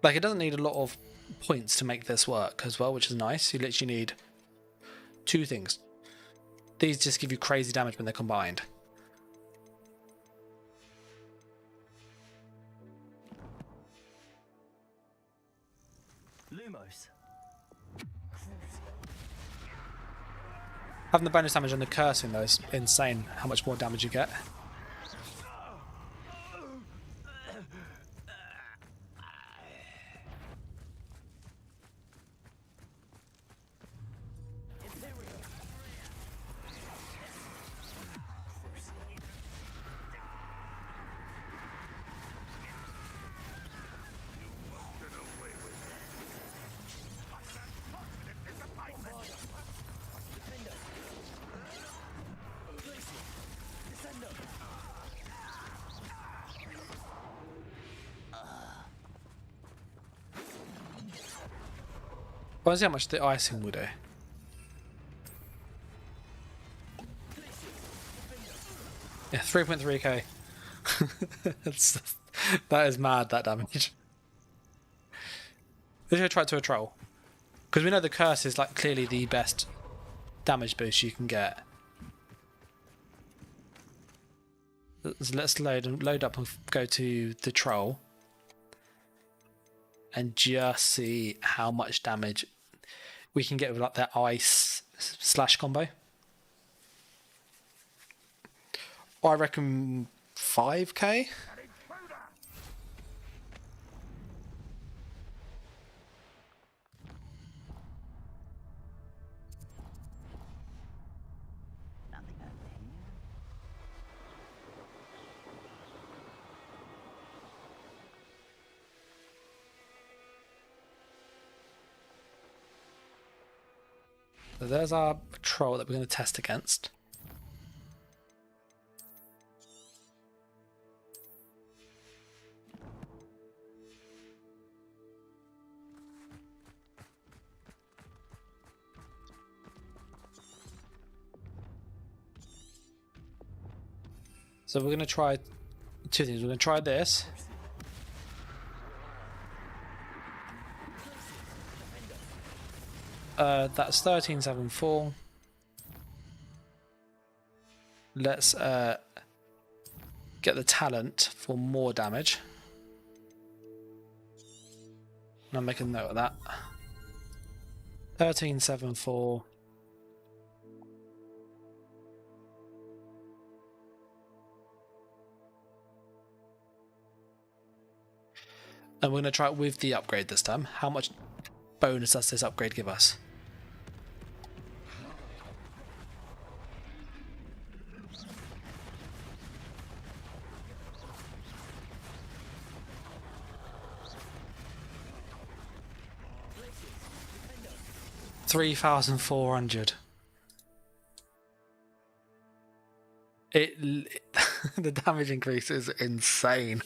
Like, it doesn't need a lot of points to make this work as well, which is nice. You literally need 2 things. These just give you crazy damage when they're combined. Lumos. Having the bonus damage on the cursing though is insane how much more damage you get. Let's see how much the icing will do. Yeah, 3.3k. That is mad, that damage. Let's go try it to a troll. Because we know the curse is like clearly the best damage boost you can get. So let's load up and go to the troll. And just see how much damage we can get with like that ice slash combo. I reckon 5k. So there's our patrol that we're going to test against. So we're going to try two things. We're going to try this. That's 1374. Let's get the talent for more damage. And I'm making a note of that. 1374. And we're going to try it with the upgrade this time. How much bonus does this upgrade give us? $3,400. The damage increase is insane.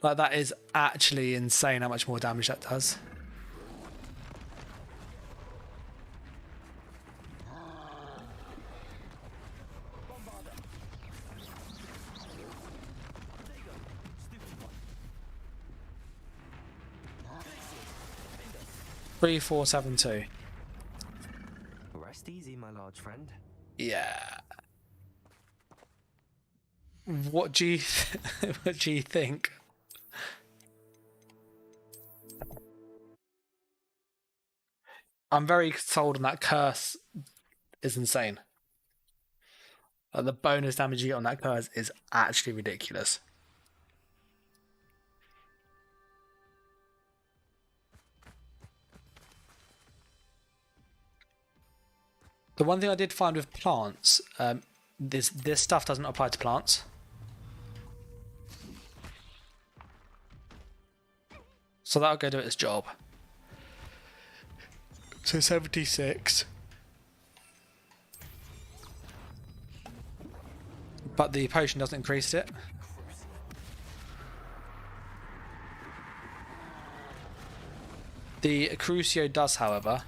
Like, that is actually insane how much more damage that does. $3,472. Rest easy, my large friend. Yeah. What do you what do you think? I'm very sold on that curse. Is insane. The bonus damage you get on that curse is actually ridiculous. The one thing I did find with plants, this stuff doesn't apply to plants. So that'll go do its job. So 76. But the potion doesn't increase it. The Crucio does, however.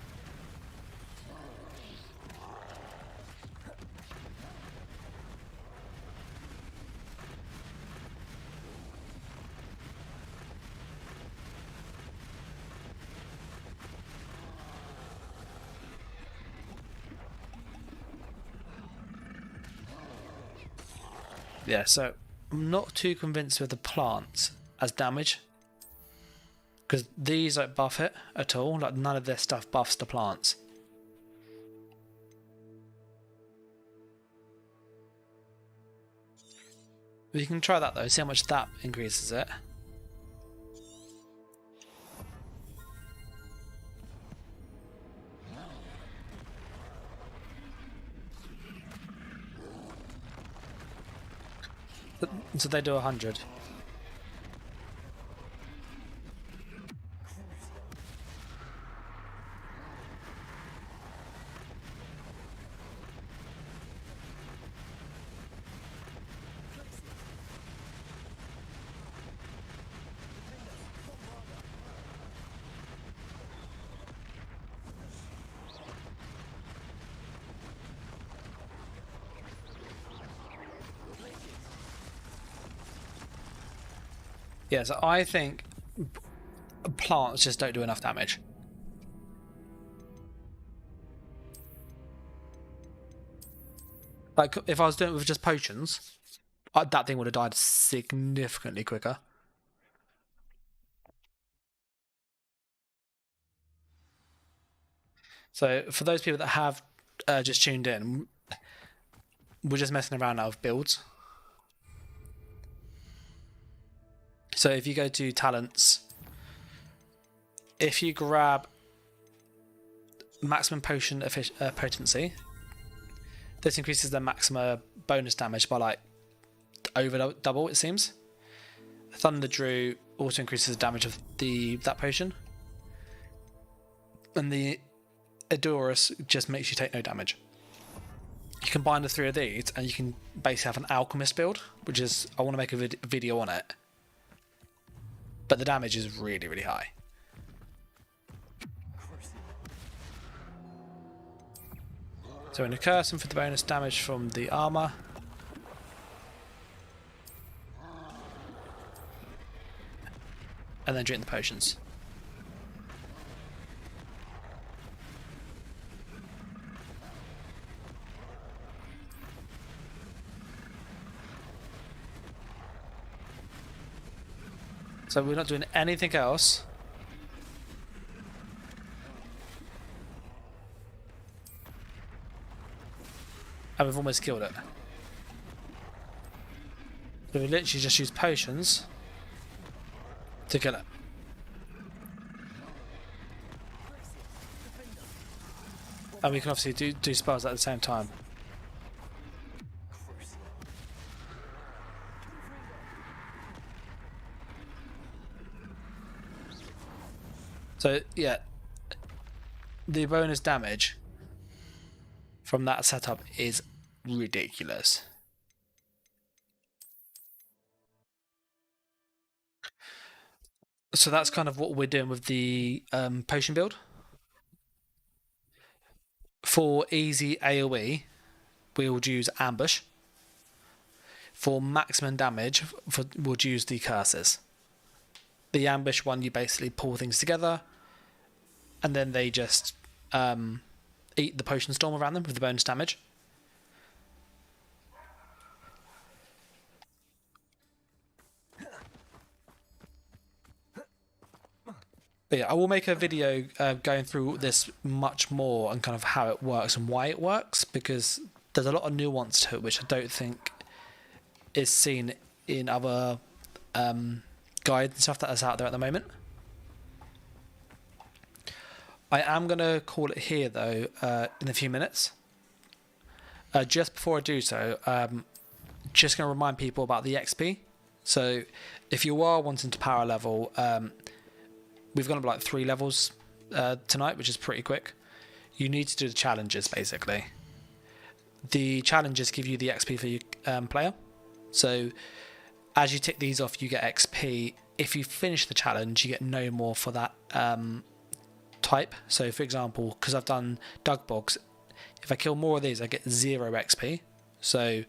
Yeah, so I'm not too convinced with the plants as damage, because these don't buff it at all. Like, none of this stuff buffs the plants. We can try that though, see how much that increases it. So they do 100. Yeah, so I think plants just don't do enough damage. Like, if I was doing it with just potions, that thing would have died significantly quicker. So for those people that have just tuned in, we're just messing around now with builds. So if you go to talents, if you grab maximum potion potency, this increases the maximum bonus damage by like over double, it seems. Thunder Drew also increases the damage of that potion, and the Adorus just makes you take no damage. You combine the three of these and you can basically have an alchemist build, which is, I want to make a video on it, but the damage is really, really high. So in a cursing for the bonus damage from the armor. And then drink the potions. So we're not doing anything else. And we've almost killed it. So we literally just use potions to kill it. And we can obviously do spells at the same time. So yeah, the bonus damage from that setup is ridiculous. So that's kind of what we're doing with the potion build. For easy AoE, we would use ambush. For maximum damage, we'll use the curses. The ambush one, you basically pull things together, and then they just eat the potion storm around them with the bonus damage. But yeah, I will make a video going through this much more and kind of how it works and why it works, because there's a lot of nuance to it which I don't think is seen in other guides and stuff that is out there at the moment. I am going to call it here though in a few minutes. Just before I do so, just going to remind people about the XP. So if you are wanting to power level, we've gone up like 3 levels tonight, which is pretty quick. You need to do the challenges basically. The challenges give you the XP for your player. So as you tick these off, you get XP. If you finish the challenge, you get no more for that type. So for example, because I've done Dug Bogs, if I kill more of these, I get 0 XP. So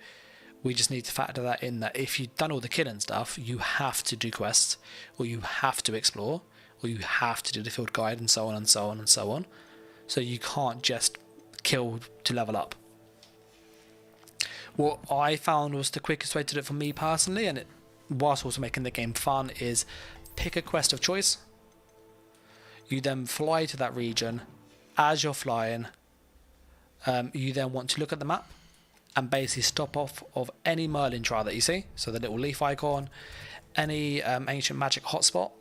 we just need to factor that in, that if you've done all the killing stuff, you have to do quests, or you have to explore, or you have to do the field guide, and so on and so on and so on. So you can't just kill to level up. What I found was the quickest way to do it for me personally, and it whilst also making the game fun, is pick a quest of choice. You then fly to that region. As you're flying, you then want to look at the map and basically stop off of any Merlin trial that you see, so the little leaf icon, any ancient magic hotspot,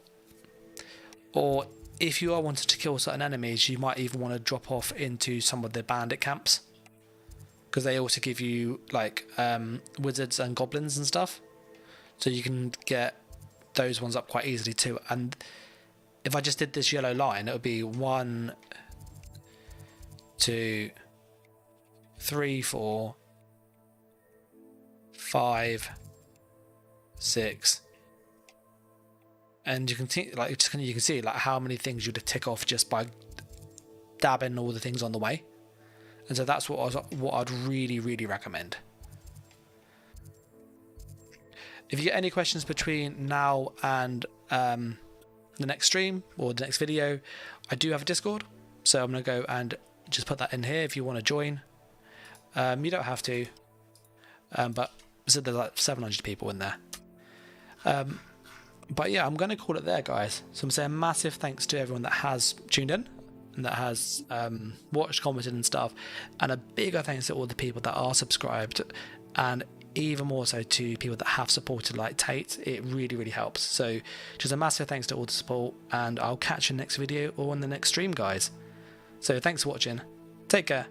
or if you are wanting to kill certain enemies, you might even want to drop off into some of the bandit camps, because they also give you like wizards and goblins and stuff, so you can get those ones up quite easily too. And if I just did this yellow line, it would be 1, 2, 3, 4, 5, 6, and you can see like how many things you'd tick off just by dabbing all the things on the way. And so that's what I'd really recommend. If you get any questions between now and the next stream or the next video, I do have a Discord, so I'm going to go and just put that in here if you want to join. You don't have to, but so there's like 700 people in there. But yeah, I'm going to call it there, guys. So I'm saying massive thanks to everyone that has tuned in. and that has watched, commented and stuff, and a bigger thanks to all the people that are subscribed, and even more so to people that have supported like Tate. It really helps. So just a massive thanks to all the support, and I'll catch you in the next video or in the next stream, guys. So thanks for watching, take care,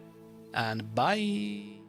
and bye.